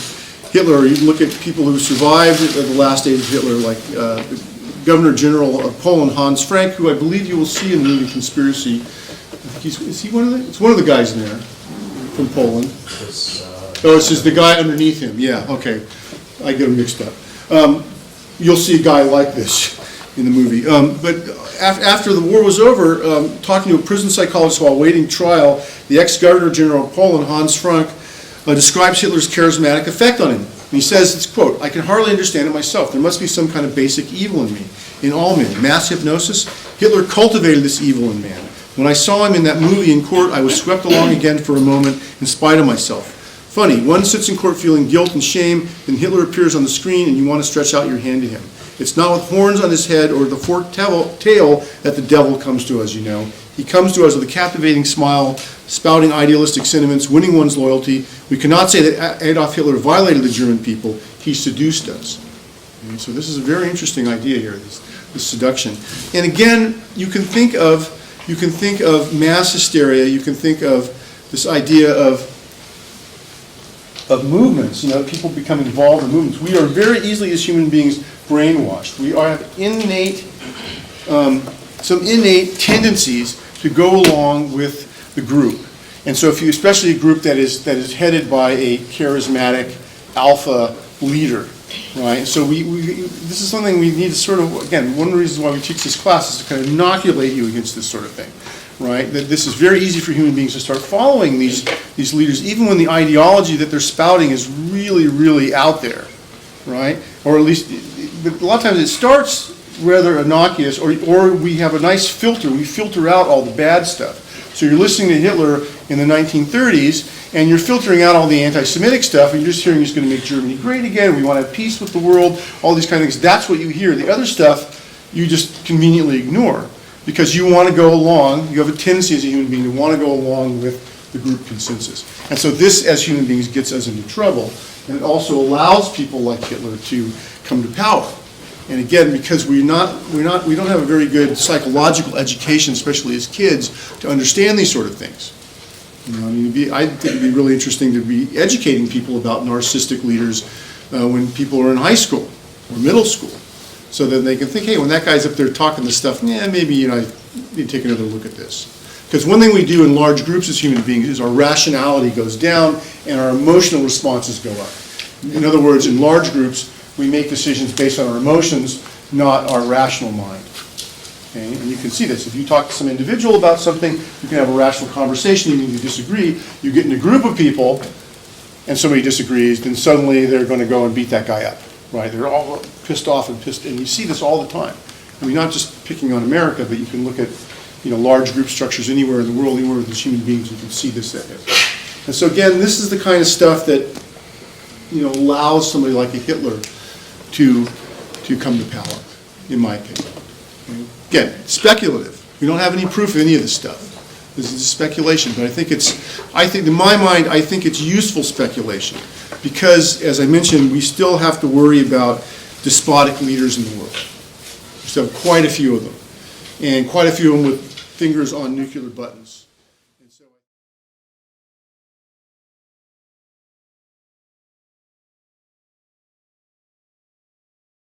Hitler, or you look at people who survived the last days of Hitler, like the Governor General of Poland, Hans Frank, who I believe you will see in the movie Conspiracy. I think is he one of the? It's one of the guys in there from Poland. It's just the guy underneath him. Yeah, okay. I get them mixed up. You'll see a guy like this in the movie. But after the war was over, talking to a prison psychologist while awaiting trial, the ex-Governor General of Poland, Hans Frank, describes Hitler's charismatic effect on him. And he says, it's quote, "I can hardly understand it myself. There must be some kind of basic evil in me, in all men. Mass hypnosis? Hitler cultivated this evil in man. When I saw him in that movie in court, I was swept along again for a moment in spite of myself. Funny, one sits in court feeling guilt and shame, then Hitler appears on the screen and you want to stretch out your hand to him. It's not with horns on his head or the forked tail that the devil comes to us, He comes to us with a captivating smile, spouting idealistic sentiments, winning one's loyalty. We cannot say that Adolf Hitler violated the German people. He seduced us." And so this is a very interesting idea here, this seduction. And again, you can think of mass hysteria. You can think of this idea of movements. People become involved in movements. We are very easily, as human beings, brainwashed. We have some innate tendencies to go along with the group. And so especially a group that is headed by a charismatic alpha leader, right? So this is something we need to sort of, again, one of the reasons why we teach this class is to kind of inoculate you against this sort of thing, right? That this is very easy for human beings to start following these leaders, even when the ideology that they're spouting is really, really out there, right? Or at least, but a lot of times it starts rather innocuous, or we have a nice filter. We filter out all the bad stuff. So you're listening to Hitler in the 1930s, and you're filtering out all the anti-Semitic stuff, and you're just hearing he's going to make Germany great again, we want to have peace with the world, all these kind of things. That's what you hear. The other stuff you just conveniently ignore, because you want to go along, you have a tendency as a human being to want to go along with the group consensus. And so this, as human beings, gets us into trouble, and it also allows people like Hitler to come to power. And again, because we don't have a very good psychological education, especially as kids, to understand these sort of things. I think it'd be really interesting to be educating people about narcissistic leaders when people are in high school or middle school, so that they can think, hey, when that guy's up there talking this stuff, maybe I need to take another look at this. Because one thing we do in large groups as human beings is our rationality goes down and our emotional responses go up. In other words, in large groups, we make decisions based on our emotions, not our rational mind. Okay? And you can see this. If you talk to some individual about something, you can have a rational conversation, even if you disagree. You get in a group of people, and somebody disagrees, then suddenly they're going to go and beat that guy up. Right? They're all pissed off and you see this all the time. I mean, not just picking on America, but you can look at large group structures anywhere in the world, anywhere with human beings, you can see this. And so again, this is the kind of stuff that allows somebody like a Hitler to come to power, in my opinion. Again, speculative. We don't have any proof of any of this stuff. This is speculation, but I think in my mind, I think it's useful speculation because, as I mentioned, we still have to worry about despotic leaders in the world. We still have quite a few of them, and quite a few of them with fingers on nuclear buttons.